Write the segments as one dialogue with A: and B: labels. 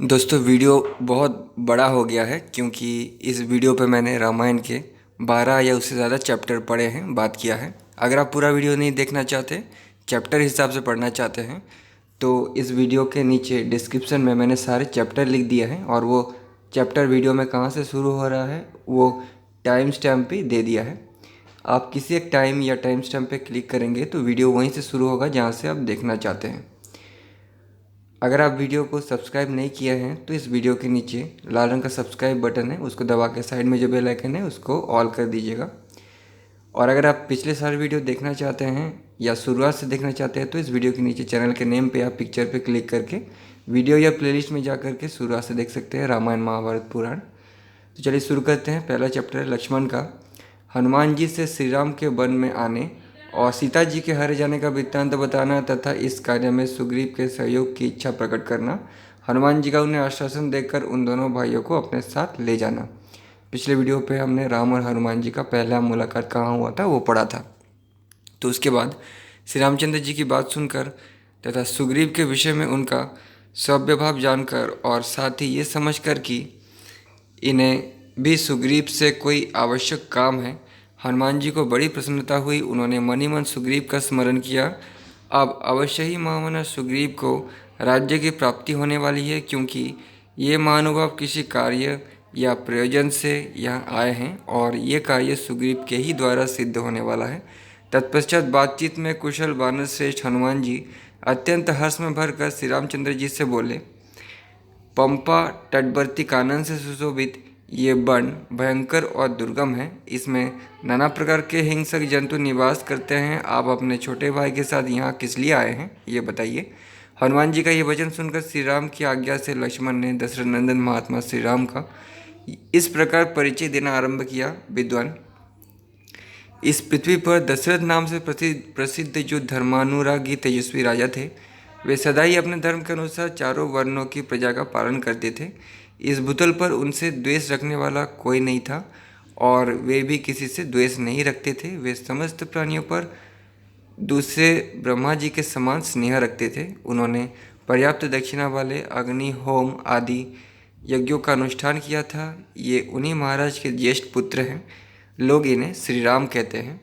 A: दोस्तों वीडियो बहुत बड़ा हो गया है क्योंकि इस वीडियो पे मैंने रामायण के 12 या उससे ज़्यादा चैप्टर पढ़े हैं, बात किया है। अगर आप पूरा वीडियो नहीं देखना चाहते, चैप्टर हिसाब से पढ़ना चाहते हैं, तो इस वीडियो के नीचे डिस्क्रिप्शन में मैंने सारे चैप्टर लिख दिए हैं और वो चैप्टर वीडियो में कहाँ से शुरू हो रहा है वो टाइम स्टैम्प भी दे दिया है। आप किसी एक टाइम या टाइम स्टैम्प पे क्लिक करेंगे तो वीडियो वहीं से शुरू होगा जहाँ से आप देखना चाहते हैं। अगर आप वीडियो को सब्सक्राइब नहीं किए हैं तो इस वीडियो के नीचे लाल रंग का सब्सक्राइब बटन है, उसको दबा के साइड में जो बेल आइकन है उसको ऑल कर दीजिएगा। और अगर आप पिछले सारे वीडियो देखना चाहते हैं या शुरुआत से देखना चाहते हैं तो इस वीडियो के नीचे चैनल के नेम पे आप पिक्चर पे क्लिक करके वीडियो या प्लेलिस्ट में जा करके शुरुआत से देख सकते हैं रामायण महाभारत पुराण। तो चलिए शुरू करते हैं। पहला चैप्टर है लक्ष्मण का। हनुमान जी से श्री राम के वन में आने और सीता जी के हर जाने का वृत्तांत बताना तथा इस कार्य में सुग्रीव के सहयोग की इच्छा प्रकट करना। हनुमान जी का उन्हें आश्वासन देकर उन दोनों भाइयों को अपने साथ ले जाना। पिछले वीडियो पे हमने राम और हनुमान जी का पहला मुलाकात कहाँ हुआ था वो पढ़ा था। तो उसके बाद श्री रामचंद्र जी की बात सुनकर तथा सुग्रीव के विषय में उनका सभ्य भाव जानकर और साथ ही ये समझकर कि इन्हें भी सुग्रीव से कोई आवश्यक काम है, हनुमान जी को बड़ी प्रसन्नता हुई। उन्होंने मन ही मन सुग्रीव का स्मरण किया। अब अवश्य ही महामना सुग्रीव को राज्य की प्राप्ति होने वाली है, क्योंकि ये महानुभाव किसी कार्य या प्रयोजन से यहाँ आए हैं और ये कार्य सुग्रीव के ही द्वारा सिद्ध होने वाला है। तत्पश्चात बातचीत में कुशल वानर श्रेष्ठ हनुमान जी अत्यंत हर्ष में भरकर श्री रामचंद्र जी से बोले, पंपा तटवर्ती कानन से सुशोभित ये वन भयंकर और दुर्गम है। इसमें नाना प्रकार के हिंसक जंतु निवास करते हैं। आप अपने छोटे भाई के साथ यहाँ किस लिए आए हैं, ये बताइए। हनुमान जी का ये वचन सुनकर श्री राम की आज्ञा से लक्ष्मण ने दशरथ नंदन महात्मा श्री राम का इस प्रकार परिचय देना आरंभ किया। विद्वान, इस पृथ्वी पर दशरथ नाम से प्रसिद्ध जो धर्मानुरागी तेजस्वी राजा थे, वे सदा ही अपने धर्म के अनुसार चारों वर्णों की प्रजा का पालन करते थे। इस भूतल पर उनसे द्वेष रखने वाला कोई नहीं था और वे भी किसी से द्वेष नहीं रखते थे। वे समस्त प्राणियों पर दूसरे ब्रह्मा जी के समान स्नेह रखते थे। उन्होंने पर्याप्त दक्षिणा वाले अग्नि होम आदि यज्ञों का अनुष्ठान किया था। ये उन्हीं महाराज के ज्येष्ठ पुत्र हैं। लोग इन्हें श्री राम कहते हैं।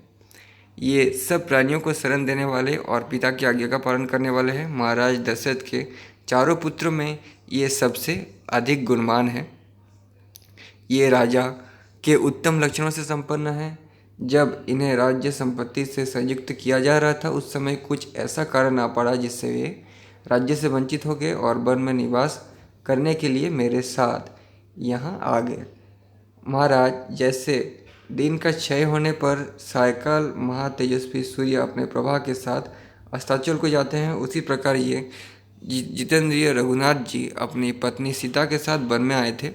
A: ये सब प्राणियों को शरण देने वाले और पिता की आज्ञा का पालन करने वाले हैं। महाराज दशरथ के चारों पुत्रों में ये सबसे अधिक गुणवान है। ये राजा के उत्तम लक्षणों से संपन्न है। जब इन्हें राज्य संपत्ति से संयुक्त किया जा रहा था उस समय कुछ ऐसा कारण आ पड़ा जिससे वे राज्य से वंचित हो गए और वन में निवास करने के लिए मेरे साथ यहाँ आ गए। महाराज, जैसे दिन का क्षय होने पर सायकाल महातेजस्वी सूर्य अपने प्रभा के साथ अस्ताचल को जाते हैं, उसी प्रकार ये जितेंद्रिय रघुनाथ जी अपनी पत्नी सीता के साथ वन में आए थे।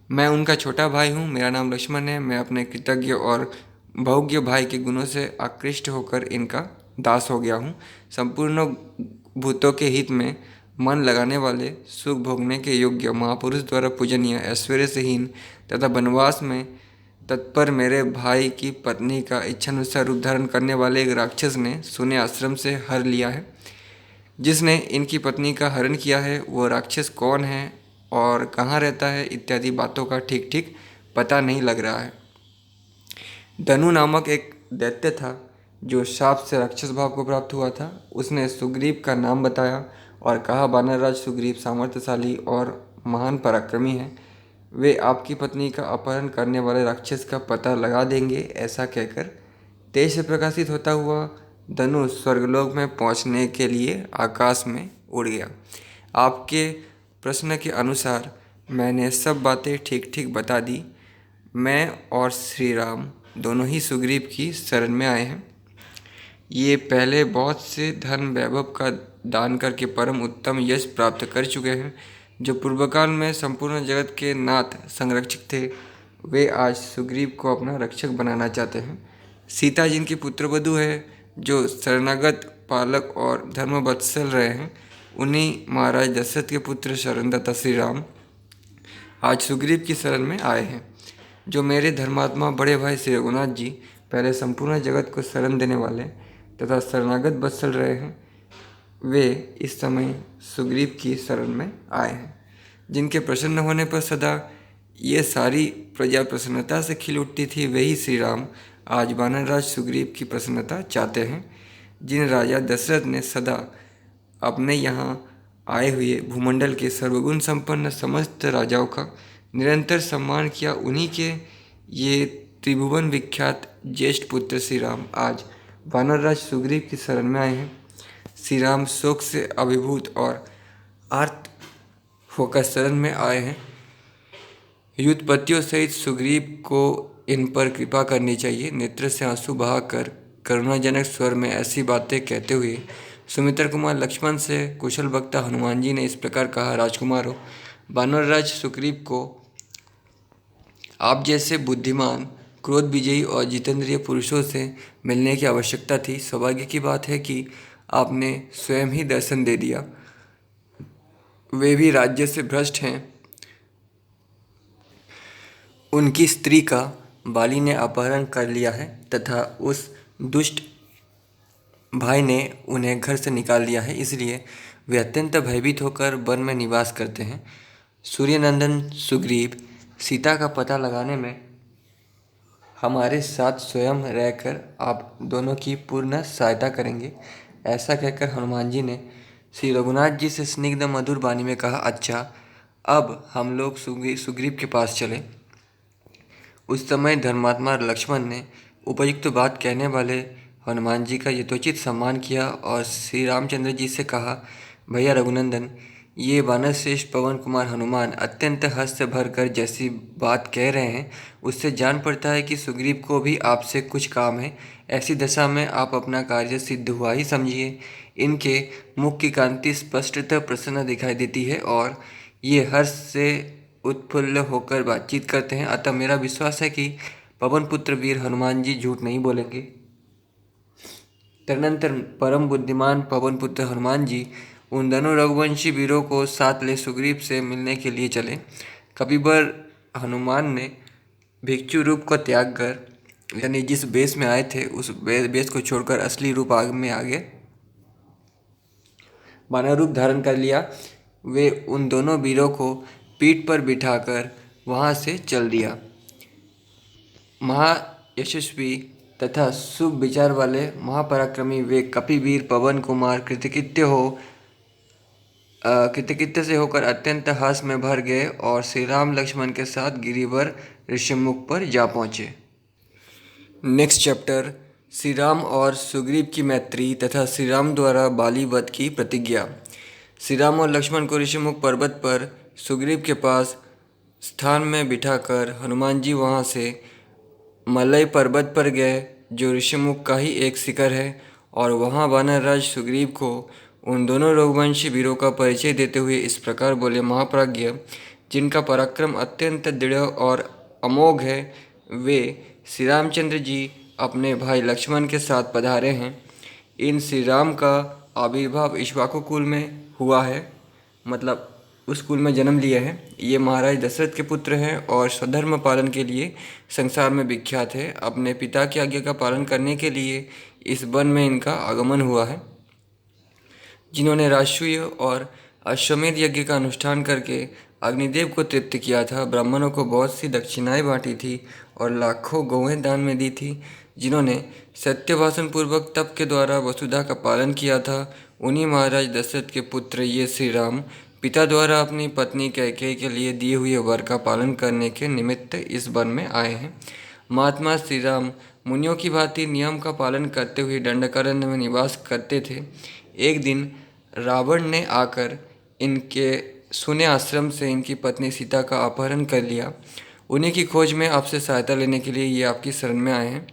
A: मैं उनका छोटा भाई हूँ। मेरा नाम लक्ष्मण है। मैं अपने कृतज्ञ और भोग्य भाई के गुणों से आकृष्ट होकर इनका दास हो गया हूँ। संपूर्ण भूतों के हित में मन लगाने वाले, सुख भोगने के योग्य, महापुरुष द्वारा पूजनीय, ऐश्वर्य से हीन तथा वनवास में तत्पर मेरे भाई की पत्नी का इच्छानुसार रूप धारण करने वाले एक राक्षस ने सुने आश्रम से हर लिया है। जिसने इनकी पत्नी का हरण किया है वो राक्षस कौन है और कहाँ रहता है इत्यादि बातों का ठीक ठीक पता नहीं लग रहा है। धनु नामक एक दैत्य था जो शाप से राक्षस भाव को प्राप्त हुआ था। उसने सुग्रीव का नाम बताया और कहा, वानरराज सुग्रीव सामर्थ्यशाली और महान पराक्रमी हैं। वे आपकी पत्नी का अपहरण करने वाले राक्षस का पता लगा देंगे। ऐसा कहकर तेज से प्रकाशित होता हुआ धनुष स्वर्गलोक में पहुंचने के लिए आकाश में उड़ गया। आपके प्रश्न के अनुसार मैंने सब बातें ठीक ठीक बता दी। मैं और श्री राम दोनों ही सुग्रीव की शरण में आए हैं। ये पहले बहुत से धन वैभव का दान करके परम उत्तम यश प्राप्त कर चुके हैं। जो पूर्वकाल में संपूर्ण जगत के नाथ संरक्षक थे, वे आज सुग्रीव को अपना रक्षक बनाना चाहते हैं। सीता जिनकी पुत्रवधू है, जो शरणागत पालक और धर्मवत्सल रहे हैं, उन्हीं महाराज दशरथ के पुत्र शरणदाता श्री राम आज सुग्रीव की शरण में आए हैं। जो मेरे धर्मात्मा बड़े भाई श्री रघुनाथ जी पहले संपूर्ण जगत को शरण देने वाले तथा शरणागत वत्सल रहे हैं, वे इस समय सुग्रीव की शरण में आए हैं। जिनके प्रसन्न होने पर सदा ये सारी प्रजा प्रसन्नता से खिल उठती थी, वही श्री राम आज वानरराज सुग्रीव की प्रसन्नता चाहते हैं। जिन राजा दशरथ ने सदा अपने यहाँ आए हुए भूमंडल के सर्वगुण संपन्न समस्त राजाओं का निरंतर सम्मान किया, उन्हीं के ये त्रिभुवन विख्यात ज्येष्ठ पुत्र श्री राम आज वानरराज सुग्रीव की शरण में आए हैं। श्री राम शोक से अभिभूत और आर्त होकर शरण में आए हैं। युद्धपतियों सहित सुग्रीव को इन पर कृपा करनी चाहिए। नेत्र से आंसू बहाकर करुणाजनक स्वर में ऐसी बातें कहते हुए सुमित्र कुमार लक्ष्मण से कुशल वक्ता हनुमान जी ने इस प्रकार कहा, राजकुमारों, वानरराज सुग्रीव को आप जैसे बुद्धिमान, क्रोध विजयी और जितेंद्रिय पुरुषों से मिलने की आवश्यकता थी। सौभाग्य की बात है कि आपने स्वयं ही दर्शन दे दिया। वे भी राज्य से भ्रष्ट हैं। उनकी स्त्री का बाली ने अपहरण कर लिया है तथा उस दुष्ट भाई ने उन्हें घर से निकाल दिया है, इसलिए वे अत्यंत भयभीत होकर वन में निवास करते हैं। सूर्यनंदन सुग्रीव सीता का पता लगाने में हमारे साथ स्वयं रहकर आप दोनों की पूर्ण सहायता करेंगे। ऐसा कहकर हनुमान जी ने श्री रघुनाथ जी से स्निग्ध मधुर वाणी में कहा, अच्छा, अब हम लोग सुग्रीव के पास चले। उस समय धर्मात्मा लक्ष्मण ने उपयुक्त बात कहने वाले हनुमान जी का यथोचित सम्मान किया और श्री रामचंद्र जी से कहा, भैया रघुनंदन, ये वानर श्रेष्ठ पवन कुमार हनुमान अत्यंत हर्ष से भरकर जैसी बात कह रहे हैं, उससे जान पड़ता है कि सुग्रीव को भी आपसे कुछ काम है। ऐसी दशा में आप अपना कार्य सिद्ध हुआ ही समझिए। इनके मुख की कांति स्पष्टतः प्रसन्न दिखाई देती है और ये हर्ष से उत्फुल्ल होकर बातचीत करते हैं। अतः मेरा विश्वास है कि पवन पुत्र वीर हनुमान जी झूठ नहीं बोलेंगे। तदनंतर परम बुद्धिमान पवन पुत्र हनुमान जी उन दोनों रघुवंशी वीरों को साथ ले सुग्रीव से मिलने के लिए चले। कपिवर हनुमान ने भिक्षु रूप को त्याग कर, यानी जिस वेश में आए थे उस वेश को छोड़कर असली रूप में आगे वानर रूप धारण कर लिया। वे उन दोनों वीरों को पीठ पर बिठाकर वहाँ से चल दिया। महायशस्वी तथा शुभ विचार वाले महापराक्रमी वे कपिवीर पवन कुमार कृतकृत्य से होकर अत्यंत हर्ष में भर गए और श्री राम लक्ष्मण के साथ गिरिवर ऋषिमुख पर जा पहुँचे। नेक्स्ट चैप्टर, श्री राम और सुग्रीव की मैत्री तथा श्री राम द्वारा बाली वध की प्रतिज्ञा। श्री राम और लक्ष्मण को ऋषिमुख पर्वत पर सुग्रीव के पास स्थान में बिठाकर हनुमान जी वहाँ से मलय पर्वत पर गए, जो ऋषिमुख का ही एक शिखर है, और वहाँ वानरराज सुग्रीव को उन दोनों रघुवंशी वीरों का परिचय देते हुए इस प्रकार बोले, महाप्राज्ञ, जिनका पराक्रम अत्यंत दृढ़ और अमोघ है, वे श्री रामचंद्र जी अपने भाई लक्ष्मण के साथ पधारे हैं। इन श्री राम का आविर्भाव इक्ष्वाकु कुल में हुआ है, मतलब उस कुल में जन्म लिया है। ये महाराज दशरथ के पुत्र हैं और स्वधर्म पालन के लिए संसार में विख्यात है। अपने पिता की आज्ञा का पालन करने के लिए इस वन में इनका आगमन हुआ है। जिन्होंने राजसूय और अश्वमेध यज्ञ का अनुष्ठान करके अग्निदेव को तृप्त किया था, ब्राह्मणों को बहुत सी दक्षिणाएं बांटी थी और लाखों गौएं दान में दी थी। जिन्होंने सत्यभाषण पूर्वक तप के द्वारा वसुधा का पालन किया था, उन्हीं महाराज दशरथ के पुत्र ये श्री राम पिता द्वारा अपनी पत्नी कैकेयी के लिए दिए हुए वर का पालन करने के निमित्त इस वन में आए हैं। महात्मा श्री राम मुनियों की भांति नियम का पालन करते हुए दंडकारण्य में निवास करते थे। एक दिन रावण ने आकर इनके सुने आश्रम से इनकी पत्नी सीता का अपहरण कर लिया। उन्हीं की खोज में आपसे सहायता लेने के लिए ये आपकी शरण में आए हैं।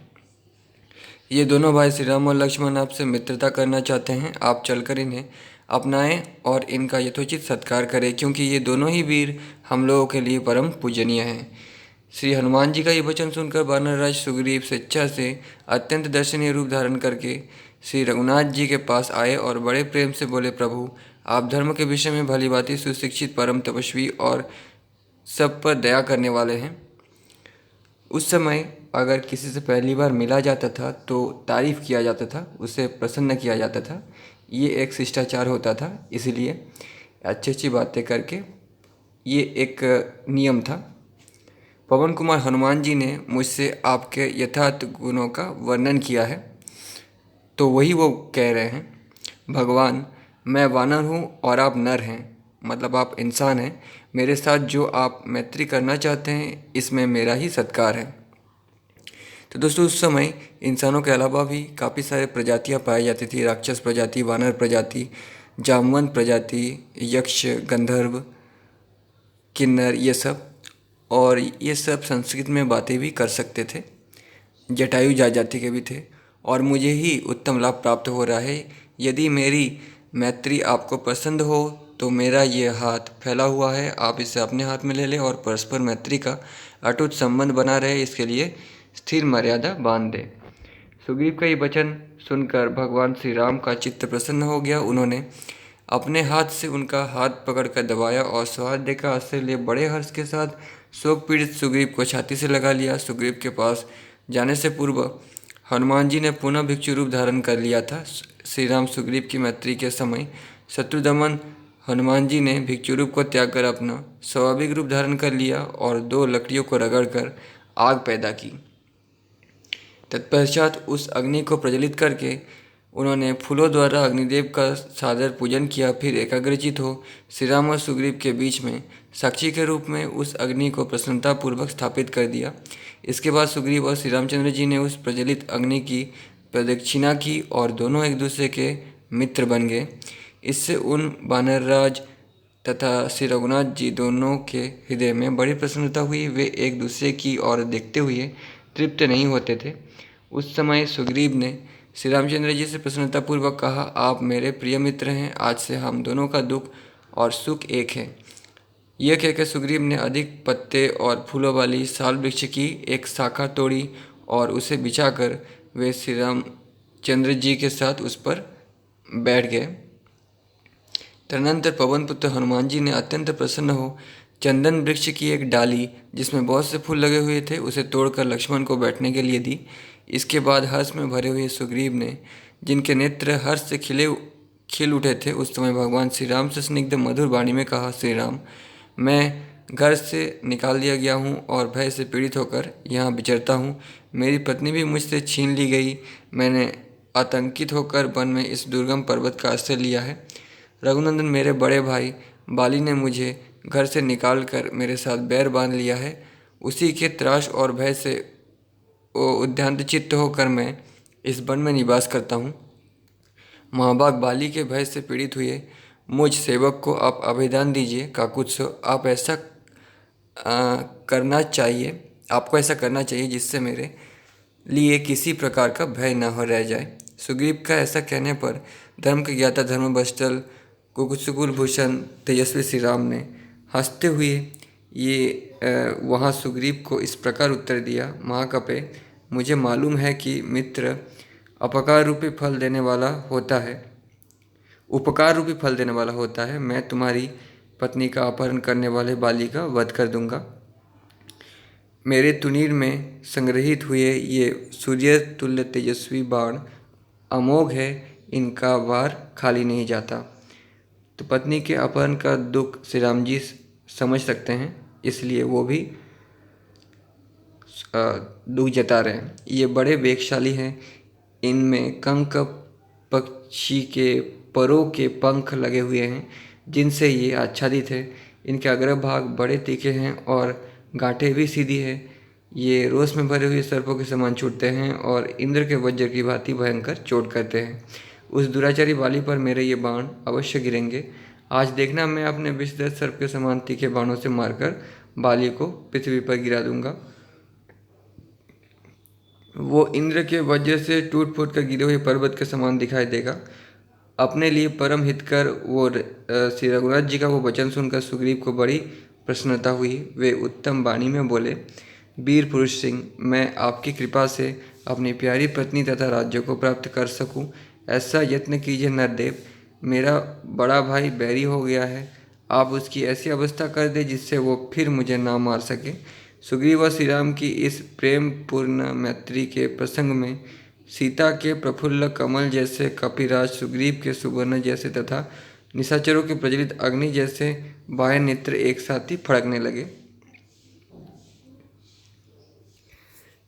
A: ये दोनों भाई श्री राम और लक्ष्मण आपसे मित्रता करना चाहते हैं। आप चलकर इन्हें अपनाएं और इनका यथोचित सत्कार करें, क्योंकि ये दोनों ही वीर हम लोगों के लिए परम पूजनीय हैं। श्री हनुमान जी का ये वचन सुनकर वानरराज सुग्रीव स्वेच्छा से अत्यंत दर्शनीय रूप धारण करके श्री रघुनाथ जी के पास आए और बड़े प्रेम से बोले, प्रभु, आप धर्म के विषय में भली भांति सुशिक्षित, परम तपस्वी और सब पर दया करने वाले हैं। उस समय अगर किसी से पहली बार मिला जाता था तो तारीफ़ किया जाता था, उसे प्रसन्न किया जाता था। ये एक शिष्टाचार होता था, इसलिए अच्छी अच्छी बातें करके ये एक नियम था। पवन कुमार हनुमान जी ने मुझसे आपके यथार्थ गुणों का वर्णन किया है। तो वही वो कह रहे हैं, भगवान मैं वानर हूँ और आप नर हैं, मतलब आप इंसान हैं। मेरे साथ जो आप मैत्री करना चाहते हैं इसमें मेरा ही सत्कार है। तो दोस्तों उस समय इंसानों के अलावा भी काफ़ी सारे प्रजातियां पाई जाती थी। राक्षस प्रजाति, वानर प्रजाति, जामवंत प्रजाति, यक्ष, गंधर्व, किन्नर, ये सब। और ये सब संस्कृत में बातें भी कर सकते थे। जटायु जाति के भी थे। और मुझे ही उत्तम लाभ प्राप्त हो रहा है। यदि मेरी मैत्री आपको पसंद हो तो मेरा ये हाथ फैला हुआ है, आप इसे अपने हाथ में ले लें और परस्पर मैत्री का अटूट संबंध बना रहे, इसके लिए स्थिर मर्यादा बांध दें। सुग्रीव का ये वचन सुनकर भगवान श्री राम का चित्त प्रसन्न हो गया। उन्होंने अपने हाथ से उनका हाथ पकड़कर दबाया और सौहार्द का आश्रय लिए बड़े हर्ष के साथ शोक पीड़ित सुग्रीव को छाती से लगा लिया। सुग्रीव के पास जाने से पूर्व हनुमान जी ने पुनः भिक्षु रूप धारण कर लिया था। श्री राम सुग्रीव की मैत्री के समय शत्रुदमन हनुमान जी ने भिक्षु रूप को त्याग कर अपना स्वाभाविक रूप धारण कर लिया और 2 लकड़ियों को रगड़कर आग पैदा की। तत्पश्चात उस अग्नि को प्रज्वलित करके उन्होंने फूलों द्वारा अग्निदेव का सादर पूजन किया। फिर एकाग्रचित हो श्री राम और सुग्रीव के बीच में साक्षी के रूप में उस अग्नि को प्रसन्नतापूर्वक स्थापित कर दिया। इसके बाद सुग्रीव और श्री रामचंद्र जी ने उस प्रज्वलित अग्नि की प्रदक्षिणा की और दोनों एक दूसरे के मित्र बन गए। इससे उन वानरराज तथा श्री रघुनाथ जी दोनों के हृदय में बड़ी प्रसन्नता हुई। वे एक दूसरे की ओर देखते हुए तृप्त नहीं होते थे। उस समय सुग्रीव ने श्री रामचंद्र जी से प्रसन्नतापूर्वक कहा, आप मेरे प्रिय मित्र हैं, आज से हम दोनों का दुख और सुख एक है। यह कहकर सुग्रीव ने अधिक पत्ते और फूलों वाली साल वृक्ष की एक शाखा तोड़ी और उसे बिछाकर वे श्री रामचंद्र जी के साथ उस पर बैठ गए। तदनंतर पवन पुत्र हनुमान जी ने अत्यंत प्रसन्न हो चंदन वृक्ष की एक डाली जिसमें बहुत से फूल लगे हुए थे उसे तोड़कर लक्ष्मण को बैठने के लिए दी। इसके बाद हर्ष में भरे हुए सुग्रीव ने, जिनके नेत्र हर्ष से खिल उठे थे, उस समय भगवान श्री राम से स्निग्ध मधुर वाणी में कहा, श्री राम मैं घर से निकाल दिया गया हूँ और भय से पीड़ित होकर यहाँ विचरता हूँ। मेरी पत्नी भी मुझसे छीन ली गई। मैंने आतंकित होकर वन में इस दुर्गम पर्वत का आश्रय लिया है। रघुनंदन मेरे बड़े भाई बाली ने मुझे घर से निकालकर मेरे साथ बैर बांध लिया है। उसी के त्रास और भय से उद्यंतचित्त होकर मैं इस वन में निवास करता हूँ। महाभाग बाली के भय से पीड़ित हुए मुझ सेवक को आप अभिदान दीजिए। काकुत्सो आप ऐसा करना चाहिए, आपको ऐसा करना चाहिए जिससे मेरे लिए किसी प्रकार का भय न हो रह जाए। सुग्रीव का ऐसा कहने पर धर्म के ज्ञाता धर्मबष्टल कुकुत्सकुल भूषण तेजस्वी श्री राम ने हंसते हुए वहाँ सुग्रीव को इस प्रकार उत्तर दिया, महाकपे मुझे मालूम है कि मित्र अपकार रूपी फल देने वाला होता है, उपकार रूपी फल देने वाला होता है। मैं तुम्हारी पत्नी का अपहरण करने वाले बाली का वध कर दूंगा। मेरे तुनीर में संग्रहित हुए ये सूर्य तुल्य तेजस्वी बाण अमोघ है, इनका वार खाली नहीं जाता। तो पत्नी के अपहरण का दुख श्री राम जी समझ सकते हैं, इसलिए वो भी दुख जता रहे हैं। ये बड़े वेगशाली हैं, इनमें कंक पक्षी के परों के पंख लगे हुए हैं जिनसे ये आच्छादित है। इनके अग्रभाग बड़े तीखे हैं और गांठें भी सीधी है। ये रोष में भरे हुए सर्पों के समान छूटते हैं और इंद्र के वज्र की भांति भयंकर चोट करते हैं। उस दुराचारी बाली पर मेरे ये बाण अवश्य गिरेंगे। आज देखना मैं अपने विषधर सर्प के समान तीखे बाणों से मारकर बाली को पृथ्वी पर गिरा दूंगा। वो इंद्र के वज्र से टूट फूट कर गिरे हुए पर्वत के समान दिखाई देगा। अपने लिए परम हितकर वो श्री रघुनाथ जी का वो वचन सुनकर सुग्रीव को बड़ी प्रसन्नता हुई। वे उत्तम वाणी में बोले, वीर पुरुष सिंह, मैं आपकी कृपा से अपनी प्यारी पत्नी तथा राज्य को प्राप्त कर सकूं, ऐसा यत्न कीजिए नरदेव। मेरा बड़ा भाई बैरी हो गया है, आप उसकी ऐसी अवस्था कर दे जिससे वो फिर मुझे ना मार सके। सुग्रीव व श्री राम की इस प्रेम पूर्ण मैत्री के प्रसंग में सीता के प्रफुल्ल कमल जैसे, कपिराज सुग्रीव के सुवर्ण जैसे तथा निशाचरों के प्रज्वलित अग्नि जैसे बाह्य नेत्र एक साथ ही फड़कने लगे।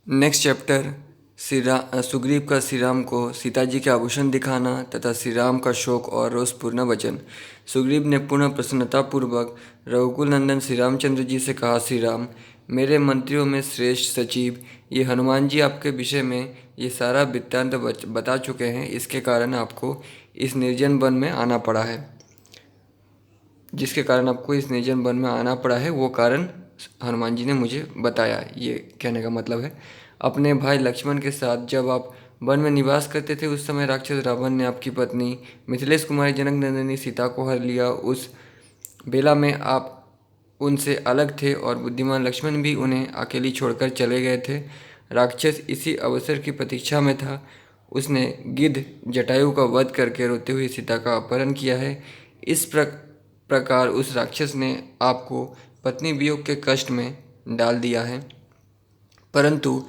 A: नेक्स्ट चैप्टर सुग्रीव का श्री राम को सीता जी के आभूषण दिखाना तथा श्री राम का शोक और रोषपूर्ण वचन। सुग्रीव ने पुनः प्रसन्नतापूर्वक रघुकुल नंदन श्री रामचंद्र जी से कहा, श्री राम, मेरे मंत्रियों में श्रेष्ठ सचिव ये हनुमान जी आपके विषय में ये सारा वृत्तांत बता चुके हैं। इसके कारण आपको इस निर्जन वन में आना पड़ा है। जिसके कारण आपको इस निर्जन वन में आना पड़ा है वो कारण हनुमान जी ने मुझे बताया। ये कहने का मतलब है, अपने भाई लक्ष्मण के साथ जब आप वन में निवास करते थे उस समय राक्षस रावण ने आपकी पत्नी मिथिलेश कुमारी जनक नंदिनी सीता को हर लिया। उस बेला में आप उनसे अलग थे और बुद्धिमान लक्ष्मण भी उन्हें अकेली छोड़कर चले गए थे। राक्षस इसी अवसर की प्रतीक्षा में था। उसने गिद्ध जटायु का वध करके रोते हुए सीता का अपहरण किया है। इस प्रकार उस राक्षस ने आपको पत्नी वियोग के कष्ट में डाल दिया है, परंतु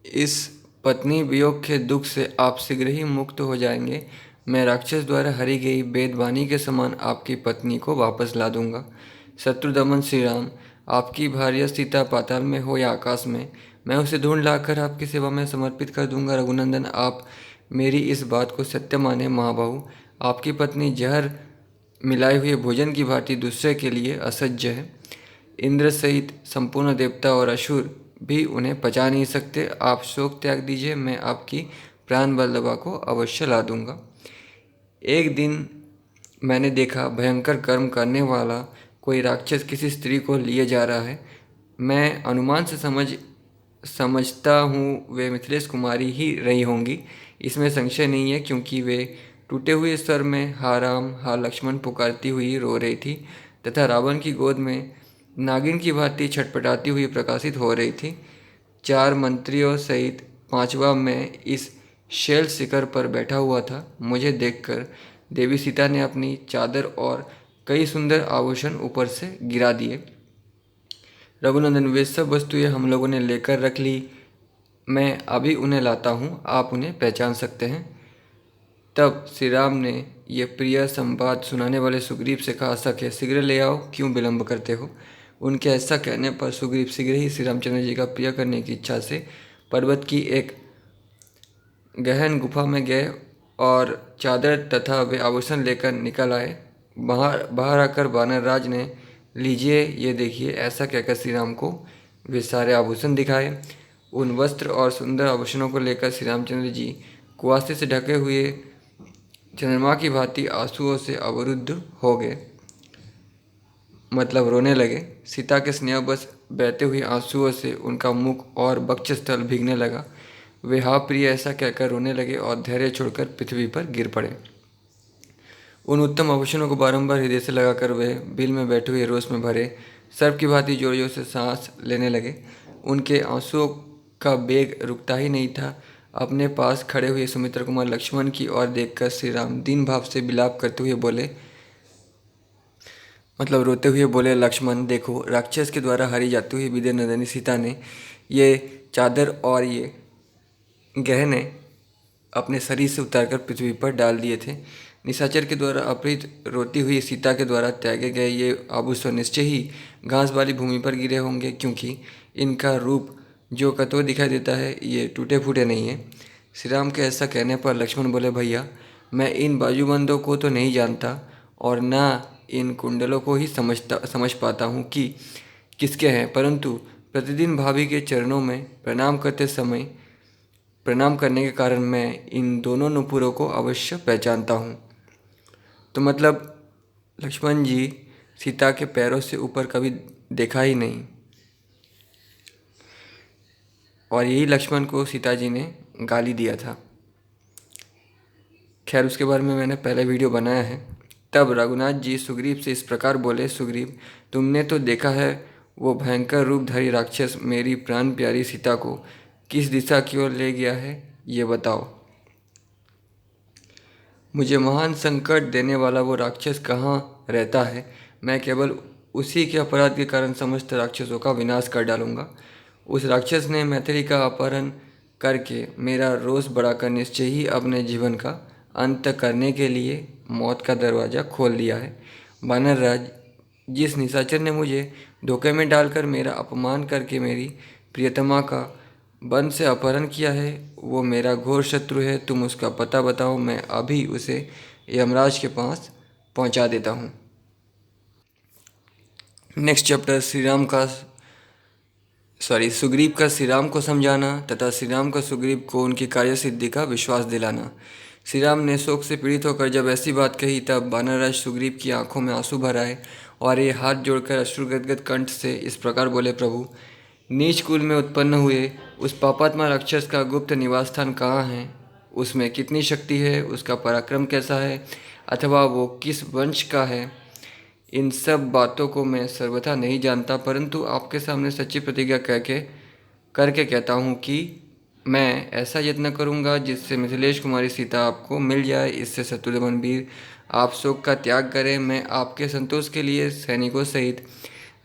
A: इस पत्नी वियोग के दुख से आप शीघ्र ही मुक्त हो जाएंगे। मैं राक्षस द्वारा हरी गई वेदवाणी के समान आपकी पत्नी को वापस ला दूंगा। शत्रुदमन श्री राम, आपकी भार्या सीता पाताल में हो या आकाश में, मैं उसे ढूंढ लाकर आपकी सेवा में समर्पित कर दूंगा। रघुनंदन, आप मेरी इस बात को सत्य माने। महाबाहु, आपकी पत्नी जहर मिलाए हुए भोजन की भांति दूसरे के लिए असह्य है। इंद्र सहित संपूर्ण देवता और असुर भी उन्हें पचा नहीं सकते। आप शोक त्याग दीजिए, मैं आपकी प्राण वल्लभा को अवश्य ला दूंगा। एक दिन मैंने देखा, भयंकर कर्म करने वाला कोई राक्षस किसी स्त्री को लिए जा रहा है। मैं अनुमान से समझता हूँ वे मिथिलेश कुमारी ही रही होंगी। इसमें संशय नहीं है, क्योंकि वे टूटे हुए स्वर में हा राम हा लक्ष्मण पुकारती हुई रो रही थी तथा रावण की गोद में नागिन की भांति छटपटाती हुई प्रकाशित हो रही थी। 4 मंत्रियों सहित 5वां मैं इस शैल शिखर पर बैठा हुआ था। मुझे देखकर देवी सीता ने अपनी चादर और कई सुंदर आभूषण ऊपर से गिरा दिए। रघुनंदन, वे सब वस्तुएं हम लोगों ने लेकर रख ली। मैं अभी उन्हें लाता हूँ, आप उन्हें पहचान सकते हैं। तब श्री राम ने यह प्रिय संवाद सुनाने वाले सुग्रीव से कहा, सखे शीघ्र ले आओ, क्यों विलंब करते हो। उनके ऐसा कहने पर सुग्रीव शीघ्र ही श्री रामचंद्र जी का प्रिय करने की इच्छा से पर्वत की एक गहन गुफा में गए और चादर तथा वे आभूषण लेकर निकल आए। बाहर आकर वानरराज ने, लीजिए ये देखिए, ऐसा कहकर श्री राम को वे सारे आभूषण दिखाए। उन वस्त्र और सुंदर आभूषणों को लेकर श्री रामचंद्र जी कुआसे से ढके हुए चंद्रमा की भांति आंसुओं से अवरुद्ध हो गए, मतलब रोने लगे। सीता के स्नेहवश बहते हुए आंसुओं से उनका मुख और वक्षस्थल भीगने लगा। वे हा प्रिय ऐसा कहकर रोने लगे और धैर्य छोड़कर पृथ्वी पर गिर पड़े। उन उत्तम आभूषणों को बारंबार हृदय से लगाकर वे बिल में बैठे हुए रोष में भरे सर्प की भांति जोर जोर से सांस लेने लगे। उनके आंसुओं का बेग रुकता ही नहीं था। अपने पास खड़े हुए सुमित्र कुमार लक्ष्मण की ओर देखकर श्री राम दीन भाव से विलाप करते हुए बोले, मतलब रोते हुए बोले, लक्ष्मण देखो, राक्षस के द्वारा हरी जाती हुई विद्या नंदिनी सीता ने ये चादर और ये गहने अपने शरीर से उतारकर पृथ्वी पर डाल दिए थे। निशाचर के द्वारा अपहृत रोती हुई सीता के द्वारा त्यागे गए ये आभूषण निश्चय ही घास वाली भूमि पर गिरे होंगे, क्योंकि इनका रूप जो कतवा दिखाई देता है ये टूटे फूटे नहीं है। श्री राम के ऐसा कहने पर लक्ष्मण बोले, भैया, मैं इन बाजूबंदों को तो नहीं जानता और ना इन कुंडलों को ही समझ पाता हूँ कि किसके हैं, परंतु प्रतिदिन भाभी के चरणों में प्रणाम करने के कारण मैं इन दोनों नुपुरों को अवश्य पहचानता हूँ। तो मतलब लक्ष्मण जी सीता के पैरों से ऊपर कभी देखा ही नहीं, और यही लक्ष्मण को सीता जी ने गाली दिया था। खैर, उसके बारे में मैंने पहले वीडियो बनाया है। तब रघुनाथ जी सुग्रीव से इस प्रकार बोले, सुग्रीव, तुमने तो देखा है वो भयंकर रूपधारी राक्षस मेरी प्राण प्यारी सीता को किस दिशा की ओर ले गया है, ये बताओ। मुझे महान संकट देने वाला वो राक्षस कहाँ रहता है। मैं केवल उसी के अपराध के कारण समस्त राक्षसों का विनाश कर डालूंगा। उस राक्षस ने मैथिली का अपहरण करके मेरा रोष बढ़ाकर निश्चय ही अपने जीवन का अंत करने के लिए मौत का दरवाज़ा खोल दिया है। वानर राज, जिस निशाचर ने मुझे धोखे में डालकर मेरा अपमान करके मेरी प्रियतमा का वन से अपहरण किया है, वो मेरा घोर शत्रु है। तुम उसका पता बताओ, मैं अभी उसे यमराज के पास पहुंचा देता हूँ। नेक्स्ट चैप्टर सुग्रीव का श्री राम को समझाना तथा श्री राम का सुग्रीव को उनकी कार्य सिद्धि का विश्वास दिलाना। श्री राम ने शोक से पीड़ित होकर जब ऐसी बात कही, तब वानरराज सुग्रीव की आंखों में आंसू भर आए और ये हाथ जोड़कर अश्रुगदगद कंठ से इस प्रकार बोले, प्रभु, नीच कुल में उत्पन्न हुए उस पापात्मा राक्षस का गुप्त निवास स्थान कहाँ है? उसमें कितनी शक्ति है? उसका पराक्रम कैसा है? अथवा वो किस वंश का है? इन सब बातों को मैं सर्वथा नहीं जानता, परंतु आपके सामने सच्ची प्रतिज्ञा करके कहता हूँ कि मैं ऐसा यत्न करूँगा जिससे मिथिलेश कुमारी सीता आपको मिल जाए। इससे शत्रुघ्न वीर, आप शोक का त्याग करें। मैं आपके संतोष के लिए सैनिकों सहित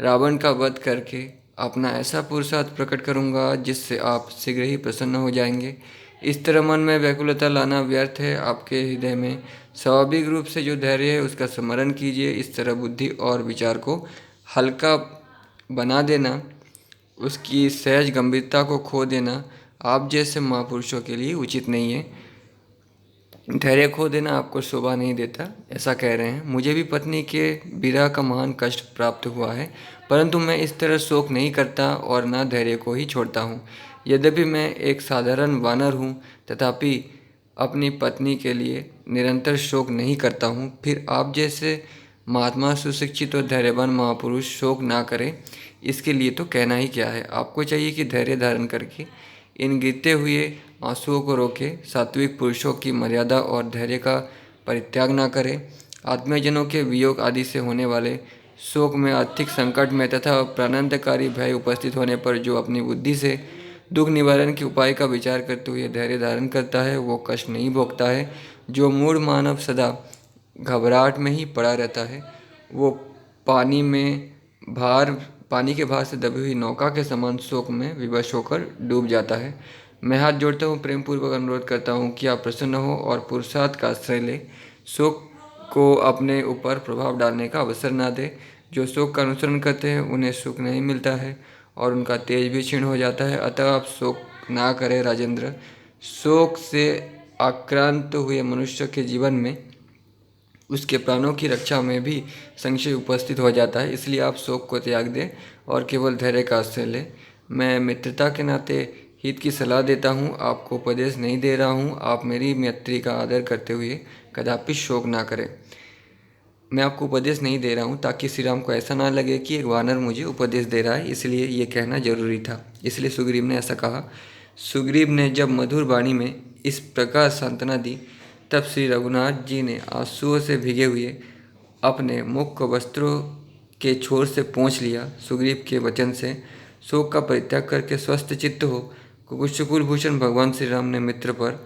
A: रावण का वध करके अपना ऐसा पुरुषार्थ प्रकट करूँगा जिससे आप शीघ्र ही प्रसन्न हो जाएंगे। इस तरह मन में व्याकुलता लाना व्यर्थ है। आपके हृदय में स्वाभाविक रूप से जो धैर्य है उसका स्मरण कीजिए। इस तरह बुद्धि और विचार को हल्का बना देना, उसकी सहज गंभीरता को खो देना आप जैसे महापुरुषों के लिए उचित नहीं है। धैर्य खो देना आपको शोभा नहीं देता, ऐसा कह रहे हैं। मुझे भी पत्नी के विरह का महान कष्ट प्राप्त हुआ है, परंतु मैं इस तरह शोक नहीं करता और न धैर्य को ही छोड़ता हूँ। यद्यपि मैं एक साधारण वानर हूँ, तथापि अपनी पत्नी के लिए निरंतर शोक नहीं करता हूँ। फिर आप जैसे महात्मा, सुशिक्षित और धैर्यवान महापुरुष शोक ना करें, इसके लिए तो कहना ही क्या है। आपको चाहिए कि धैर्य धारण करके इन गिरते हुए आंसुओं को रोके, सात्विक पुरुषों की मर्यादा और धैर्य का परित्याग न करें। आत्मीयजनों के वियोग आदि से होने वाले शोक में, आर्थिक संकट में तथा प्राणांतकारी भय उपस्थित होने पर जो अपनी बुद्धि से दुख निवारण के उपाय का विचार करते हुए धैर्य धारण करता है, वो कष्ट नहीं भोगता है। जो मूढ़ मानव सदा घबराहट में ही पड़ा रहता है, वो पानी के भार से दबी हुई नौका के समान शोक में विवश होकर डूब जाता है। मैं हाथ जोड़ता हूँ, प्रेम पूर्वक अनुरोध करता हूँ कि आप प्रसन्न हो और पुरुषार्थ का आश्रय ले। शोक को अपने ऊपर प्रभाव डालने का अवसर ना दे। जो शोक का अनुसरण करते हैं उन्हें सुख नहीं मिलता है और उनका तेज भी क्षीण हो जाता है। अतः आप शोक ना करें राजेंद्र। शोक से आक्रांत हुए मनुष्य के जीवन में उसके प्राणों की रक्षा में भी संशय उपस्थित हो जाता है। इसलिए आप शोक को त्याग दें और केवल धैर्य का आश्रय लें। मैं मित्रता के नाते हित की सलाह देता हूँ, आपको उपदेश नहीं दे रहा हूँ। आप मेरी मैत्री का आदर करते हुए कदापि शोक ना करें। मैं आपको उपदेश नहीं दे रहा हूँ ताकि श्री राम को ऐसा ना लगे कि एक वानर मुझे उपदेश दे रहा है, इसलिए ये कहना जरूरी था। इसलिए सुग्रीव ने ऐसा कहा। सुग्रीव ने जब मधुर वाणी में इस प्रकार सांत्वना दी, तब श्री रघुनाथ जी ने आंसुओं से भीगे हुए अपने मुख को वस्त्रों के छोर से पोंछ लिया। सुग्रीव के वचन से शोक का परित्याग करके स्वस्थ चित्त हो कुकुशकुल भूषण भगवान श्री राम ने मित्र पर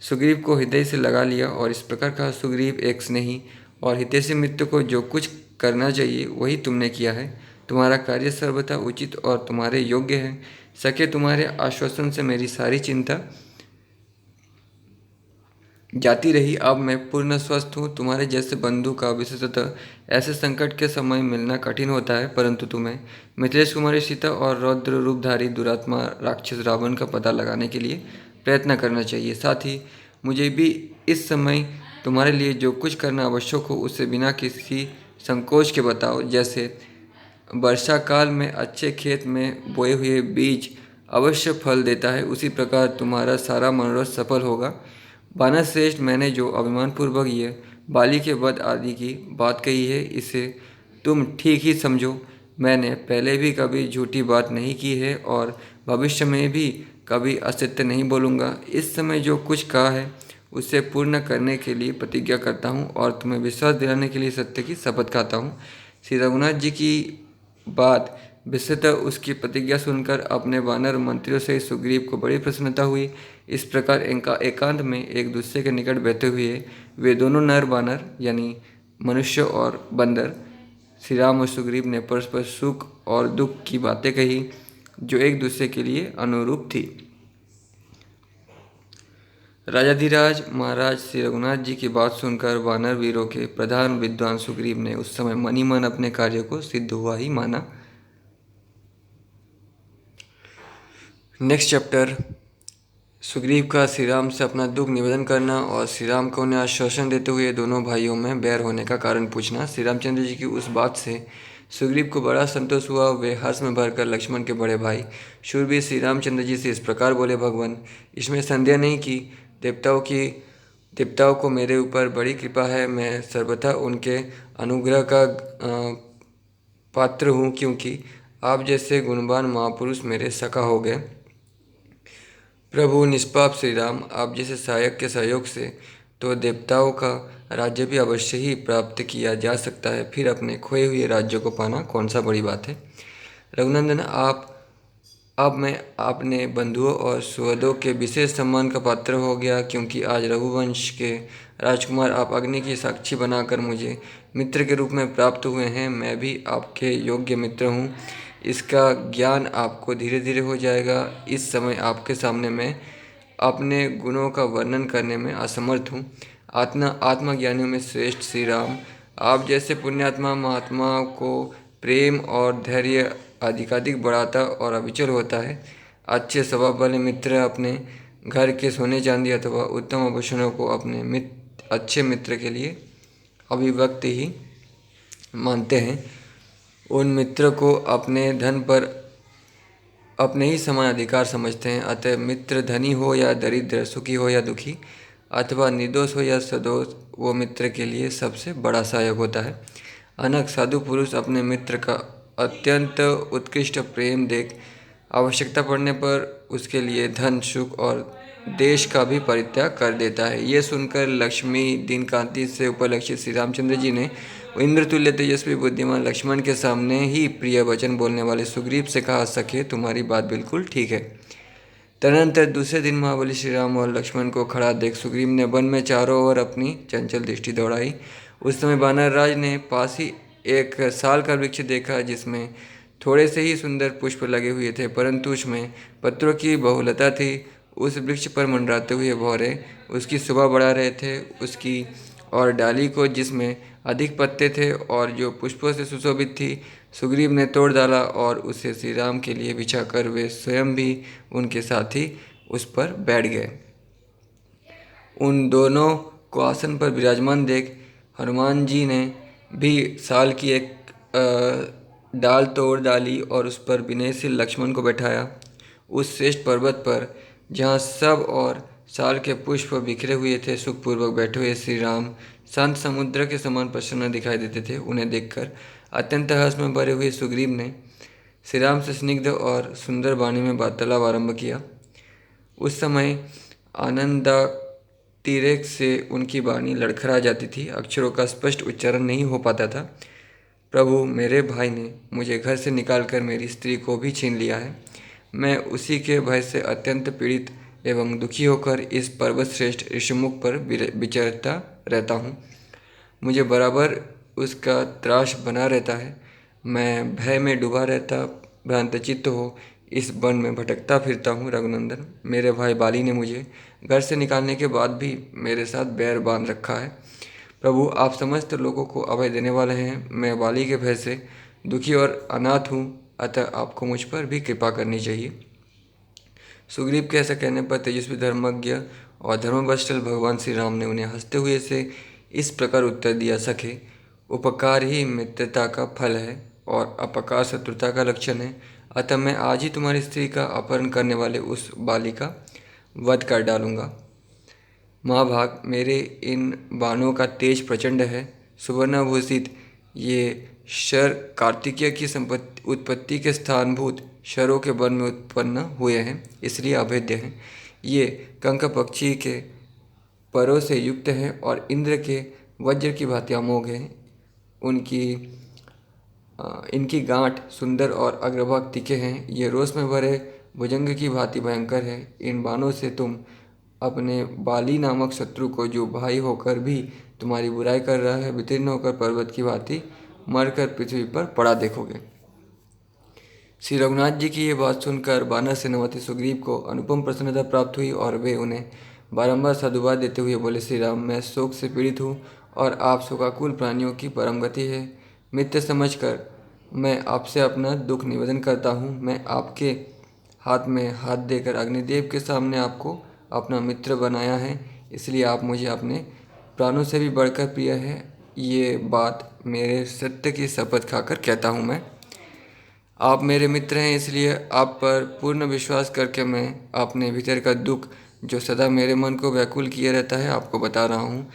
A: सुग्रीव को हृदय से लगा लिया और इस प्रकार कहा, सुग्रीव, एक स्नेही और हितैषी मित्र को जो कुछ करना चाहिए वही तुमने किया है। तुम्हारा कार्य सर्वथा उचित और तुम्हारे योग्य है। सके तुम्हारे आश्वासन से मेरी सारी चिंता जाती रही। अब मैं पूर्ण स्वस्थ हूँ। तुम्हारे जैसे बंधु का विशेषतः ऐसे संकट के समय मिलना कठिन होता है, परंतु तुम्हें मिथिलेश कुमारी सीता और रौद्र रूपधारी दुरात्मा राक्षस रावण का पता लगाने के लिए प्रयत्न करना चाहिए। साथ ही मुझे भी इस समय तुम्हारे लिए जो कुछ करना आवश्यक हो उसे बिना किसी संकोच के बताओ। जैसे वर्षा काल में अच्छे खेत में बोए हुए बीज अवश्य फल देता है, उसी प्रकार तुम्हारा सारा मनोरथ सफल होगा। वानर श्रेष्ठ, मैंने जो अभिमानपूर्वक ये बाली के वध आदि की बात कही है, इसे तुम ठीक ही समझो। मैंने पहले भी कभी झूठी बात नहीं की है और भविष्य में भी कभी असत्य नहीं बोलूँगा। इस समय जो कुछ कहा है उसे पूर्ण करने के लिए प्रतिज्ञा करता हूँ और तुम्हें विश्वास दिलाने के लिए सत्य की शपथ खाता हूँ। श्री रघुनाथ जी की बात विशेषतः उसकी प्रतिज्ञा सुनकर अपने वानर मंत्रियों से सुग्रीव को बड़ी प्रसन्नता हुई। इस प्रकार इनका एकांत में एक दूसरे के निकट बैठे हुए वे दोनों नर वानर यानी मनुष्य और बंदर श्री राम और सुग्रीव ने परस्पर सुख और दुख की बातें कही जो एक दूसरे के लिए अनुरूप थी। राजाधिराज महाराज श्री रघुनाथ जी की बात सुनकर वानर वीरों के प्रधान विद्वान सुग्रीव ने उस समय मन ही मन अपने कार्य को सिद्ध हुआ ही माना। नेक्स्ट चैप्टर, सुग्रीव का श्री राम से अपना दुख निवेदन करना और श्री राम को उन्हें आश्वासन देते हुए दोनों भाइयों में बैर होने का कारण पूछना। श्री रामचंद्र जी की उस बात से सुग्रीव को बड़ा संतोष हुआ। वे हर्ष में भरकर लक्ष्मण के बड़े भाई शूरवीर श्री रामचंद्र जी से इस प्रकार बोले, भगवान, इसमें संदेह नहीं कि देवताओं को मेरे ऊपर बड़ी कृपा है। मैं सर्वथा उनके अनुग्रह का पात्र हूँ, क्योंकि आप जैसे गुणवान महापुरुष मेरे सखा हो गए। प्रभु निष्पाप श्री राम, आप जैसे सहायक के सहयोग से तो देवताओं का राज्य भी अवश्य ही प्राप्त किया जा सकता है। फिर अपने खोए हुए राज्यों को पाना कौन सा बड़ी बात है। रघुनंदन, अब मैं अपने बंधुओं और सुहृदों के विशेष सम्मान का पात्र हो गया, क्योंकि आज रघुवंश के राजकुमार आप अग्नि की साक्षी बनाकर मुझे मित्र के रूप में प्राप्त हुए हैं। मैं भी आपके योग्य मित्र हूँ। इसका ज्ञान आपको धीरे धीरे हो जाएगा। इस समय आपके सामने मैं अपने गुणों का वर्णन करने में असमर्थ हूँ। आत्मज्ञानियों में श्रेष्ठ श्री राम, आप जैसे पुण्यात्मा महात्माओं को प्रेम और धैर्य अधिकाधिक बढ़ाता और अविचल होता है। अच्छे स्वभाव वाले मित्र अपने घर के सोने चांदी अथवा उत्तम आभूषणों को अपने अच्छे मित्र के लिए अभिव्यक्त ही मानते हैं। उन मित्र को अपने धन पर अपने ही समान अधिकार समझते हैं। अतः मित्र धनी हो या दरिद्र, सुखी हो या दुखी, अथवा निर्दोष हो या सदोष, वो मित्र के लिए सबसे बड़ा सहायक होता है। अनक साधु पुरुष अपने मित्र का अत्यंत उत्कृष्ट प्रेम देख आवश्यकता पड़ने पर उसके लिए धन, सुख और देश का भी परित्याग कर देता है। ये सुनकर लक्ष्मी दिन कांति से उपलक्षित श्री रामचंद्र जी ने इंद्रतुल्य तेजस्वी बुद्धिमान लक्ष्मण के सामने ही प्रिय वचन बोलने वाले सुग्रीव से कहा, सखे, तुम्हारी बात बिल्कुल ठीक है। तदनंतर दूसरे दिन महाबली श्री राम और लक्ष्मण को खड़ा देख सुग्रीव ने वन में चारों ओर अपनी चंचल दृष्टि दौड़ाई। उस समय वानर राज ने पास ही एक साल का वृक्ष देखा, जिसमें थोड़े से ही सुंदर पुष्प लगे हुए थे, परंतु उसमें पत्रों की बहुलता थी। उस वृक्ष पर मंडराते हुए भौरे उसकी शोभा बढ़ा रहे थे। उसकी और डाली को, जिसमें अधिक पत्ते थे और जो पुष्पों से सुशोभित थी, सुग्रीव ने तोड़ डाला और उसे श्री राम के लिए बिछाकर वे स्वयं भी उनके साथ ही उस पर बैठ गए। उन दोनों को आसन पर विराजमान देख हनुमान जी ने भी साल की एक डाल तोड़ डाली और उस पर विनयशील लक्ष्मण को बैठाया। उस श्रेष्ठ पर्वत पर जहाँ सब और साल के पुष्प बिखरे हुए थे, सुखपूर्वक बैठे हुए श्री राम शांत समुद्र के समान प्रसन्न दिखाई देते थे। उन्हें देखकर अत्यंत हर्ष में भरे हुए सुग्रीव ने श्री राम से स्निग्ध और सुंदर वाणी में वार्तालाप आरंभ किया। उस समय आनंदातिरेक से उनकी वाणी लड़खड़ा जाती थी, अक्षरों का स्पष्ट उच्चारण नहीं हो पाता था। प्रभु, मेरे भाई ने मुझे घर से निकालकर मेरी स्त्री को भी छीन लिया है। मैं उसी के भय से अत्यंत पीड़ित एवं दुखी होकर इस पर्वत श्रेष्ठ ऋषिमुख पर विचरता रहता हूँ। मुझे बराबर उसका त्रास बना रहता है। मैं भय में डूबा रहता भ्रांतचित्त हो इस वन में भटकता फिरता हूँ। रघुनंदन, मेरे भाई बाली ने मुझे घर से निकालने के बाद भी मेरे साथ बैर बांध रखा है। प्रभु, आप समस्त लोगों को अभय देने वाले हैं। मैं बाली के भय से दुखी और अनाथ हूँ, अतः आपको मुझ पर भी कृपा करनी चाहिए। सुग्रीव के ऐसा कहने पर तेजस्वी धर्मज्ञ और धर्मवत्सल भगवान श्री राम ने उन्हें हंसते हुए से इस प्रकार उत्तर दिया, सखे, उपकार ही मित्रता का फल है और अपकार शत्रुता का लक्षण है। अतः मैं आज ही तुम्हारी स्त्री का अपहरण करने वाले उस बाली का वध कर डालूंगा। महाभाग, मेरे इन बाणों का तेज प्रचंड है। सुवर्णाभूषित ये शर कार्तिकेय की उत्पत्ति के स्थानभूत शरों के वन में उत्पन्न हुए हैं, इसलिए अभेद्य हैं। ये कंक पक्षी के परों से युक्त हैं और इंद्र के वज्र की भांति अमोघ हैं। इनकी गांठ सुंदर और अग्रभाग तीखे हैं। ये रोष में भरे भुजंग की भांति भयंकर है। इन बाणों से तुम अपने बाली नामक शत्रु को, जो भाई होकर भी तुम्हारी बुराई कर रहा है, वितीर्ण होकर पर्वत की भांति मरकर पृथ्वी पर पड़ा देखोगे। श्री रघुनाथ जी की ये बात सुनकर वानर सेनापति सुग्रीव को अनुपम प्रसन्नता प्राप्त हुई और वे उन्हें बारंबार साधुवाद देते हुए बोले, श्री राम, मैं शोक से पीड़ित हूँ और आप शोकाकुल प्राणियों की परम गति है। मित्र समझकर मैं आपसे अपना दुख निवेदन करता हूँ। मैं आपके हाथ में हाथ देकर अग्निदेव के सामने आपको अपना मित्र बनाया है, इसलिए आप मुझे अपने प्राणों से भी बढ़कर प्रिय है। ये बात मेरे सत्य की शपथ खाकर कहता हूँ मैं। आप मेरे मित्र हैं, इसलिए आप पर पूर्ण विश्वास करके मैं अपने भीतर का दुख जो सदा मेरे मन को व्याकुल किए रहता है आपको बता रहा हूँ।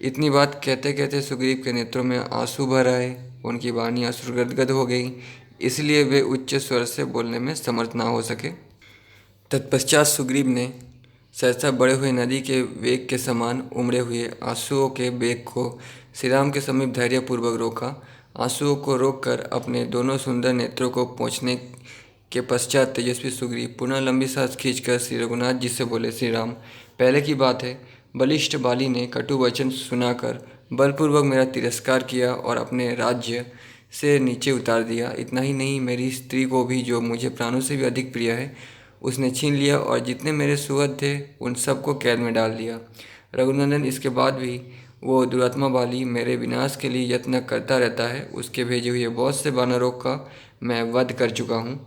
A: इतनी बात कहते कहते सुग्रीव के नेत्रों में आंसू भर आए। उनकी वाणी अश्रु गदगद हो गई, इसलिए वे उच्च स्वर से बोलने में समर्थ ना हो सके। तत्पश्चात सुग्रीव ने सहसा बढ़े हुए नदी के वेग के समान उमड़े हुए आंसुओं के वेग को श्री राम के समीप धैर्यपूर्वक रोका। आंसुओं को रोककर अपने दोनों सुंदर नेत्रों को पोंछने के पश्चात तेजस्वी सुग्रीव पुनः लंबी सांस खींचकर श्री रघुनाथ जी से बोले, श्री राम, पहले की बात है, बलिष्ठ बाली ने कटु वचन सुनाकर बलपूर्वक मेरा तिरस्कार किया और अपने राज्य से नीचे उतार दिया। इतना ही नहीं, मेरी स्त्री को भी, जो मुझे प्राणों से भी अधिक प्रिय है, उसने छीन लिया और जितने मेरे सुहृद थे उन सबको कैद में डाल दिया। रघुनंदन, इसके बाद भी वो दुरात्मा बाली मेरे विनाश के लिए यत्न करता रहता है। उसके भेजे हुए बहुत से वानरों का मैं वध कर चुका हूँ।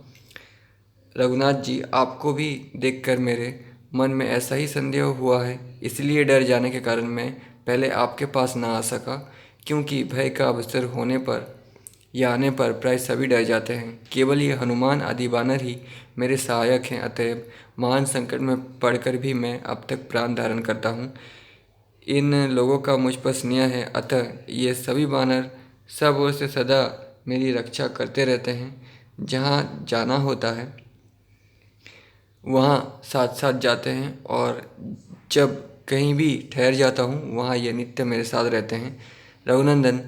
A: रघुनाथ जी, आपको भी देखकर मेरे मन में ऐसा ही संदेह हुआ है, इसलिए डर जाने के कारण मैं पहले आपके पास ना आ सका, क्योंकि भय का अवसर होने पर या आने पर प्राय सभी डर जाते हैं। केवल ये हनुमान आदि वानर ही मेरे सहायक हैं, अतएव महान संकट में पड़कर भी मैं अब तक प्राण धारण करता हूँ। इन लोगों का मुझ पर स्नेह है, अतः ये सभी वानर सब ओर से सदा मेरी रक्षा करते रहते हैं। जहाँ जाना होता है वहाँ साथ साथ जाते हैं, और जब कहीं भी ठहर जाता हूँ वहाँ ये नित्य मेरे साथ रहते हैं। रघुनंदन,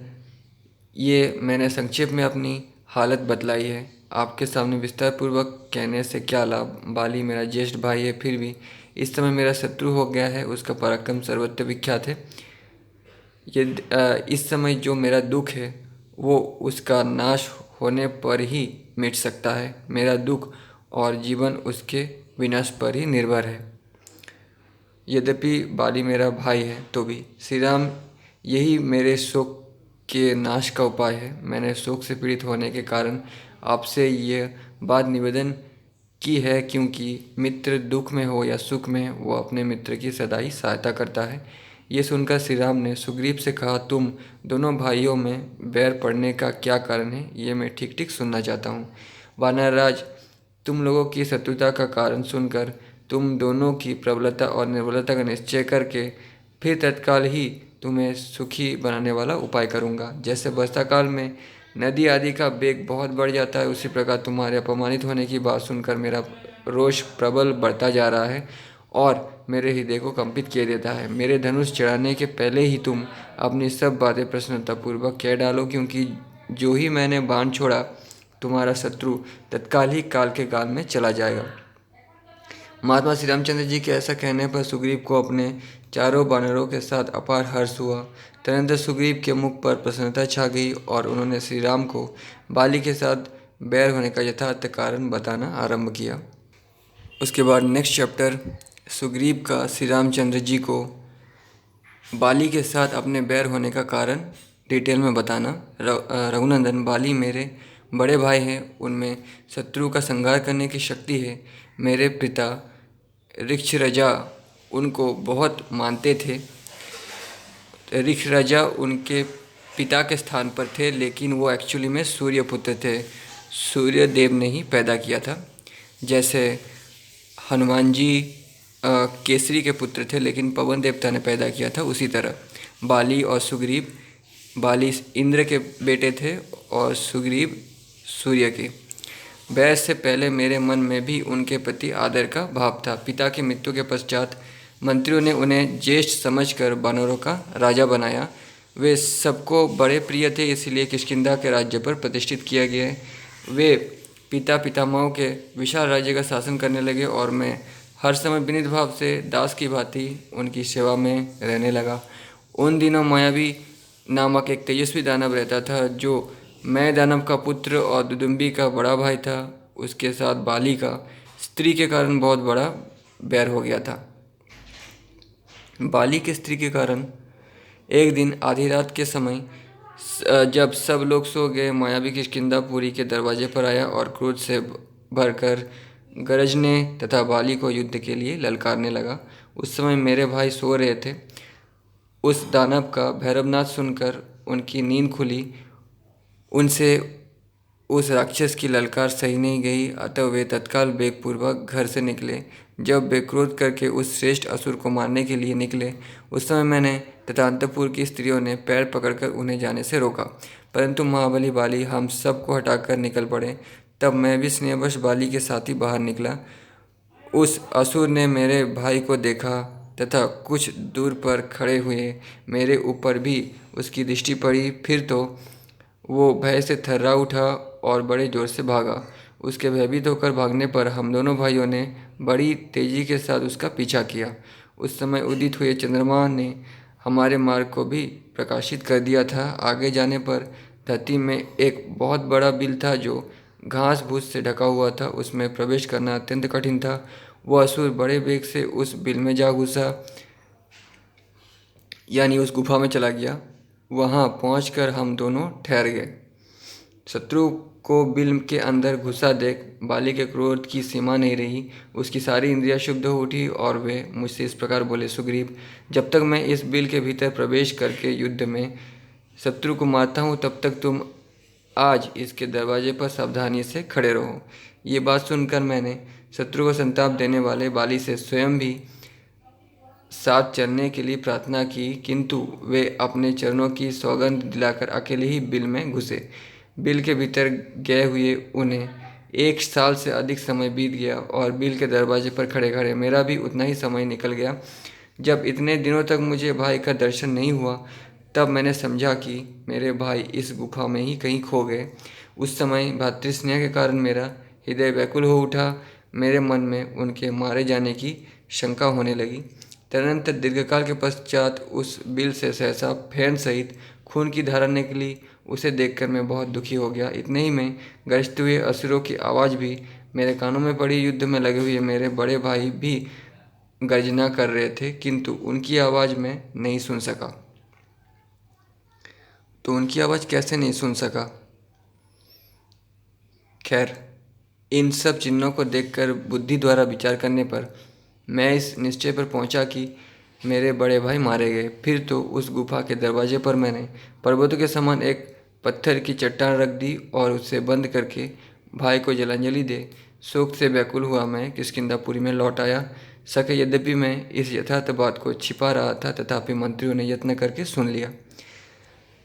A: ये मैंने संक्षेप में अपनी हालत बतलाई है, आपके सामने विस्तार पूर्वक कहने से क्या लाभ। बाली मेरा ज्येष्ठ भाई है, फिर भी इस समय मेरा शत्रु हो गया है। उसका पराक्रम सर्वत्र विख्यात है। इस समय जो मेरा दुख है वो उसका नाश होने पर ही मिट सकता है। मेरा दुख और जीवन उसके विनाश पर ही निर्भर है। यद्यपि बाली मेरा भाई है तो भी श्री राम यही मेरे शोक के नाश का उपाय है। मैंने शोक से पीड़ित होने के कारण आपसे यह बात निवेदन की है, क्योंकि मित्र दुख में हो या सुख में वो अपने मित्र की सदा ही सहायता करता है। ये सुनकर श्री राम ने सुग्रीव से कहा, तुम दोनों भाइयों में बैर पड़ने का क्या कारण है, ये मैं ठीक ठीक सुनना चाहता हूँ। वानरराज, तुम लोगों की शत्रुता का कारण सुनकर तुम दोनों की प्रबलता और निर्बलता का निश्चय करके फिर तत्काल ही तुम्हें सुखी बनाने वाला उपाय करूँगा। जैसे वर्षा काल में नदी आदि का वेग बहुत बढ़ जाता है, उसी प्रकार तुम्हारे अपमानित होने की बात सुनकर मेरा रोष प्रबल बढ़ता जा रहा है और मेरे हृदय को कंपित किए देता है। मेरे धनुष चढ़ाने के पहले ही तुम अपनी सब बातें प्रसन्नतापूर्वक कह डालो, क्योंकि जो ही मैंने बाण छोड़ा तुम्हारा शत्रु तत्काल ही काल के गाल में चला जाएगा। महात्मा श्री रामचंद्र जी के ऐसा कहने पर सुग्रीव को अपने चारों वानरों के साथ अपार हर्ष हुआ। तदनंतर सुग्रीव के मुख पर प्रसन्नता छा गई और उन्होंने श्री राम को बाली के साथ बैर होने का यथार्थ कारण बताना आरंभ किया। उसके बाद नेक्स्ट चैप्टर सुग्रीव का श्री रामचंद्र जी को बाली के साथ अपने बैर होने का कारण डिटेल में बताना। रघुनंदन, बाली मेरे बड़े भाई हैं, उनमें शत्रु का संहार करने की शक्ति है। मेरे पिता ऋक्षराजा उनको बहुत मानते थे। ऋक्षराजा उनके पिता के स्थान पर थे, लेकिन वो एक्चुअली में सूर्यपुत्र थे, सूर्य देव ने ही पैदा किया था। जैसे हनुमान जी केसरी के पुत्र थे, लेकिन पवन देवता ने पैदा किया था, उसी तरह बाली और सुग्रीव, बाली इंद्र के बेटे थे और सुग्रीव सूर्य के। बैर से पहले मेरे मन में भी उनके प्रति आदर का भाव था। पिता की मृत्यु के पश्चात मंत्रियों ने उन्हें ज्येष्ठ समझकर वानरों का राजा बनाया। वे सबको बड़े प्रिय थे, इसलिए किष्किंधा के राज्य पर प्रतिष्ठित किया गया। वे पिता पितामहों के विशाल राज्य का शासन करने लगे और मैं हर समय विनीत भाव से दास की भांति उनकी सेवा में रहने लगा। उन दिनों मायावी नामक एक तेजस्वी दानव रहता था, जो मैं दानव का पुत्र और दुदुम्बी का बड़ा भाई था। उसके साथ बाली का स्त्री के कारण बहुत बड़ा बैर हो गया था। बाली की स्त्री के कारण एक दिन आधी रात के समय जब सब लोग सो गए, मायावी किष्किंधापुरी के दरवाजे पर आया और क्रोध से भरकर गरजने तथा बाली को युद्ध के लिए ललकारने लगा। उस समय मेरे भाई सो रहे थे। उस दानव का भैरवनाथ सुनकर उनकी नींद खुली। उनसे उस राक्षस की ललकार सही नहीं गई, अतः वे तत्काल वेगपूर्वक घर से निकले। जब वे क्रोध करके उस श्रेष्ठ असुर को मारने के लिए निकले, उस समय मैंने तथा अंतपुर की स्त्रियों ने पैर पकड़कर उन्हें जाने से रोका, परंतु महाबली बाली हम सबको हटाकर निकल पड़े। तब मैं भी स्नेहवश बाली के साथ ही बाहर निकला। उस असुर ने मेरे भाई को देखा तथा कुछ दूर पर खड़े हुए मेरे ऊपर भी उसकी दृष्टि पड़ी। फिर तो वो भय से थर्रा उठा और बड़े जोर से भागा। उसके भयभीत होकर भागने पर हम दोनों भाइयों ने बड़ी तेजी के साथ उसका पीछा किया। उस समय उदित हुए चंद्रमा ने हमारे मार्ग को भी प्रकाशित कर दिया था। आगे जाने पर धरती में एक बहुत बड़ा बिल था जो घास फूस से ढका हुआ था। उसमें प्रवेश करना अत्यंत कठिन था। वह असुर बड़े वेग से उस बिल में जा घुसा, यानी उस गुफा में चला गया। वहाँ पहुंचकर हम दोनों ठहर गए। शत्रु को बिल के अंदर घुसा देख बाली के क्रोध की सीमा नहीं रही। उसकी सारी इंद्रियां शुद्ध हो उठी और वे मुझसे इस प्रकार बोले, सुग्रीव, जब तक मैं इस बिल के भीतर प्रवेश करके युद्ध में शत्रु को मारता हूँ, तब तक तुम आज इसके दरवाजे पर सावधानी से खड़े रहो। ये बात सुनकर मैंने शत्रु को संताप देने वाले बाली से स्वयं भी साथ चलने के लिए प्रार्थना की, किंतु वे अपने चरणों की सौगंध दिलाकर अकेले ही बिल में घुसे। बिल के भीतर गए हुए उन्हें 1 साल से अधिक समय बीत गया और बिल के दरवाजे पर खड़े खड़े मेरा भी उतना ही समय निकल गया। जब इतने दिनों तक मुझे भाई का दर्शन नहीं हुआ, तब मैंने समझा कि मेरे भाई इस गुफा में ही कहीं खो गए। उस समय भातृस्नेह के कारण मेरा हृदय व्याकुल हो उठा। मेरे मन में उनके मारे जाने की शंका होने लगी। तदनंतर दीर्घकाल के पश्चात उस बिल से सहसा फैन सहित खून की धारा निकली। उसे देखकर मैं बहुत दुखी हो गया। इतने ही में गरजते हुए असुरों की आवाज़ भी मेरे कानों में पड़ी। युद्ध में लगे हुए मेरे बड़े भाई भी गर्जना कर रहे थे, किंतु उनकी आवाज़ मैं नहीं सुन सका। तो उनकी आवाज़ कैसे नहीं सुन सका? खैर, इन सब चिन्हों को देखकर बुद्धि द्वारा विचार करने पर मैं इस निश्चय पर पहुंचा कि मेरे बड़े भाई मारे गए। फिर तो उस गुफा के दरवाजे पर मैंने पर्वतों के समान एक पत्थर की चट्टान रख दी और उसे बंद करके भाई को जलांजलि दे शोक से व्याकुल हुआ मैं किष्किंधापुरी में लौट आया। सके यद्यपि मैं इस यथार्थ बात को छिपा रहा था, तथापि मंत्रियों ने यत्न करके सुन लिया।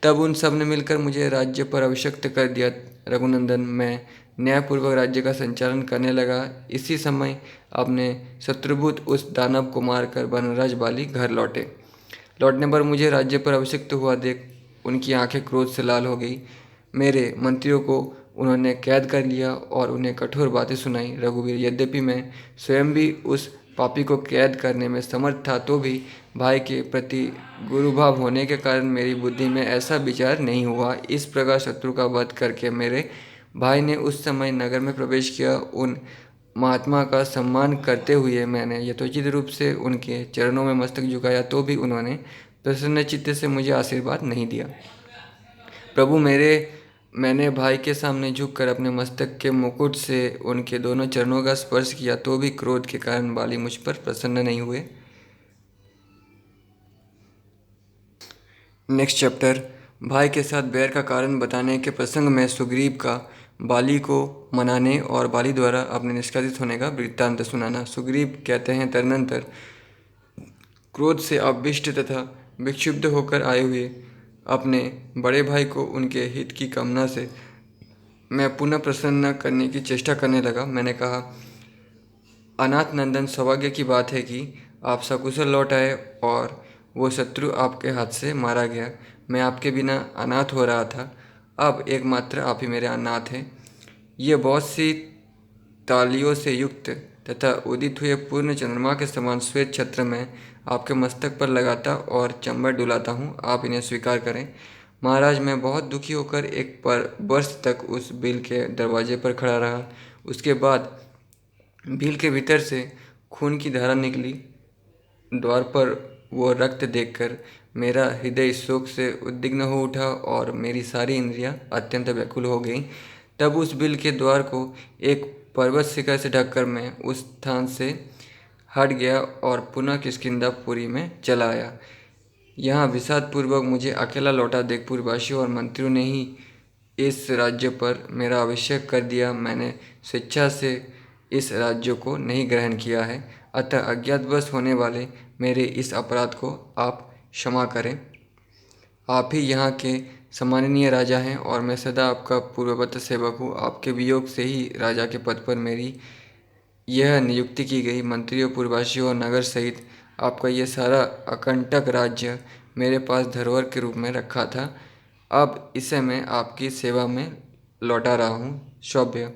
A: तब उन सब ने मिलकर मुझे राज्य पर अभिषिक्त कर दिया। रघुनंदन, मैं न्यायपूर्वक राज्य का संचालन करने लगा। इसी समय अपने शत्रुभूत उस दानव को मारकर वनराज बाली घर लौटे। लौटने पर मुझे राज्य पर अभिषिक्त हुआ देख उनकी आंखें क्रोध से लाल हो गई। मेरे मंत्रियों को उन्होंने कैद कर लिया और उन्हें कठोर बातें सुनाई। रघुवीर, यद्यपि मैं स्वयं भी उस पापी को कैद करने में समर्थ था, तो भी भाई के प्रति गुरुभाव होने के कारण मेरी बुद्धि में ऐसा विचार नहीं हुआ। इस प्रकार शत्रु का वध करके मेरे भाई ने उस समय नगर में प्रवेश किया। उन महात्मा का सम्मान करते हुए मैंने यथोचित रूप से उनके चरणों में मस्तक झुकाया, तो भी उन्होंने प्रसन्न चित्त से मुझे आशीर्वाद नहीं दिया। प्रभु, मैंने भाई के सामने झुककर अपने मस्तक के मुकुट से उनके दोनों चरणों का स्पर्श किया, तो भी क्रोध के कारण बाली मुझ पर प्रसन्न नहीं हुए। Next chapter. भाई के साथ बैर का कारण बताने के प्रसंग में सुग्रीव का बाली को मनाने और बाली द्वारा अपने निष्कासित होने का वृत्तांत सुनाना। सुग्रीव कहते हैं, तदनंतर क्रोध से आविष्ट तथा विक्षुब्ध होकर आए हुए अपने बड़े भाई को उनके हित की कामना से मैं पुनः प्रसन्न करने की चेष्टा करने लगा। मैंने कहा, अनाथ नंदन, सौभाग्य की बात है कि आप सकुशल लौट आए और वो शत्रु आपके हाथ से मारा गया। मैं आपके बिना अनाथ हो रहा था, अब एकमात्र आप ही मेरे अनाथ हैं। ये बहुत सी तालियों से युक्त तथा उदित हुए पूर्ण चंद्रमा के समान श्वेत छत्र में आपके मस्तक पर लगाता और चंबल डुलाता हूँ, आप इन्हें स्वीकार करें। महाराज, मैं बहुत दुखी होकर एक वर्ष तक उस बिल के दरवाजे पर खड़ा रहा। उसके बाद बिल के भीतर से खून की धारा निकली। द्वार पर वो रक्त देखकर मेरा हृदय शोक से उद्विग्न हो उठा और मेरी सारी इंद्रियां अत्यंत व्याकुल हो गईं। तब उस बिल के द्वार को एक पर्वत शिखर से ढककर मैं उस स्थान से हट गया और पुनः किष्किंधापुरी में चला आया। यहाँ विषादपूर्वक मुझे अकेला लौटा देख पुरवासियों और मंत्रियों ने ही इस राज्य पर मेरा अभिषेक कर दिया। मैंने स्वेच्छा से इस राज्य को नहीं ग्रहण किया है, अतः अज्ञातवश होने वाले मेरे इस अपराध को आप क्षमा करें। आप ही यहाँ के सम्माननीय राजा हैं और मैं सदा आपका पूर्ववत सेवक हूँ। आपके वियोग से ही राजा के पद पर मेरी यह नियुक्ति की गई। मंत्रियों, पूर्ववासियों और नगर सहित आपका ये सारा अकंटक राज्य मेरे पास धरोहर के रूप में रखा था। अब इसे मैं आपकी सेवा में लौटा रहा हूँ। शौभ्य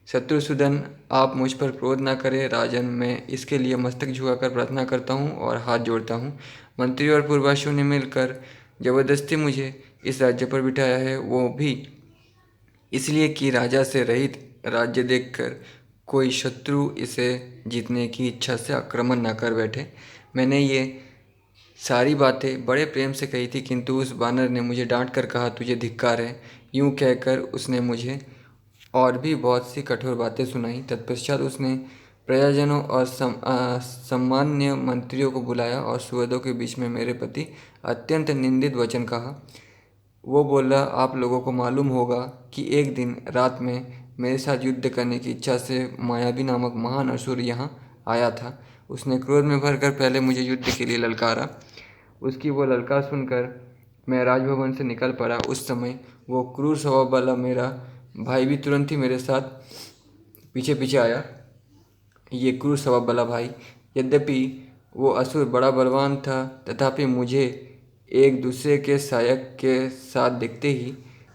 A: शत्रुसूदन, आप मुझ पर क्रोध न करें। राजन, मैं इसके लिए मस्तक झुकाकर प्रार्थना करता हूँ और हाथ जोड़ता हूँ। मंत्री और पूर्ववासियों ने मिलकर जबरदस्ती मुझे इस राज्य पर बिठाया है, वो भी इसलिए कि राजा से रहित राज्य देखकर कोई शत्रु इसे जीतने की इच्छा से आक्रमण न कर बैठे। मैंने ये सारी बातें बड़े प्रेम से कही थी, किंतु उस बानर ने मुझे डांट कर कहा, तुझे धिक्कार है। यूं कहकर उसने मुझे और भी बहुत सी कठोर बातें सुनाई। तत्पश्चात उसने प्रजाजनों और सम्मान्य मंत्रियों को बुलाया और सुहृदों के बीच में मेरे प्रति अत्यंत निंदित वचन कहा। वो बोला, आप लोगों को मालूम होगा कि एक दिन रात में मेरे साथ युद्ध करने की इच्छा से मायावी नामक महान असुर यहाँ आया था। उसने क्रोध में भरकर पहले मुझे युद्ध के लिए ललकारा। उसकी वो ललकार सुनकर मैं राजभवन से निकल पड़ा। उस समय वो क्रूर स्वभाव वाला मेरा भाई भी तुरंत ही मेरे साथ पीछे पीछे आया। ये क्रूर स्वभाव वाला भाई, यद्यपि वो असुर बड़ा बलवान था, तथापि मुझे एक दूसरे के सहायक के साथ दिखते ही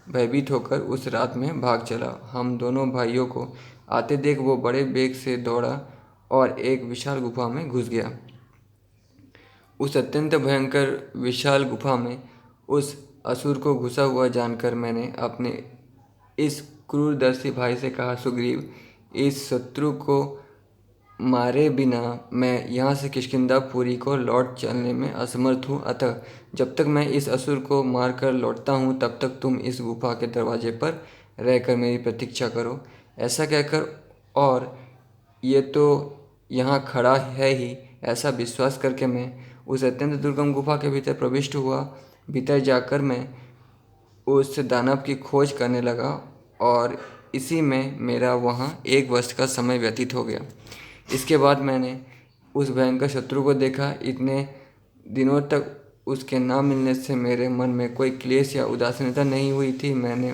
A: भयभीत होकर उस रात में भाग चला। हम दोनों भाइयों को आते देख वो बड़े बेग से दौड़ा और एक विशाल गुफा में घुस गया। उस अत्यंत भयंकर विशाल गुफा में उस असुर को घुसा हुआ जानकर मैंने अपने इस क्रूरदर्शी भाई से कहा, सुग्रीव, इस शत्रु को मारे बिना मैं यहाँ से किष्किंधापुरी को लौट चलने में असमर्थ हूँ। अतः जब तक मैं इस असुर को मारकर लौटता हूँ, तब तक तुम इस गुफा के दरवाजे पर रहकर मेरी प्रतीक्षा करो। ऐसा कहकर, और ये तो यहाँ खड़ा है ही, ऐसा विश्वास करके मैं उस अत्यंत दुर्गम गुफा के भीतर प्रविष्ट हुआ। भीतर जाकर मैं उस दानव की खोज करने लगा और इसी में मेरा वहाँ एक वर्ष का समय व्यतीत हो गया। इसके बाद मैंने उस भयंकर शत्रु को देखा। इतने दिनों तक उसके ना मिलने से मेरे मन में कोई क्लेश या उदासीनता नहीं हुई थी। मैंने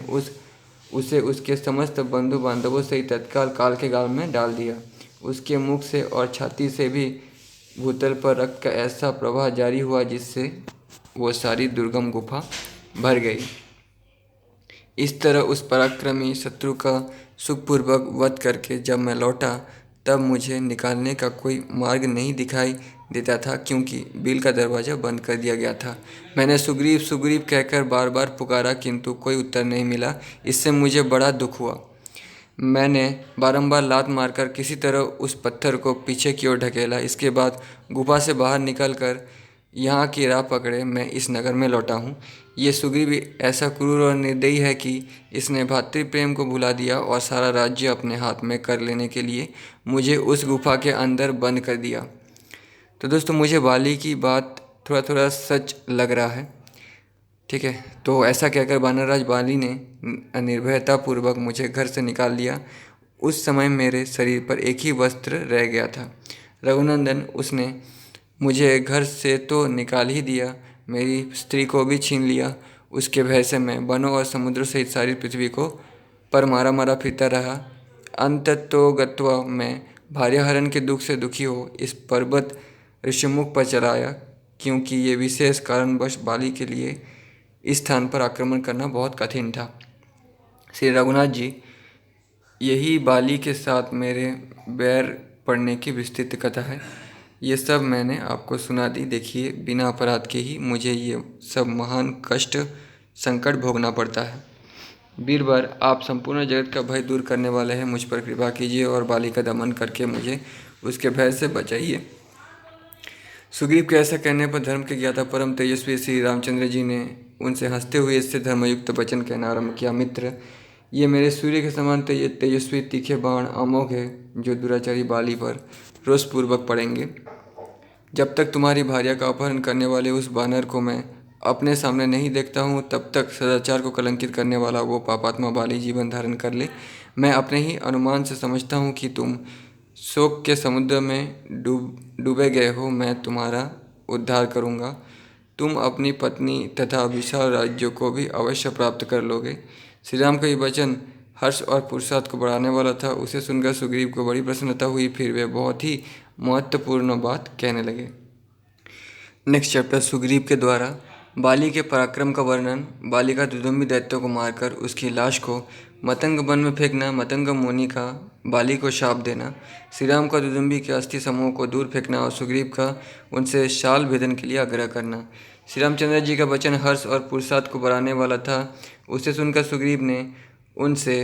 A: उसे उसके समस्त बंधु बांधवों से ही तत्काल काल के गाल में डाल दिया। उसके मुख से और छाती से भी भूतल पर रक्त का ऐसा प्रवाह जारी हुआ जिससे वो सारी दुर्गम गुफा भर गई। इस तरह उस पराक्रमी शत्रु का सुखपूर्वक वध करके जब मैं लौटा, तब मुझे निकालने का कोई मार्ग नहीं दिखाई देता था, क्योंकि बिल का दरवाज़ा बंद कर दिया गया था। मैंने सुग्रीव सुग्रीव कहकर बार बार पुकारा, किंतु कोई उत्तर नहीं मिला। इससे मुझे बड़ा दुख हुआ। मैंने बारंबार लात मारकर किसी तरह उस पत्थर को पीछे की ओर ढकेला। इसके बाद गुफा से बाहर निकलकर यहाँ की राह पकड़े मैं इस नगर में लौटा हूँ। ये सुग्रीव ऐसा क्रूर और निर्दयी है कि इसने भातृ प्रेम को भुला दिया और सारा राज्य अपने हाथ में कर लेने के लिए मुझे उस गुफा के अंदर बंद कर दिया। तो दोस्तों, मुझे बाली की बात थोड़ा थोड़ा सच लग रहा है, ठीक है। तो ऐसा कहकर वानरराज बाली ने निर्भयतापूर्वक मुझे घर से निकाल लिया। उस समय मेरे शरीर पर एक ही वस्त्र रह गया था। रघुनंदन, उसने मुझे घर से तो निकाल ही दिया, मेरी स्त्री को भी छीन लिया। उसके भय से मैं वनों और समुद्रों सहित सारी पृथ्वी को पर मारा मारा फिरता रहा। अंततो गत्वा मैं भार्याहरण के दुख से दुखी हो इस पर्वत ऋषिमुख पर चला आया, क्योंकि ये विशेष कारणवश बाली के लिए इस स्थान पर आक्रमण करना बहुत कठिन था। श्री रघुनाथ जी, यही बाली के साथ मेरे बैर पड़ने की विस्तृत कथा है। ये सब मैंने आपको सुना दी। देखिए, बिना अपराध के ही मुझे ये सब महान कष्ट संकट भोगना पड़ता है। बीरबर, आप संपूर्ण जगत का भय दूर करने वाले हैं, मुझ पर कृपा कीजिए और बाली का दमन करके मुझे उसके भय से बचाइए। सुग्रीव के ऐसा कहने पर धर्म के ज्ञाता परम तेजस्वी श्री रामचंद्र जी ने उनसे हंसते हुए इससे धर्मयुक्त वचन कहना आरंभ किया। मित्र, ये मेरे सूर्य के समान तेजस्वी तीखे बाण अमोघ है जो दुराचारी बाली पर रोषपूर्वक पड़ेंगे। जब तक तुम्हारी भार्या का अपहरण करने वाले उस बानर को मैं अपने सामने नहीं देखता हूँ, तब तक सदाचार को कलंकित करने वाला वो पापात्मा बाली जीवन धारण कर ले। मैं अपने ही अनुमान से समझता हूँ कि तुम शोक के समुद्र में डूबे गए हो। मैं तुम्हारा उद्धार करूँगा। तुम अपनी पत्नी तथा विशाल राज्यों को भी अवश्य प्राप्त कर लोगे। श्री राम का ये वचन हर्ष और पुरुषार्थ को बढ़ाने वाला था। उसे सुनकर सुग्रीव को बड़ी प्रसन्नता हुई। फिर वे बहुत ही महत्वपूर्ण बात कहने लगे। नेक्स्ट चैप्टर, सुग्रीव के द्वारा बाली के पराक्रम का वर्णन। बाली का दुदुम्बी दैत्यों को मारकर उसकी लाश को मतंग वन में फेंकना, मतंग मुनि का बाली को शाप देना, श्री राम का दुदुम्बी के अस्थि समूह को दूर फेंकना और सुग्रीव का उनसे शाल भेदन के लिए आग्रह करना। श्री रामचंद्र जी का वचन हर्ष और पुरुषार्थ को बढ़ाने वाला था। उसे सुनकर सुग्रीव ने उनसे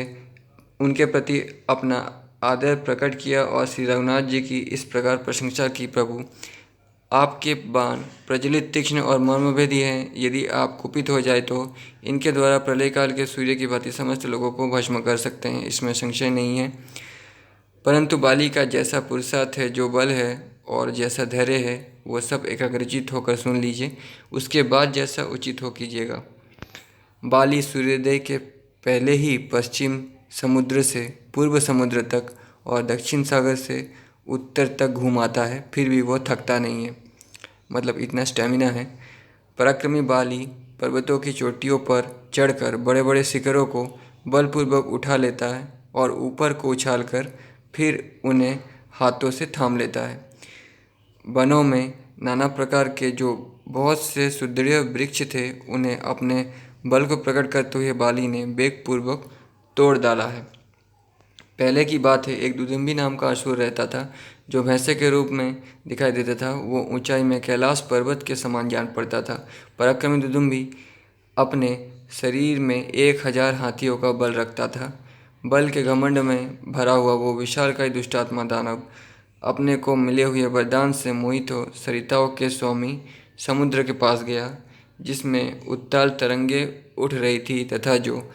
A: उनके प्रति अपना आदर प्रकट किया और श्री रघुनाथ जी की इस प्रकार प्रशंसा की। प्रभु, आपके बाण प्रज्वलित, तीक्ष्ण और मर्मभेदी हैं। यदि आप कुपित हो जाए तो इनके द्वारा प्रलय काल के सूर्य की भांति समस्त लोगों को भस्म कर सकते हैं, इसमें संशय नहीं है। परंतु बाली का जैसा पुरुषार्थ है, जो बल है और जैसा धैर्य है, वो सब एकाग्रचित होकर सुन लीजिए। उसके बाद जैसा उचित हो कीजिएगा। बाली सूर्योदय के पहले ही पश्चिम समुद्र से पूर्व समुद्र तक और दक्षिण सागर से उत्तर तक घूम आता है, फिर भी वो थकता नहीं है। मतलब इतना स्टेमिना है। पराक्रमी बाली पर्वतों की चोटियों पर चढ़कर बड़े बड़े शिखरों को बलपूर्वक उठा लेता है और ऊपर को उछालकर फिर उन्हें हाथों से थाम लेता है। वनों में नाना प्रकार के जो बहुत से सुदृढ़ वृक्ष थे, उन्हें अपने बल को प्रकट करते हुए बाली ने वेगपूर्वक तोड़ डाला है। पहले की बात है, एक दुदुम्बी नाम का असुर रहता था, जो भैंसे के रूप में दिखाई देता था। वो ऊंचाई में कैलाश पर्वत के समान जान पड़ता था। पराक्रमी दुदुम्बी अपने शरीर में 1000 हाथियों का बल रखता था। बल के घमंड में भरा हुआ वो विशालकाय दुष्टात्मा दानव अपने को मिले हुए वरदान से मोहित हो सरिताओं के स्वामी समुद्र के पास गया, जिसमें उत्ताल तरंगे उठ रही थी तथा जो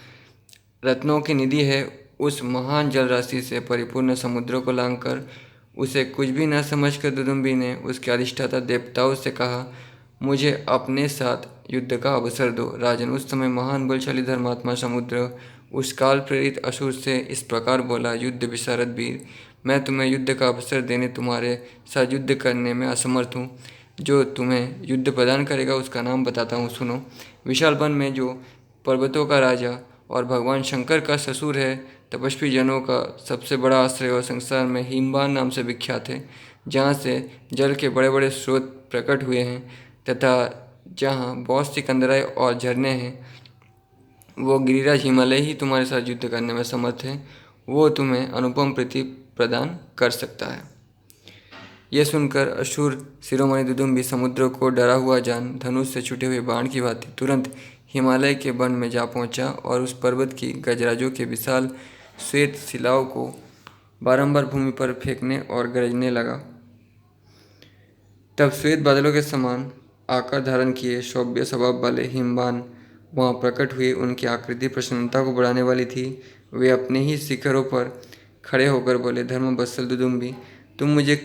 A: रत्नों की निधि है, उस महान जल राशि से परिपूर्ण समुद्र को लांघकर उसे कुछ भी न समझकर दुदुम्बी ने उसके अधिष्ठाता देवताओं से कहा, मुझे अपने साथ युद्ध का अवसर दो। राजन, उस समय महान बलशाली धर्मात्मा समुद्र उस काल प्रेरित असुर से इस प्रकार बोला, युद्ध विशारद वीर, मैं तुम्हें युद्ध का अवसर देने तुम्हारे साथ युद्ध करने में असमर्थ हूँ। जो तुम्हें युद्ध प्रदान करेगा उसका नाम बताता हूँ, सुनो। विशाल वन में जो पर्वतों का राजा और भगवान शंकर का ससुर है, तपस्वी जनों का सबसे बड़ा आश्रय और संसार में हिमवान नाम से विख्यात है, जहाँ से जल के बड़े बड़े स्रोत प्रकट हुए हैं तथा जहाँ बहुत सी कंदराएं और झरने हैं, वो गिरिराज हिमालय ही तुम्हारे साथ युद्ध करने में समर्थ है। वो तुम्हें अनुपम प्रीति प्रदान कर सकता है। यह सुनकर असुर शिरोमणि दुदुम्बी समुद्र को डरा हुआ जान धनुष से छूटे हुए बाण की भांति तुरंत हिमालय के वन में जा पहुंचा और उस पर्वत की गजराजों के विशाल श्वेत शिलाओं को बारंबार भूमि पर फेंकने और गरजने लगा। तब श्वेत बादलों के समान आकार धारण किए सौम्य स्वभाव वाले हिमवान वहाँ प्रकट हुए। उनकी आकृति प्रसन्नता को बढ़ाने वाली थी। वे अपने ही शिखरों पर खड़े होकर बोले, धर्म वत्सल दुदुम्बी, तुम मुझे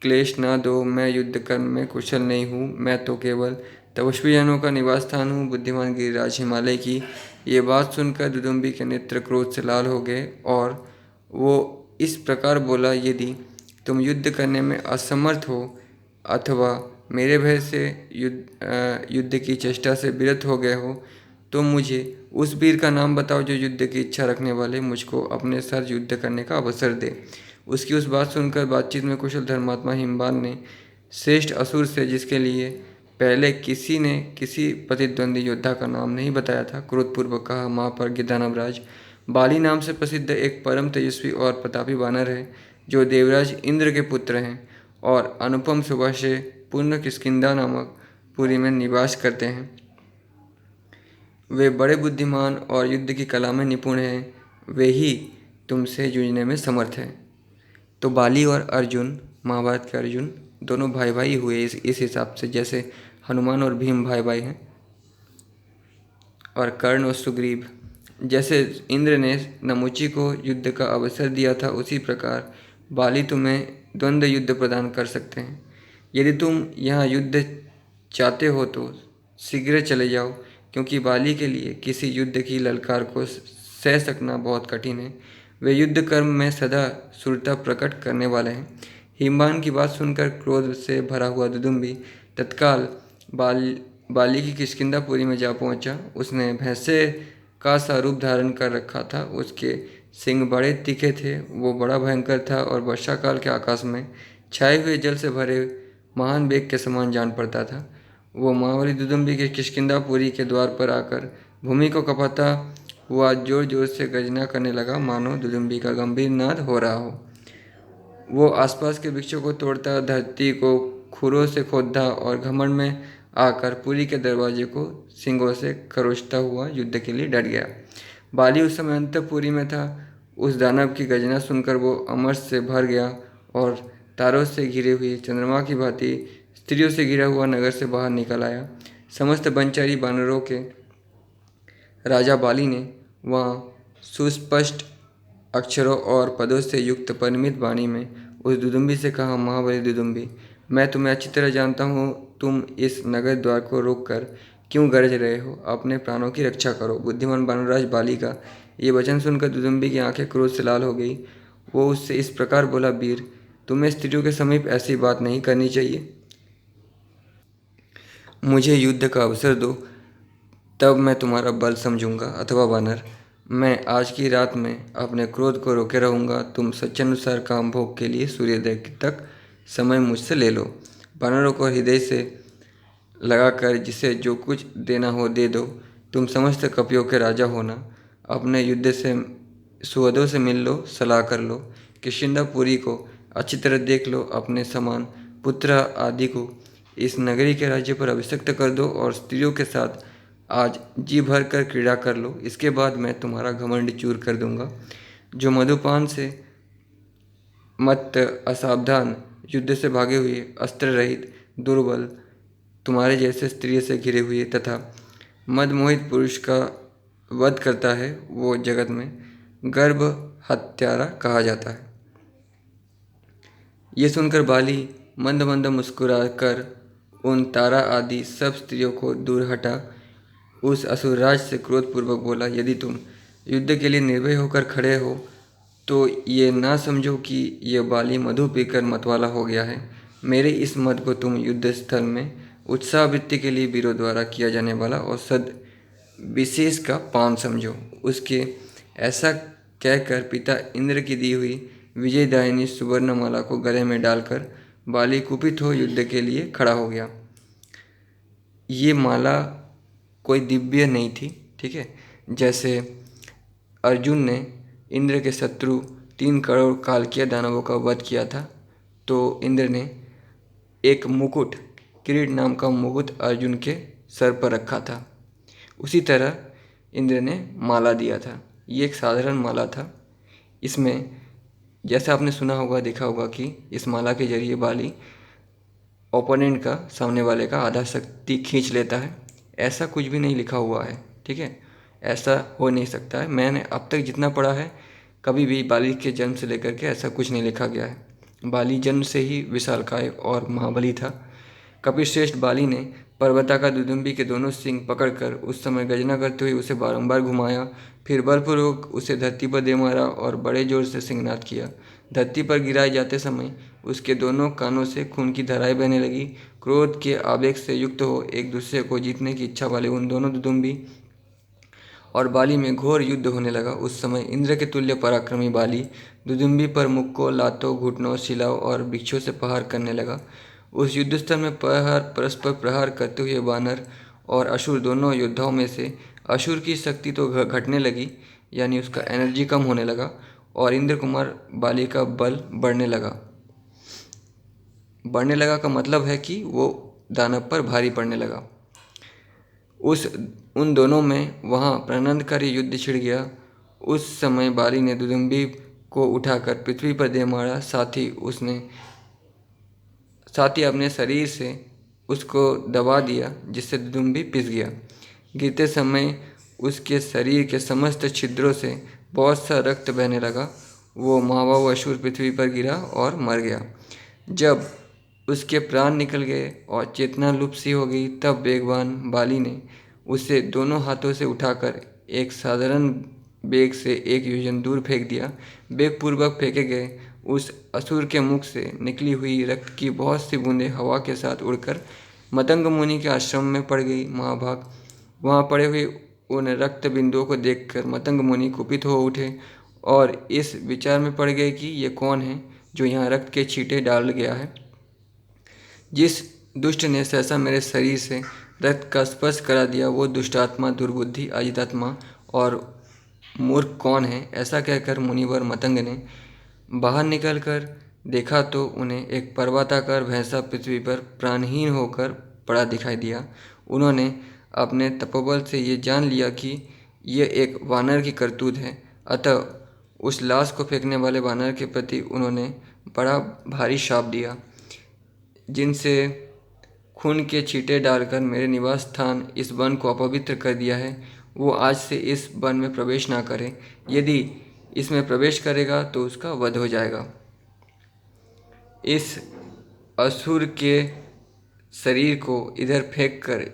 A: क्लेश ना दो। मैं युद्ध कर्म में कुशल नहीं हूँ। मैं तो केवल तपस्वी जनों का निवास स्थान हूँ, बुद्धिमान गिरिराज हिमालय की। ये बात सुनकर दुदुम्बी के नेत्र क्रोध से लाल हो गए और वो इस प्रकार बोला, यदि तुम युद्ध करने में असमर्थ हो अथवा मेरे भय से युद्ध की चेष्टा से विरत हो गए हो, तो मुझे उस वीर का नाम बताओ जो युद्ध की इच्छा रखने वाले मुझको अपने साथ युद्ध करने का अवसर दे। उसकी उस बात सुनकर बातचीत में कुशल धर्मात्मा हिमवान ने श्रेष्ठ असुर से, जिसके लिए पहले किसी ने किसी प्रतिद्वंदी योद्धा का नाम नहीं बताया था, क्रोधपूर्वक कहा, माँ पर गिरदानवराज, बाली नाम से प्रसिद्ध एक परम तेजस्वी और प्रतापी वानर है, जो देवराज इंद्र के पुत्र हैं और अनुपम शोभा से पूर्ण किष्किंधा नामक पुरी में निवास करते हैं। वे बड़े बुद्धिमान और युद्ध की कला में निपुण हैं। वे ही तुमसे जूझने में समर्थ हैं। तो बाली और अर्जुन, महाभारत के अर्जुन दोनों भाई भाई हुए इस हिसाब से, जैसे हनुमान और भीम भाई भाई हैं, और कर्ण और सुग्रीव। जैसे इंद्र ने नमुची को युद्ध का अवसर दिया था, उसी प्रकार बाली तुम्हें द्वंद्व युद्ध प्रदान कर सकते हैं। यदि तुम यहाँ युद्ध चाहते हो तो शीघ्र चले जाओ, क्योंकि बाली के लिए किसी युद्ध की ललकार को सह सकना बहुत कठिन है। वे युद्ध कर्म में सदा शूरता प्रकट करने वाले हैं। हिमवान की बात सुनकर क्रोध से भरा हुआ दुदुम्बी तत्काल बाली की किष्किंधापुरी में जा पहुंचा। उसने भैंसे का सा रूप धारण कर रखा था। उसके सिंग बड़े तीखे थे, वो बड़ा भयंकर था और वर्षाकाल के आकाश में छाए हुए जल से भरे महान बेग के समान जान पड़ता था। वो महाबली दुदुम्बी के किष्किंधापुरी के द्वार पर आकर भूमि को कपाता हुआ जोर जोर से गर्जना करने लगा, मानो दुदुम्बी का गंभीर नाद हो रहा हो। वो आसपास के वृक्षों को तोड़ता, धरती को खुरों से खोदता और घमंड में आकर पुरी के दरवाजे को सींगों से खरोंचता हुआ युद्ध के लिए डट गया। बाली उस समय अंतःपुरी में था। उस दानव की गर्जना सुनकर वो अमर्ष से भर गया और तारों से घिरे हुए चंद्रमा की भांति स्त्रियों से घिरा हुआ नगर से बाहर निकल आया। समस्त बनचारी बानरों के राजा बाली ने वहाँ सुस्पष्ट अक्षरों और पदों से युक्त परिमित वाणी में उस दुदुम्बी से कहा, महाबली दुदुम्बी, मैं तुम्हें अच्छी तरह जानता हूँ। तुम इस नगर द्वार को रोककर क्यों गरज रहे हो? अपने प्राणों की रक्षा करो। बुद्धिमान बानरराज बाली का ये वचन सुनकर दुदुम्बी की आंखें क्रोध से लाल हो गई। वो उससे इस प्रकार बोला, वीर, तुम्हें स्त्रियों के समीप ऐसी बात नहीं करनी चाहिए। मुझे युद्ध का अवसर दो, तब मैं तुम्हारा बल समझूंगा। अथवा वानर, मैं आज की रात में अपने क्रोध को रोके रहूंगा। तुम सच्चानुसार काम भोग के लिए सूर्योदय तक समय मुझसे ले लो। वानरों को हृदय से लगाकर जिसे जो कुछ देना हो दे दो। तुम समस्त कपियों के राजा होना। अपने युद्ध से सुहदों से मिल लो, सलाह कर लो। किष्किंधापुरी को अच्छी तरह देख लो। अपने समान पुत्र आदि को इस नगरी के राज्य पर अभिषिक्त कर दो और स्त्रियों के साथ आज जी भर कर क्रीड़ा कर लो। इसके बाद मैं तुम्हारा घमंड चूर कर दूंगा। जो मधुपान से मत असावधान, युद्ध से भागे हुए, अस्त्र रहित, दुर्बल, तुम्हारे जैसे स्त्रियों से घिरे हुए तथा मदमोहित पुरुष का वध करता है, वो जगत में गर्भ हत्यारा कहा जाता है। ये सुनकर बाली मंद मंद मुस्कुरा कर उन तारा आदि सब स्त्रियों को दूर हटा उस असुरराज से क्रोधपूर्वक बोला, यदि तुम युद्ध के लिए निर्भय होकर खड़े हो तो ये ना समझो कि यह बाली मधु पीकर मतवाला हो गया है। मेरे इस मत को तुम युद्ध स्थल में उत्साहवृत्ति के लिए वीरों द्वारा किया जाने वाला औसत विशेष का पान समझो। उसके ऐसा कहकर पिता इंद्र की दी हुई विजयदायिनी सुवर्णमाला को गले में डालकर बाली कुपित हो युद्ध के लिए खड़ा हो गया। ये माला कोई दिव्य नहीं थी, ठीक है। जैसे अर्जुन ने इंद्र के शत्रु 3 करोड़ कालकीय दानवों का वध किया था, तो इंद्र ने एक मुकुट, किरीट नाम का मुकुट अर्जुन के सर पर रखा था। उसी तरह इंद्र ने माला दिया था। ये एक साधारण माला था। इसमें जैसा आपने सुना होगा, देखा होगा कि इस माला के जरिए बाली ओपोनेंट का, सामने वाले का आधा शक्ति खींच लेता है। ऐसा कुछ भी नहीं लिखा हुआ है, ठीक है। ऐसा हो नहीं सकता है। मैंने अब तक जितना पढ़ा है, कभी भी बाली के जन्म से लेकर के ऐसा कुछ नहीं लिखा गया है। बाली जन्म से ही विशालकाय और महाबली था। कपिश्रेष्ठ बाली ने पर्वताका दुदुम्बी के दोनों सिंग पकड़कर उस समय गर्जना करते हुए उसे बारंबार घुमाया, फिर बलपूर्वक उसे धरती पर दे मारा और बड़े जोर से सिंहनाद किया। धरती पर गिराए जाते समय उसके दोनों कानों से खून की धाराएं बहने लगी। क्रोध के आवेग से युक्त हो एक दूसरे को जीतने की इच्छा वाले उन दोनों दुदुम्बी और बाली में घोर युद्ध होने लगा। उस समय इंद्र के तुल्य पराक्रमी बाली दुदुम्बी पर मुक्कों, लातों, घुटनों, शिलाओं और वृक्षों से प्रहार करने लगा। उस युद्धस्थल में परस्पर प्रहार करते हुए वानर और असुर दोनों योद्धाओं में से असुर की शक्ति तो घटने लगी, यानी उसका एनर्जी कम होने लगा, और इंद्र कुमार बाली का बल बढ़ने लगा। बढ़ने लगा का मतलब है कि वो दानव पर भारी पड़ने लगा। उन दोनों में वहाँ प्राणांतकारी युद्ध छिड़ गया। उस समय बाली ने दुदुम्बी को उठाकर पृथ्वी पर दे मारा। साथ ही साथ ही अपने शरीर से उसको दबा दिया, जिससे दुदुम्बी पिस गया। गिरते समय उसके शरीर के समस्त छिद्रों से बहुत सा रक्त बहने लगा। वो महाबाहु असुर पृथ्वी पर गिरा और मर गया। जब उसके प्राण निकल गए और चेतना लुप्त सी हो गई, तब बेगवान बाली ने उसे दोनों हाथों से उठाकर एक साधारण बेग से 1 योजन दूर फेंक दिया। बेगपूर्वक फेंके गए उस असुर के मुख से निकली हुई रक्त की बहुत सी बूंदें हवा के साथ उड़कर मतंग मुनि के आश्रम में पड़ गई। महाभाग, वहाँ पड़े हुए उन रक्त बिंदुओं को देखकर मतंग मुनि कुपित हो उठे और इस विचार में पड़ गए कि ये कौन है जो यहाँ रक्त के छींटे डाल गया है। जिस दुष्ट ने सहसा मेरे शरीर से रक्त का स्पर्श करा दिया, वो दुष्टात्मा, दुर्बुद्धि, अजितात्मा और मूर्ख कौन है? ऐसा कहकर मुनिवर मतंग ने बाहर निकलकर देखा तो उन्हें एक पर्वताकार भैंसा पृथ्वी पर प्राणहीन होकर पड़ा दिखाई दिया। उन्होंने अपने तपोबल से ये जान लिया कि यह एक वानर की करतूत है, अतः उस लाश को फेंकने वाले वानर के प्रति उन्होंने बड़ा भारी शाप दिया, जिनसे खून के छींटे डालकर मेरे निवास स्थान इस वन को अपवित्र कर दिया है। वो आज से इस वन में प्रवेश ना करे। यदि इसमें प्रवेश करेगा तो उसका वध हो जाएगा। इस असुर के शरीर को इधर फेंक कर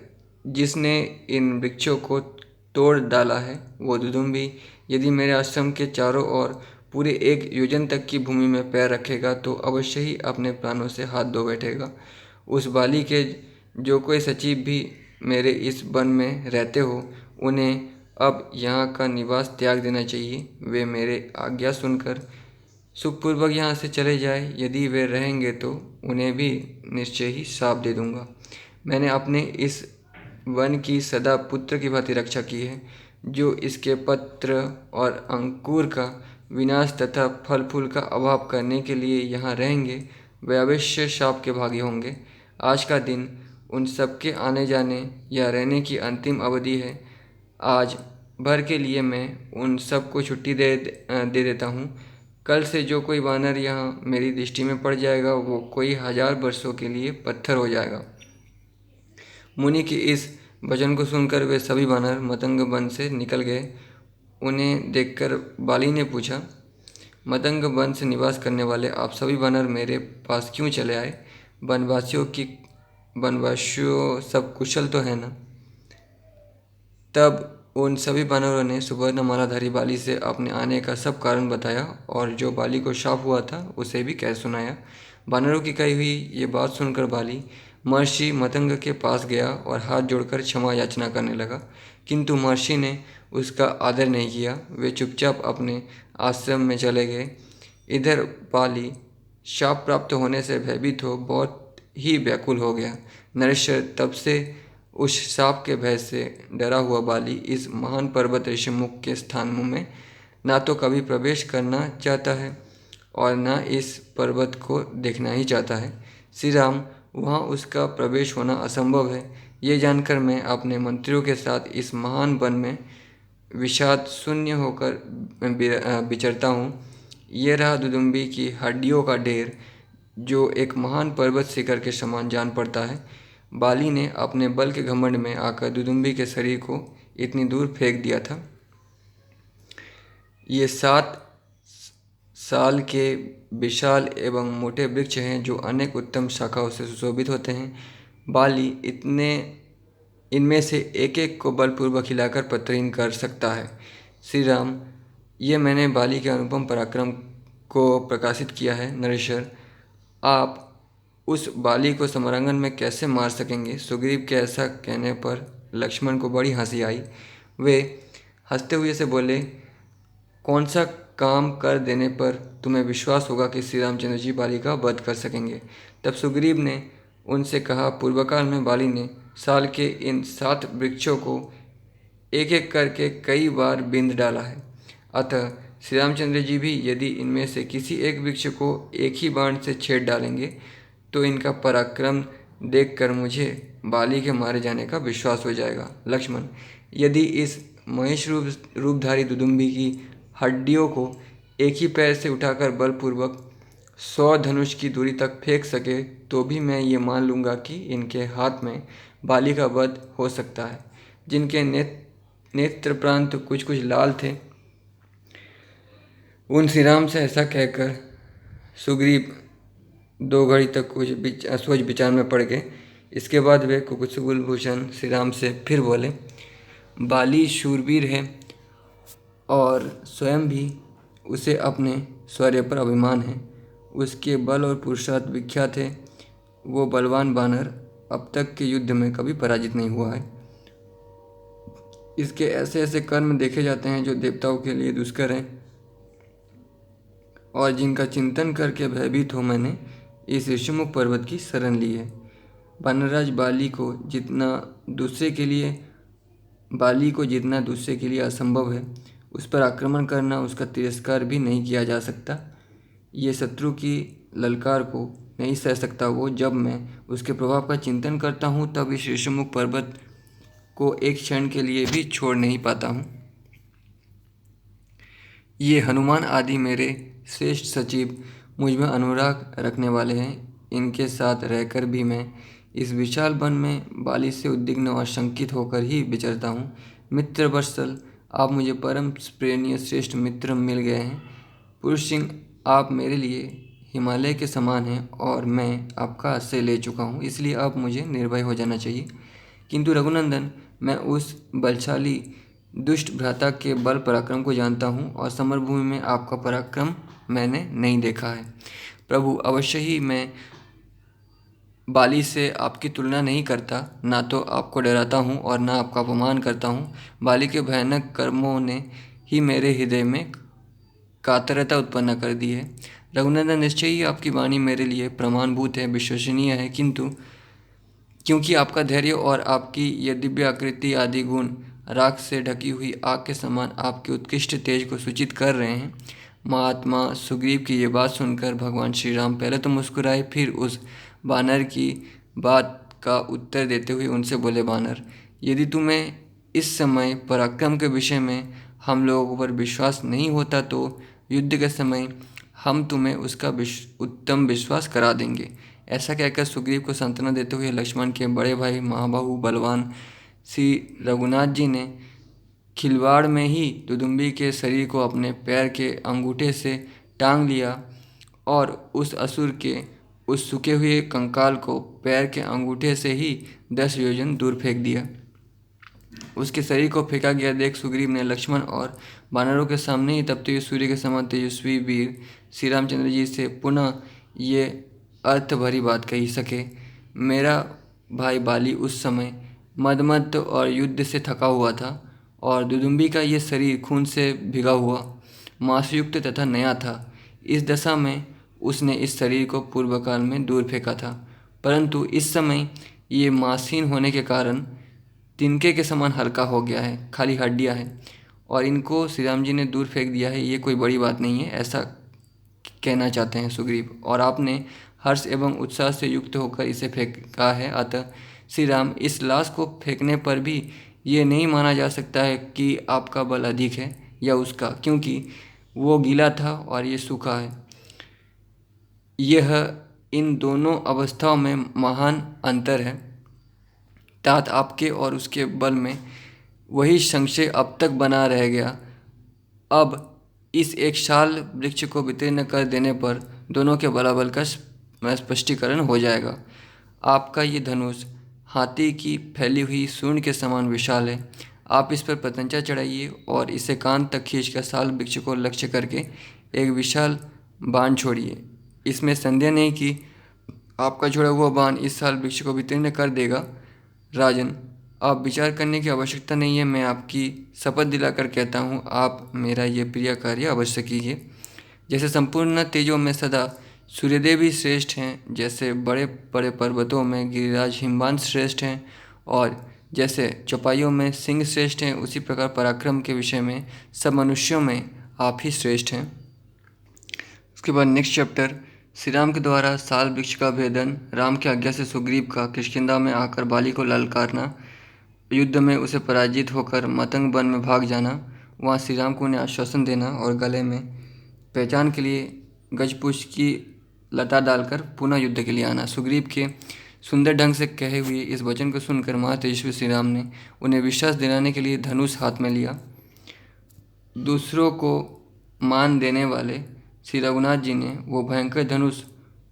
A: जिसने इन वृक्षों को तोड़ डाला है, वो दुदुम्बी यदि मेरे आश्रम के चारों ओर पूरे 1 योजन तक की भूमि में पैर रखेगा तो अवश्य ही अपने प्राणों से हाथ धो बैठेगा। उस बाली के जो कोई सचिव भी मेरे इस वन में रहते हो, उन्हें अब यहाँ का निवास त्याग देना चाहिए। वे मेरे आज्ञा सुनकर सुखपूर्वक यहाँ से चले जाए। यदि वे रहेंगे तो उन्हें भी निश्चय ही शाप दे दूँगा। मैंने अपने इस वन की सदा पुत्र की भांति रक्षा की है। जो इसके पत्र और अंकुर का विनाश तथा फल फूल का अभाव करने के लिए यहाँ रहेंगे, वे अवश्य शाप के भागी होंगे। आज का दिन उन सबके आने जाने या रहने की अंतिम अवधि है। आज भर के लिए मैं उन सबको छुट्टी दे देता हूँ। कल से जो कोई वानर यहाँ मेरी दृष्टि में पड़ जाएगा, वो कोई 1000 वर्षों के लिए पत्थर हो जाएगा। मुनि की इस वचन को सुनकर वे सभी वानर मतंग वन से निकल गए। उन्हें देखकर बाली ने पूछा, मतंग वन से निवास करने वाले आप सभी वानर मेरे पास क्यों चले आए? वनवासियों सब कुशल तो है ना? तब उन सभी वानरों ने सुवर्ण मालाधारी बाली से अपने आने का सब कारण बताया और जो बाली को शाप हुआ था उसे भी कह सुनाया। वानरों की कही हुई ये बात सुनकर बाली महर्षि मतंग के पास गया और हाथ जोड़कर क्षमा याचना करने लगा, किंतु महर्षि ने उसका आदर नहीं किया। वे चुपचाप अपने आश्रम में चले गए। इधर बाली शाप प्राप्त होने से भयभीत हो बहुत ही व्याकुल हो गया। नरेश्वर तब से उस शाप के भय से डरा हुआ बाली इस महान पर्वत ऋषिमुख के स्थान में ना तो कभी प्रवेश करना चाहता है और न इस पर्वत को देखना ही चाहता है। श्री राम, वहाँ उसका प्रवेश होना असंभव है। ये जानकर मैं अपने मंत्रियों के साथ इस महान वन में विषाद शून्य होकर विचरता हूँ। ये रहा दुदुम्बी की हड्डियों का ढेर, जो एक महान पर्वत शिखर के समान जान पड़ता है। बाली ने अपने बल के घमंड में आकर दुदुम्बी के शरीर को इतनी दूर फेंक दिया था। ये 7 साल के विशाल एवं मोटे वृक्ष हैं जो अनेक उत्तम शाखाओं से सुशोभित होते हैं। बाली इनमें से एक एक को बलपूर्वक हिलाकर पत्थरहीन कर सकता है। श्री राम, ये मैंने बाली के अनुपम पराक्रम को प्रकाशित किया है। नरेश्वर, आप उस बाली को समरांगन में कैसे मार सकेंगे? सुग्रीव के ऐसा कहने पर लक्ष्मण को बड़ी हंसी आई। वे हंसते हुए से बोले, कौन सा काम कर देने पर तुम्हें विश्वास होगा कि श्री रामचंद्र जी बाली का वध कर सकेंगे? तब सुग्रीव ने उनसे कहा, पूर्वकाल में बाली ने साल के इन 7 वृक्षों को एक एक करके कई बार बिंद डाला है, अतः श्री रामचंद्र जी भी यदि इनमें से किसी एक वृक्ष को एक ही बाण से छेड़ डालेंगे तो इनका पराक्रम देखकर मुझे बाली के मारे जाने का विश्वास हो जाएगा। लक्ष्मण, यदि इस महेश रूपधारी दुदुम्बी की हड्डियों को एक ही पैर से उठाकर बलपूर्वक 100 धनुष की दूरी तक फेंक सके तो भी मैं ये मान लूँगा कि इनके हाथ में बाली का वध हो सकता है। जिनके नेत्र प्रांत कुछ कुछ लाल थे, उन श्री राम से ऐसा कहकर सुग्रीव 2 घड़ी तक कुछ सोच विचार में पड़ गए। इसके बाद वे कुकुत्सुकुलभूषण श्री राम से फिर बोले, बाली शूरवीर है और स्वयं भी उसे अपने शौर्य पर अभिमान है। उसके बल और पुरुषार्थ विख्यात है। वो बलवान बानर अब तक के युद्ध में कभी पराजित नहीं हुआ है। इसके ऐसे ऐसे कर्म देखे जाते हैं जो देवताओं के लिए दुष्कर हैं और जिनका चिंतन करके भयभीत हो मैंने इस ऋषिमुख पर्वत की शरण ली है। वानरराज बाली को जितना दूसरे के लिए असंभव है, उस पर आक्रमण करना, उसका तिरस्कार भी नहीं किया जा सकता। ये शत्रु की ललकार को नहीं सह सकता वो। जब मैं उसके प्रभाव का चिंतन करता हूँ तब इस ऋषिमुख पर्वत को एक क्षण के लिए भी छोड़ नहीं पाता हूँ। ये हनुमान आदि मेरे श्रेष्ठ सचिव मुझ में अनुराग रखने वाले हैं। इनके साथ रहकर भी मैं इस विशाल वन में बाली से उद्विग्न और शंकित होकर ही विचरता हूँ। मित्र वत्सल, आप मुझे परम प्रेरणीय श्रेष्ठ मित्र मिल गए हैं। पुरुष सिंह, आप मेरे लिए हिमालय के समान हैं और मैं आपका आश्रय ले चुका हूँ, इसलिए अब मुझे निर्भय हो जाना चाहिए। किंतु रघुनंदन, मैं उस बलशाली दुष्ट भ्राता के बल पराक्रम को जानता हूँ और समरभूमि में आपका पराक्रम मैंने नहीं देखा है। प्रभु, अवश्य ही मैं बाली से आपकी तुलना नहीं करता, ना तो आपको डराता हूँ और ना आपका अपमान करता हूँ। बाली के भयानक कर्मों ने ही मेरे हृदय में कातरता उत्पन्न कर दी है। रघुनंदन, निश्चय ही आपकी वाणी मेरे लिए प्रमाणभूत है, विश्वसनीय है, किंतु क्योंकि आपका धैर्य और आपकी यह दिव्य आकृति आदि गुण राख से ढकी हुई आग के समान आपके उत्कृष्ट तेज को सूचित कर रहे हैं। महात्मा सुग्रीव की ये बात सुनकर भगवान श्री राम पहले तो मुस्कुराए, फिर उस बानर की बात का उत्तर देते हुए उनसे बोले, बानर, यदि तुम्हें इस समय पराक्रम के विषय में हम लोगों पर विश्वास नहीं होता तो युद्ध के समय हम तुम्हें उसका उत्तम विश्वास करा देंगे। ऐसा कहकर सुग्रीव को सांत्वना देते हुए लक्ष्मण के बड़े भाई महाबाहु बलवान श्री रघुनाथ जी ने खिलवाड़ में ही दुदुम्बी के शरीर को अपने पैर के अंगूठे से टांग लिया और उस असुर के उस सूखे हुए कंकाल को पैर के अंगूठे से ही 10 योजन दूर फेंक दिया। उसके शरीर को फेंका गया देख सुग्रीव ने लक्ष्मण और वानरों के सामने ही तपते हुए सूर्य के समान तेजस्वी वीर श्री रामचंद्र जी से पुनः ये अर्थ भरी बात कही सके, मेरा भाई बाली उस समय मदमत्त और युद्ध से थका हुआ था और दुदुम्बी का ये शरीर खून से भिगा हुआ, मांसयुक्त तथा नया था। इस दशा में उसने इस शरीर को पूर्व काल में दूर फेंका था, परंतु इस समय ये मांसहीन होने के कारण तिनके के समान हल्का हो गया है, खाली हड्डियां हैं और इनको श्री राम जी ने दूर फेंक दिया है। ये कोई बड़ी बात नहीं है, ऐसा कहना चाहते हैं सुग्रीव, और आपने हर्ष एवं उत्साह से युक्त होकर इसे फेंका है। अतः श्री राम, इस लाश को फेंकने पर भी ये नहीं माना जा सकता है कि आपका बल अधिक है या उसका, क्योंकि वो गीला था और ये सूखा है। यह इन दोनों अवस्थाओं में महान अंतर है। तात आपके और उसके बल में वही संशय अब तक बना रह गया। अब इस एक शाल वृक्ष को वितीर्ण कर देने पर दोनों के बलाबल का स्पष्टीकरण हो जाएगा। आपका ये धनुष हाथी की फैली हुई सूंड के समान विशाल है। आप इस पर पतंचा चढ़ाइए और इसे कान तक खींचकर साल वृक्ष को लक्ष्य करके एक विशाल बाण छोड़िए। इसमें संदेह नहीं कि आपका छोड़ा हुआ बाण इस साल वृक्ष को वितीर्ण कर देगा। राजन, आप विचार करने की आवश्यकता नहीं है, मैं आपकी शपथ दिलाकर कहता हूँ, आप मेरा ये प्रिय कार्य अवश्य कीजिए। जैसे संपूर्ण तेजों में सदा सूर्यदेव ही श्रेष्ठ हैं, जैसे बड़े बड़े पर्वतों में गिरिराज हिमवान श्रेष्ठ हैं और जैसे चौपाइयों में सिंह श्रेष्ठ हैं, उसी प्रकार पराक्रम के विषय में सब मनुष्यों में आप ही श्रेष्ठ हैं। उसके बाद नेक्स्ट चैप्टर, श्री राम के द्वारा साल वृक्ष का भेदन, राम की आज्ञा से सुग्रीव का किष्किंधा में आकर बाली को ललकारना, युद्ध में उसे पराजित होकर मतंग वन में भाग जाना, वहाँ श्री राम को उन्हें आश्वासन देना और गले में पहचान के लिए गजपुष्प की लता डालकर पुनः युद्ध के लिए आना। सुग्रीव के सुंदर ढंग से कहे हुए इस वचन को सुनकर महातेजस्वी श्री राम ने उन्हें विश्वास दिलाने के लिए धनुष हाथ में लिया। दूसरों को मान देने वाले श्री रघुनाथ जी ने वो भयंकर धनुष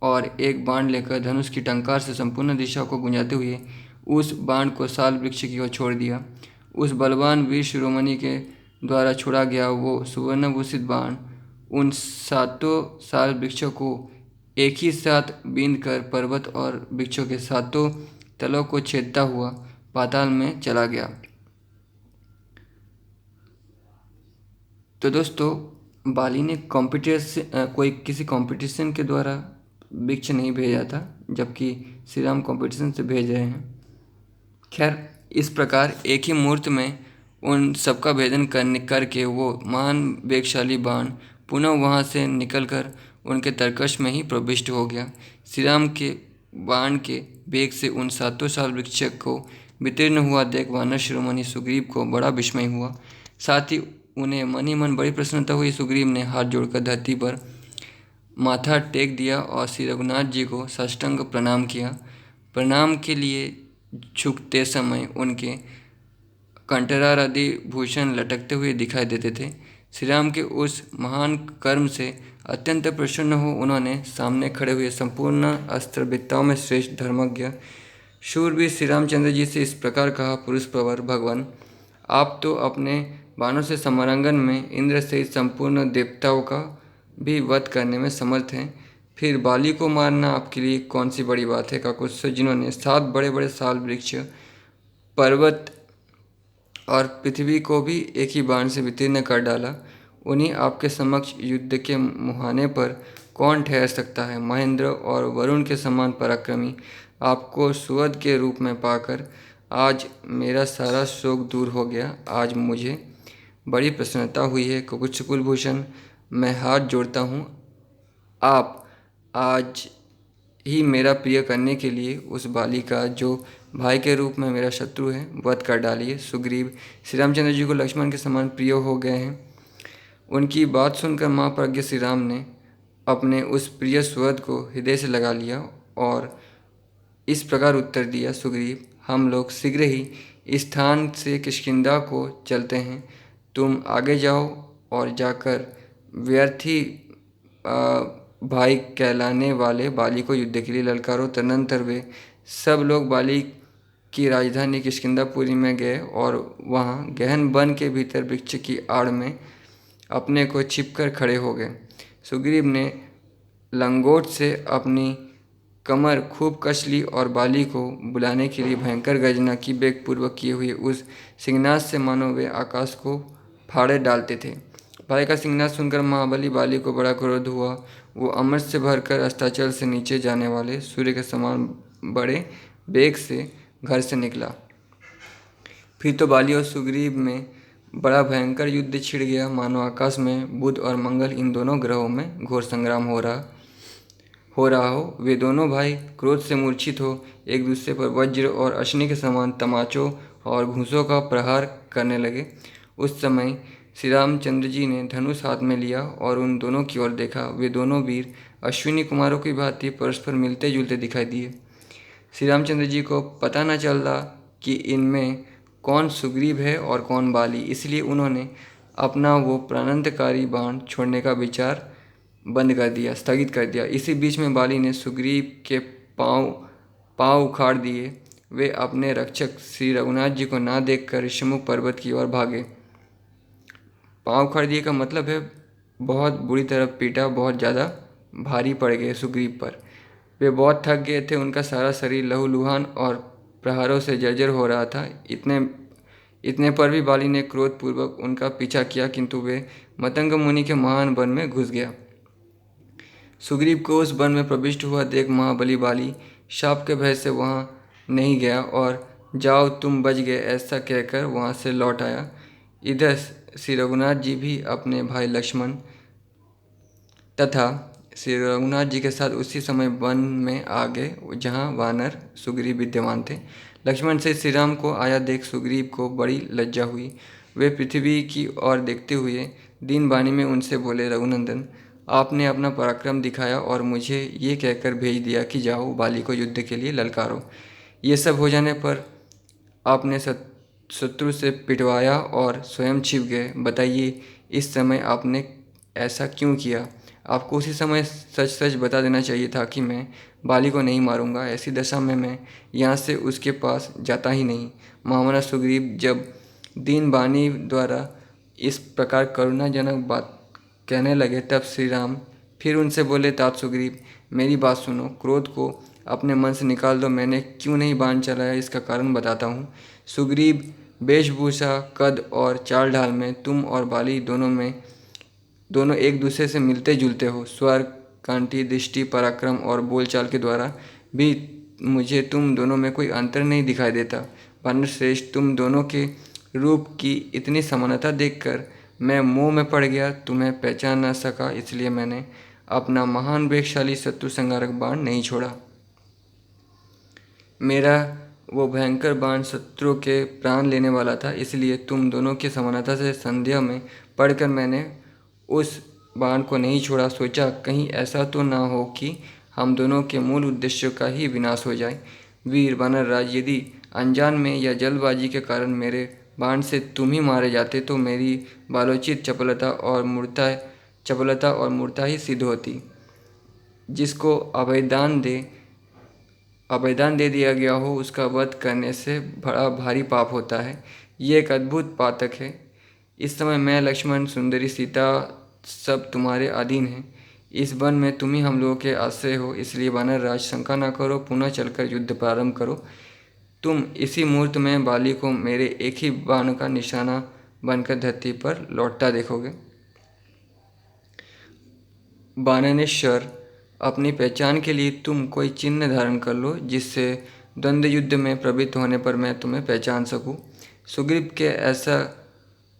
A: और एक बाण लेकर धनुष की टंकार से संपूर्ण दिशा को गुंजाते हुए उस बाण को साल वृक्ष की ओर छोड़ दिया। उस बलवान वीर शिरोमणि के द्वारा छोड़ा गया वो सुवर्णभूषित बाण उन सातों साल वृक्षों को एक ही साथ बींध कर पर्वत और वृक्षों के सातों तलों को छेदता हुआ पाताल में चला गया। तो दोस्तों, बाली ने किसी कंपटीशन के द्वारा वृक्ष नहीं भेजा था, जबकि श्री राम कंपटीशन से भेज रहे हैं। खैर, इस प्रकार एक ही मुहूर्त में उन सबका भेदन करके वो महान वेगशाली बाण पुनः वहाँ से निकलकर उनके तरकश में ही प्रविष्ट हो गया। श्री राम के बाण के वेग से उन सातों साल वृक्ष को वितीर्ण हुआ देख वानर शिरोमणि सुग्रीव को बड़ा विस्मय हुआ। साथ ही उन्हें मन ही मन बड़ी प्रसन्नता हुई। सुग्रीव ने हाथ जोड़कर धरती पर माथा टेक दिया और श्री रघुनाथ जी को साष्टांग प्रणाम किया। प्रणाम के लिए झुकते समय उनके कंठरार आदि भूषण लटकते हुए दिखाई देते थे। श्री राम के उस महान कर्म से अत्यंत प्रसन्न हो उन्होंने सामने खड़े हुए संपूर्ण अस्त्र विद्याओं में श्रेष्ठ धर्मज्ञ शूरवीर श्री रामचंद्र जी से इस प्रकार कहा, पुरुष प्रवर भगवान, आप तो अपने बाणों से समरांगन में इंद्र सहित संपूर्ण देवताओं का भी वध करने में समर्थ हैं, फिर बाली को मारना आपके लिए कौन सी बड़ी बात है। काकुत्स्थों, जिन्होंने 7 बड़े बड़े साल वृक्ष, पर्वत और पृथ्वी को भी एक ही बाण से वितीर्ण कर डाला, उन्हीं आपके समक्ष युद्ध के मुहाने पर कौन ठहर सकता है। महेंद्र और वरुण के समान पराक्रमी आपको सुवध के रूप में पाकर आज मेरा सारा शोक दूर हो गया। आज मुझे बड़ी प्रसन्नता हुई है। कुकुत्स कुलभूषण, मैं हाथ जोड़ता हूँ, आप आज ही मेरा प्रिय करने के लिए उस बाली का, जो भाई के रूप में मेरा शत्रु है, वध कर डालिए। सुग्रीव श्री रामचंद्र जी को लक्ष्मण के समान प्रिय हो गए हैं। उनकी बात सुनकर महाप्रज्ञ श्री राम ने अपने उस प्रिय सुहृद को हृदय से लगा लिया और इस प्रकार उत्तर दिया, सुग्रीव, हम लोग शीघ्र ही इस स्थान से किष्किंधा को चलते हैं। तुम आगे जाओ और जाकर व्यर्थी भाई कहलाने वाले बाली को युद्ध के लिए ललकारो। तदनंतर वे सब लोग बाली की राजधानी किष्किंधापुरी में गए और वहाँ गहन वन के भीतर वृक्ष की आड़ में अपने को छिपकर खड़े हो गए। सुग्रीव ने लंगोट से अपनी कमर खूब कस ली और बाली को बुलाने के लिए भयंकर गर्जना की वेगपूर्वक किए हुए उस सिंहनाद से मानो वे आकाश को फाड़े डालते थे। भाई का सिंहनाद सुनकर महाबली बाली को बड़ा क्रोध हुआ। वो अमृत से भरकर अस्ताचल से नीचे जाने वाले सूर्य के समान बड़े वेग से घर से निकला। फिर तो बाली और सुग्रीव में बड़ा भयंकर युद्ध छिड़ गया, मानो आकाश में बुध और मंगल, इन दोनों ग्रहों में घोर संग्राम हो रहा हो। वे दोनों भाई क्रोध से मूर्छित हो एक दूसरे पर वज्र और अश्नि के समान तमाचों और घूंसों का प्रहार करने लगे। उस समय श्री रामचंद्र जी ने धनुष हाथ में लिया और उन दोनों की ओर देखा। वे दोनों वीर अश्विनी कुमारों की भांति परस्पर मिलते जुलते दिखाई दिए। श्री रामचंद्र जी को पता न चल रहा कि इनमें कौन सुग्रीव है और कौन बाली, इसलिए उन्होंने अपना वो प्राणांतकारी बाण छोड़ने का विचार स्थगित कर दिया। इसी बीच में बाली ने सुग्रीव के पाँव उखाड़ दिए। वे अपने रक्षक श्री रघुनाथ जी को ना देखकर ऋषिमुख पर्वत की ओर भागे। पाँव उखाड़ दिए का मतलब है बहुत बुरी तरह पीटा, बहुत ज़्यादा भारी पड़ गए सुग्रीव पर। वे बहुत थक गए थे, उनका सारा शरीर लहूलुहान और प्रहारों से जर्जर हो रहा था। इतने पर भी बाली ने क्रोधपूर्वक उनका पीछा किया, किंतु वे मतंग मुनि के महान वन में घुस गया। सुग्रीव को उस वन में प्रविष्ट हुआ देख महाबली बाली शाप के भय से वहाँ नहीं गया और जाओ तुम बच गए ऐसा कहकर वहाँ से लौट आया। इधर श्री रघुनाथ जी भी अपने भाई लक्ष्मण तथा श्री रघुनाथ जी के साथ उसी समय वन में आ गए जहाँ वानर सुग्रीव विद्यमान थे। लक्ष्मण से श्री राम को आया देख सुग्रीव को बड़ी लज्जा हुई। वे पृथ्वी की ओर देखते हुए दीन वाणी में उनसे बोले, रघुनंदन, आपने अपना पराक्रम दिखाया और मुझे ये कहकर भेज दिया कि जाओ बाली को युद्ध के लिए ललकारो। ये सब हो जाने पर आपने शत्रु से पिटवाया और स्वयं छिप गए। बताइए इस समय आपने ऐसा क्यों किया? आपको उसी समय सच सच बता देना चाहिए था कि मैं बाली को नहीं मारूंगा। ऐसी दशा में मैं यहाँ से उसके पास जाता ही नहीं। महामना सुग्रीव जब दीन बानी द्वारा इस प्रकार करुणाजनक बात कहने लगे तब श्री राम फिर उनसे बोले, तात सुग्रीव मेरी बात सुनो, क्रोध को अपने मन से निकाल दो। मैंने क्यों नहीं बाण चलाया इसका कारण बताता हूँ। सुग्रीव, वेशभूषा, कद और चाल ढाल में तुम और बाली दोनों एक दूसरे से मिलते जुलते हो। स्वर, कांति, दृष्टि, पराक्रम और बोलचाल के द्वारा भी मुझे तुम दोनों में कोई अंतर नहीं दिखाई देता। वानर श्रेष्ठ, तुम दोनों के रूप की इतनी समानता देखकर मैं मोह में पड़ गया, तुम्हें पहचान न सका, इसलिए मैंने अपना महान वेगशाली शत्रु संहारक बाण नहीं छोड़ा। मेरा वो भयंकर बाण शत्रु के प्राण लेने वाला था, इसलिए तुम दोनों की समानता से संदेह में पड़कर मैंने उस बाण को नहीं छोड़ा। सोचा कहीं ऐसा तो ना हो कि हम दोनों के मूल उद्देश्य का ही विनाश हो जाए। वीर वानरराज, यदि अनजान में या जल्दबाजी के कारण मेरे बाण से तुम ही मारे जाते तो मेरी बालोचित चपलता और मूर्ता ही सिद्ध होती। जिसको अभयदान दे दिया गया हो उसका वध करने से बड़ा भारी पाप होता है। ये एक अद्भुत पातक है। इस समय मैं, लक्ष्मण, सुंदरी सीता सब तुम्हारे अधीन हैं। इस वन में तुम ही हम लोगों के आश्रय हो, इसलिए वानर राज शंका न करो, पुनः चलकर युद्ध प्रारंभ करो। तुम इसी मुहूर्त में बाली को मेरे एक ही बाण का निशाना बनकर धरती पर लौटता देखोगे। बाननेश्वर, अपनी पहचान के लिए तुम कोई चिन्ह धारण कर लो जिससे द्वंद्व युद्ध में प्रवृत्त होने पर मैं तुम्हें पहचान सकूं।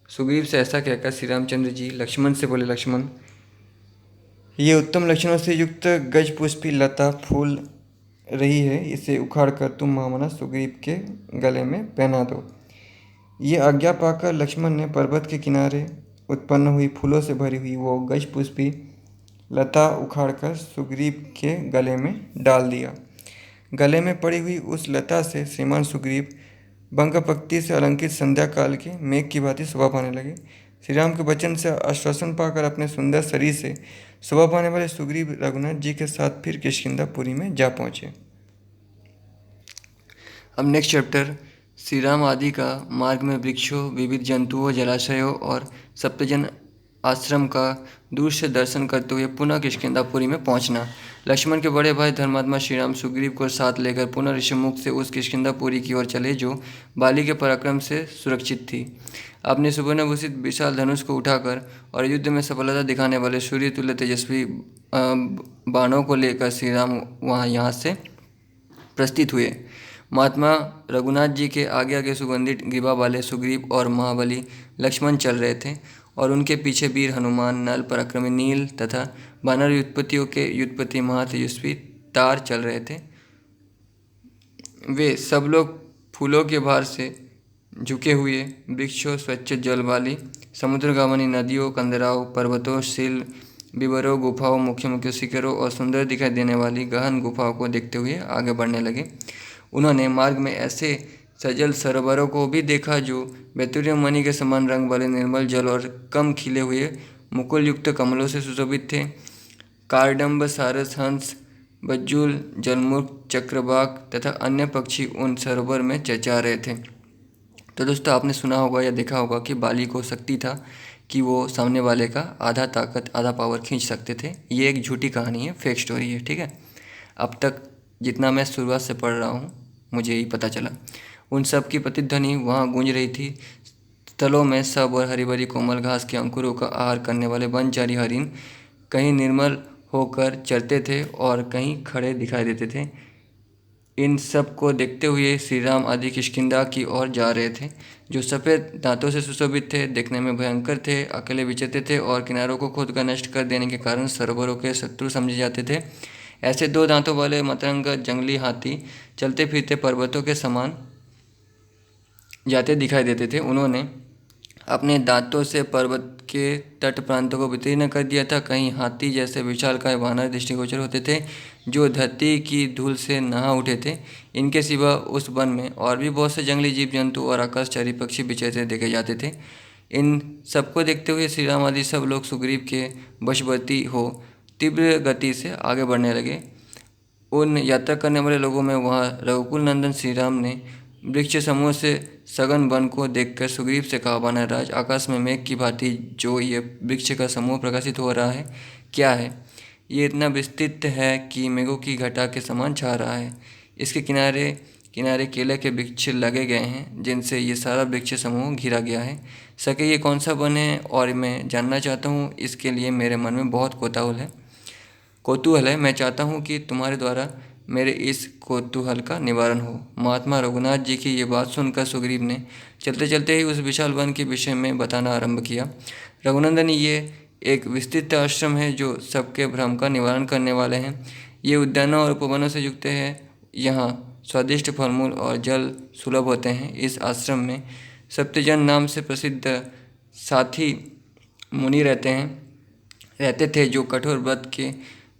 A: सुग्रीव से ऐसा कहकर श्री रामचंद्र जी लक्ष्मण से बोले, लक्ष्मण, ये उत्तम लक्षणों से युक्त गजपुष्पी लता फूल रही है, इसे उखाड़कर तुम महामना सुग्रीव के गले में पहना दो। ये आज्ञा पाकर लक्ष्मण ने पर्वत के किनारे उत्पन्न हुई फूलों से भरी हुई वो गजपुष्पी लता उखाड़कर सुग्रीव के गले में डाल दिया। गले में पड़ी हुई उस लता से श्रीमान सुग्रीव बंग पंक्ति से अलंकृत संध्या काल के मेघ की भांति शोभा पाने लगे। श्री राम के वचन से आश्वासन पाकर अपने सुंदर शरीर से शोभा पाने वाले सुग्रीव रघुनाथ जी के साथ फिर किष्किंधापुरी में जा पहुँचे। अब नेक्स्ट चैप्टर, श्री राम आदि का मार्ग में वृक्षों, विविध जंतुओं, जलाशयों और सप्तजन आश्रम का दूर से दर्शन करते हुए पुनः किष्किंधापुरी में पहुंचना। लक्ष्मण के बड़े भाई धर्मात्मा श्री राम सुग्रीव को साथ लेकर पुनः ऋषिमुख से उस किष्किंधापुरी की ओर चले जो बाली के पराक्रम से सुरक्षित थी। अपने सुवर्णभूषित विशाल धनुष को उठाकर और युद्ध में सफलता दिखाने वाले सूर्य तुल्य तेजस्वी बाणों को लेकर श्री राम यहाँ से प्रस्थित हुए। महात्मा रघुनाथ जी के आगे आगे सुगंधित ग्रीवा वाले सुग्रीव और महाबली लक्ष्मण चल रहे थे और उनके पीछे वीर हनुमान, नल, पराक्रमी नील तथा वानर युद्धपतियों के युद्धपति महातेजस्वी तार चल रहे थे। वे सब लोग फूलों के भार से झुके हुए वृक्षों, स्वच्छ जल वाली समुद्रगामिनी नदियों, कंदराओं, पर्वतों, शील विवरों, गुफाओं, मुख्य मुख्य शिखरों और सुंदर दिखाई देने वाली गहन गुफाओं को देखते हुए आगे बढ़ने लगे। उन्होंने मार्ग में ऐसे सजल सरोवरों को भी देखा जो बैतूर्य मणि के समान रंग वाले निर्मल जल और कम खिले हुए मुकुल युक्त कमलों से सुशोभित थे। कारडम्ब, सारस, हंस, बज्जुल, जलमुर्ग, चक्रवाक तथा अन्य पक्षी उन सरोवर में चहचहा रहे थे। तो दोस्तों, आपने सुना होगा या देखा होगा कि बाली को शक्ति था कि वो सामने वाले का आधा ताकत आधा पावर खींच सकते थे। ये एक झूठी कहानी है, फेक स्टोरी है, ठीक है। अब तक जितना मैं शुरुआत से पढ़ रहा हूँ मुझे यही पता चला। उन सब की प्रतिध्वनि वहाँ गूंज रही थी। स्थलों में सब और हरी भरी कोमल घास के अंकुरों का आहार करने वाले वनचारी हरिण कहीं निर्मल होकर चरते थे और कहीं खड़े दिखाई देते थे। इन सब को देखते हुए श्री राम आदि किष्किंधा की ओर जा रहे थे, जो सफ़ेद दांतों से सुशोभित थे, देखने में भयंकर थे, अकेले विचरते थे और किनारों को खुद का नष्ट कर देने के कारण सरोवरों के शत्रु समझे जाते थे। ऐसे दो दांतों वाले मतरंग जंगली हाथी चलते फिरते पर्वतों के समान जाते दिखाई देते थे। उन्होंने अपने दांतों से पर्वत के तट प्रांतों को वितीर्ण कर दिया था। कहीं हाथी जैसे विशालकाय वानर दृष्टिगोचर होते थे जो धरती की धूल से नहा उठे थे। इनके सिवा उस वन में और भी बहुत से जंगली जीव जंतु और आकाशचारी पक्षी विचरते देखे जाते थे। इन सबको देखते हुए श्री राम आदि सब लोग सुग्रीव के वशवर्ती हो तीव्र गति से आगे बढ़ने लगे। उन यात्रा करने वाले लोगों में वहाँ रघुकुल नंदन श्री राम ने वृक्ष समूह से सघन वन को देखकर सुग्रीव से कहा, वानरराज, आकाश में मेघ की भांति जो ये वृक्ष का समूह प्रकाशित हो रहा है, क्या है? ये इतना विस्तृत है कि मेघों की घटा के समान छा रहा है। इसके किनारे किनारे केले के वृक्ष लगे गए हैं जिनसे ये सारा वृक्ष समूह घिरा गया है। सके ये कौन सा वन है और मैं जानना चाहता हूँ। इसके लिए मेरे मन में बहुत कौतूहल है। मैं चाहता हूँ कि तुम्हारे द्वारा मेरे इस कौतूहल का निवारण हो। महात्मा रघुनाथ जी की ये बात सुनकर सुग्रीव ने चलते चलते ही उस विशाल वन के विषय में बताना आरंभ किया। रघुनंदन, ये एक विस्तृत आश्रम है जो सबके भ्रम का निवारण करने वाले हैं। ये उद्यानों और उपवनों से युक्त है। यहाँ स्वादिष्ट फलमूल और जल सुलभ होते हैं। इस आश्रम में सप्तजन नाम से प्रसिद्ध साथी मुनि रहते थे जो कठोर व्रत के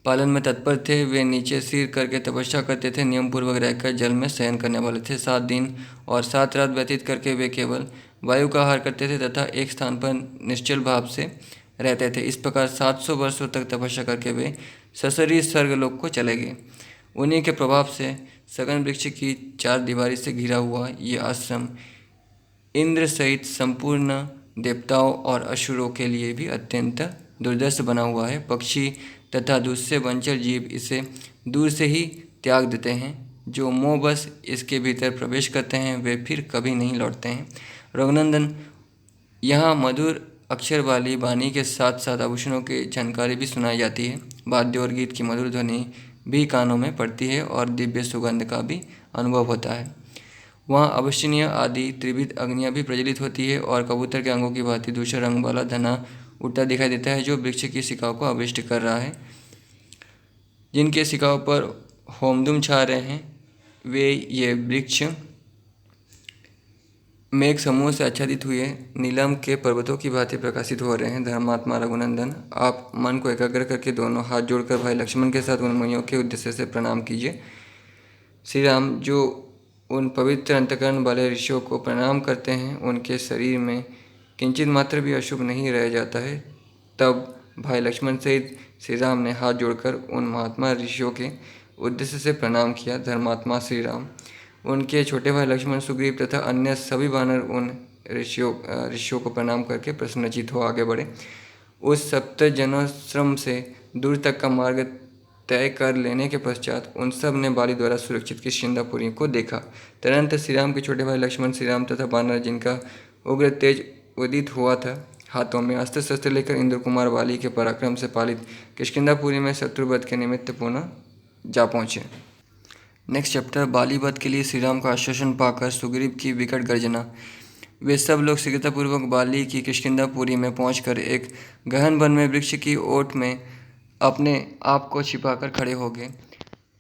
A: पालन में तत्पर थे। वे नीचे सिर करके तपस्या करते थे, नियम पूर्वक रहकर जल में शयन करने वाले थे। 7 दिन और 7 रात व्यतीत करके वे केवल वायु का आहार करते थे तथा एक स्थान पर निश्चल भाव से रहते थे। इस प्रकार 700 वर्षों तक तपस्या करके वे सशरीर स्वर्गलोक को चले गए। उन्हीं के प्रभाव से सघन वृक्ष की 4 दीवारी से घिरा हुआ ये आश्रम इंद्र सहित संपूर्ण देवताओं और असुरों के लिए भी अत्यंत दुर्दर्श बना हुआ है। पक्षी तथा दूसरे वंचर जीव इसे दूर से ही त्याग देते हैं। जो मोहवश इसके भीतर प्रवेश करते हैं वे फिर कभी नहीं लौटते हैं। रघुनंदन, यहाँ मधुर अक्षर वाली वाणी के साथ साथ आभूषणों की जानकारी भी सुनाई जाती है। वाद्य और गीत की मधुर ध्वनि भी कानों में पड़ती है और दिव्य सुगंध का भी अनुभव होता है। वहाँ अवश्यनीय आदि त्रिविध अग्नियाँ भी प्रज्वलित होती है और कबूतर के अंगों की भांति दूसरा रंग वाला धना उड़ता दिखाई देता है जो वृक्ष की शिखाओं को आविष्ट कर रहा है। जिनके शिखाओं पर होमदुम छा रहे हैं वे ये वृक्ष मेघ समूह से आच्छादित हुए नीलम के पर्वतों की भांति प्रकाशित हो रहे हैं। धर्मात्मा रघुनंदन, आप मन को एकाग्र करके दोनों हाथ जोड़कर भाई लक्ष्मण के साथ उन मुनियों के उद्देश्य से प्रणाम कीजिए। श्री राम जो उन पवित्र अंतकरण वाले ऋषियों को प्रणाम करते हैं उनके शरीर में किंचित मात्र भी अशुभ नहीं रह जाता है। तब भाई लक्ष्मण सहित श्री राम ने हाथ जोड़कर उन महात्मा ऋषियों के उद्देश्य से प्रणाम किया। धर्मात्मा श्री राम, उनके छोटे भाई लक्ष्मण, सुग्रीव तथा अन्य सभी वानर उन ऋषियों को प्रणाम करके प्रसन्नचित हो आगे बढ़े। उस सप्त जनाश्रम से दूर तक का मार्ग तय कर लेने के पश्चात उन सब ने बाली द्वारा सुरक्षित किष्किंधापुरी को देखा। तुरंत श्री राम के छोटे भाई लक्ष्मण, श्री राम तथा वानर जिनका उग्र तेज उदित हुआ था, हाथों में अस्त्र शस्त्र लेकर इंद्र कुमार वाली के पराक्रम से पालित किष्किंधापुरी में शत्रुवध के निमित्त पुनः जा पहुँचे। नेक्स्ट चैप्टर, बाली वध के लिए श्री राम का आश्वासन पाकर सुग्रीव की विकट गर्जना। वे सब लोग शीघ्रतापूर्वक बाली की किष्किंधापुरी में पहुंचकर एक गहन वन में वृक्ष की ओट में अपने आप को छिपाकर खड़े हो गए।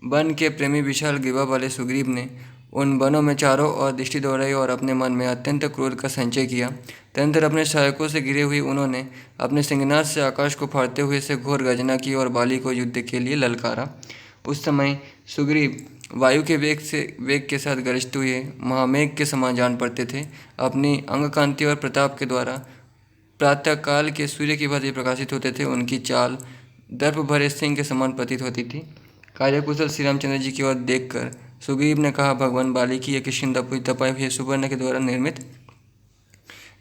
A: वन के प्रेमी विशाल ग्रीवा वाले सुग्रीव ने उन वनों में चारों ओर दृष्टि दौड़ाई और अपने मन में अत्यंत क्रोध का संचय किया। तदनंतर अपने सहायकों से घिरे हुए उन्होंने अपने सिंहनाद से आकाश को फाड़ते हुए से घोर गर्जना की और बाली को युद्ध के लिए ललकारा। उस समय सुग्रीव वायु के वेग के साथ गरजते हुए महामेघ के समान जान पड़ते थे। अपनी अंगकांति और प्रताप के द्वारा प्रातःकाल के सूर्य की भांति प्रकाशित होते थे। उनकी चाल दर्प भरे सिंह के समान प्रतीत होती थी। कार्यकुशल श्री रामचंद्र जी की ओर देखकर सुग्रीव ने कहा, भगवान बाली की यह किष्किंधापुरी तपाए हुए सुवर्ण के द्वारा निर्मित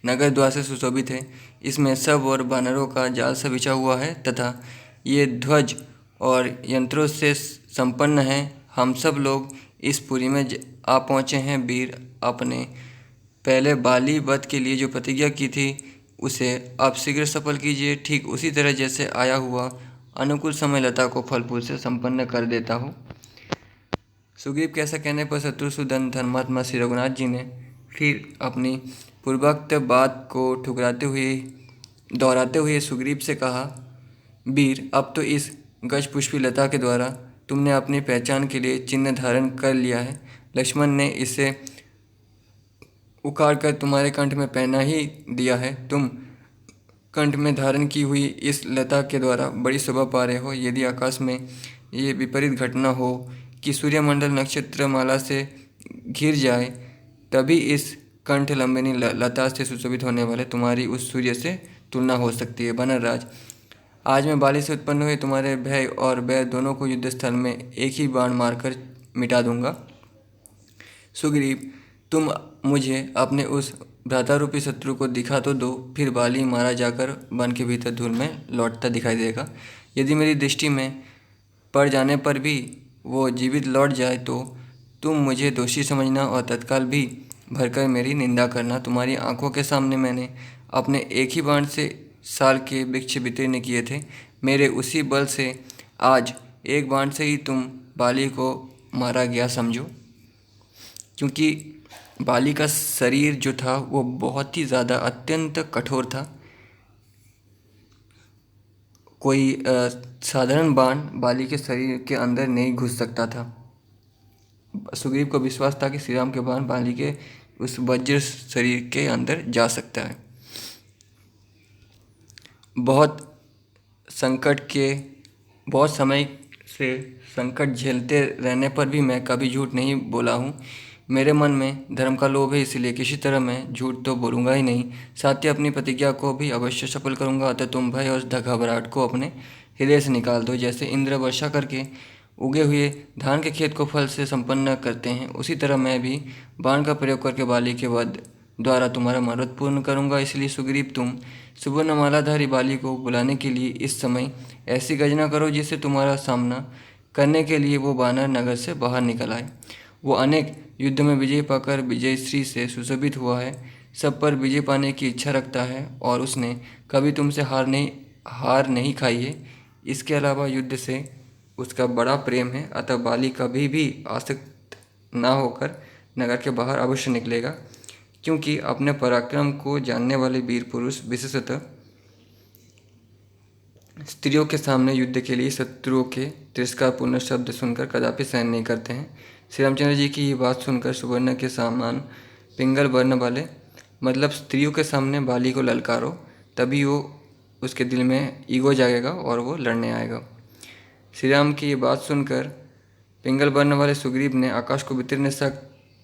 A: नगर द्वार से सुशोभित है। इसमें सब और वानरों का जाल सा बिछा हुआ है तथा ये ध्वज और यंत्रों से संपन्न है। हम सब लोग इस पुरी में आ पहुँचे हैं। वीर, आपने पहले बाली वध के लिए जो प्रतिज्ञा की थी उसे आप शीघ्र सफल कीजिए, ठीक उसी तरह जैसे आया हुआ अनुकूल समय लता को फल फूल से संपन्न कर देता हो। सुग्रीव के ऐसा कहने पर शत्रुसूदन धर्मात्मा श्री रघुनाथ जी ने फिर अपनी पूर्वोक्त बात को दोहराते हुए सुग्रीव से कहा, वीर, अब तो इस गज पुष्पी लता के द्वारा तुमने अपनी पहचान के लिए चिन्ह धारण कर लिया है। लक्ष्मण ने इसे उखाड़ कर तुम्हारे कंठ में पहना ही दिया है। तुम कंठ में धारण की हुई इस लता के द्वारा बड़ी शोभा पा रहे हो। यदि आकाश में ये विपरीत घटना हो कि सूर्यमंडल नक्षत्र माला से घिर जाए, तभी इस कंठ लंबिनी लता से सुशोभित होने वाले तुम्हारी उस सूर्य से तुलना हो सकती है। वानरराज, आज मैं बाली से उत्पन्न हुए तुम्हारे भय और बैर दोनों को युद्ध स्थल में एक ही बाण मारकर मिटा दूंगा। सुग्रीव, तुम मुझे अपने उस भ्रातारूपी शत्रु को दिखा तो दो, फिर बाली मारा जाकर वन के भीतर धूल में लौटता दिखाई देगा। यदि मेरी दृष्टि में पड़ जाने पर भी वो जीवित लौट जाए तो तुम मुझे दोषी समझना और तत्काल भी भरकर मेरी निंदा करना। तुम्हारी आंखों के सामने मैंने अपने एक ही बाण से साल के वृक्ष वितीर्ण किए थे। मेरे उसी बल से आज एक बाण से ही तुम बाली को मारा गया समझो। क्योंकि बाली का शरीर जो था वो बहुत ही ज़्यादा अत्यंत कठोर था। कोई साधारण बाण बाली के शरीर के अंदर नहीं घुस सकता था। सुग्रीव को विश्वास था कि श्री राम के बाण बाली के उस वज्र शरीर के अंदर जा सकता है। बहुत समय से संकट झेलते रहने पर भी मैं कभी झूठ नहीं बोला हूँ। मेरे मन में धर्म का लोभ है, इसलिए किसी तरह मैं झूठ तो बोलूँगा ही नहीं। साथ ही अपनी प्रतिज्ञा को भी अवश्य सफल करूँगा। अतः तुम भय और घबराहट को अपने हृदय से निकाल दो। जैसे इंद्र वर्षा करके उगे हुए धान के खेत को फल से संपन्न करते हैं, उसी तरह मैं भी बाण का प्रयोग करके बाली के वध द्वारा तुम्हारा मनोरथ पूर्ण करूँगा। इसलिए सुग्रीव, तुम सुवर्ण मालाधारी बाली को बुलाने के लिए इस समय ऐसी गर्जना करो जिससे तुम्हारा सामना करने के लिए वो वानर नगर से बाहर निकल आए। वो अनेक युद्ध में विजय पाकर विजयश्री से सुशोभित हुआ है, सब पर विजय पाने की इच्छा रखता है और उसने कभी तुमसे हार नहीं खाई है। इसके अलावा युद्ध से उसका बड़ा प्रेम है। अतः बाली कभी भी आसक्त ना होकर नगर के बाहर अवश्य निकलेगा, क्योंकि अपने पराक्रम को जानने वाले वीर पुरुष विशेषतः स्त्रियों के सामने युद्ध के लिए शत्रुओं के तिरस्कारपूर्ण शब्द सुनकर कदापि सहन नहीं करते हैं। श्री रामचंद्र जी की ये बात सुनकर सुवर्ण के समान पिंगल वर्ण वाले, मतलब स्त्रियों के सामने बाली को ललकारो, तभी वो उसके दिल में ईगो जागेगा और वो लड़ने आएगा। श्री राम की ये बात सुनकर पिंगल वर्ण वाले सुग्रीव ने आकाश को वितीर्ण सा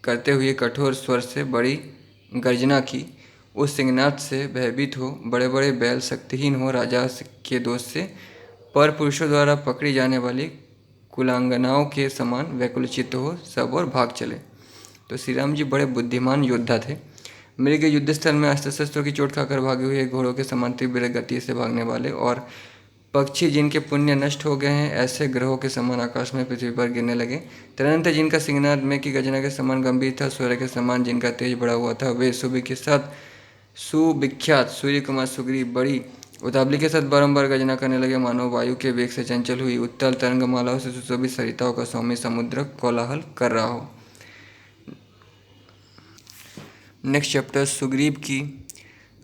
A: करते हुए कठोर स्वर से बड़ी गर्जना की। उस सिंहनाद से भयभीत हो, बड़े बड़े बैल शक्तिहीन हो, राजा के दोष से पर पुरुषों द्वारा पकड़ी जाने वाली कुलांगनाओं के समान व्याकुलचित्त हो, सब और भाग चले। तो श्री राम जी बड़े बुद्धिमान योद्धा थे। मृग युद्ध स्थल में अस्त्र शस्त्रों की चोट खाकर भागे हुए घोड़ों के समान तीव्र गति से भागने वाले और पक्षी जिनके पुण्य नष्ट हो गए हैं, ऐसे ग्रहों के समान आकाश में पृथ्वी पर गिरने लगे। तदनंतर जिनका सिंहनाद में की गर्जना के समान गंभीर था, सूर्य के समान जिनका तेज बढ़ा हुआ था, वे सुबह के साथ सुविख्यात सूर्य कुमार सुग्रीव बड़ी उतावली के साथ बारंबार गर्जना करने लगे, मानो वायु के वेग से चंचल हुई उत्तल तरंगमालाओं से सुशोभित सरिताओं का सौम्य समुद्र कोलाहल कर रहा हो। नेक्स्ट चैप्टर, सुग्रीव की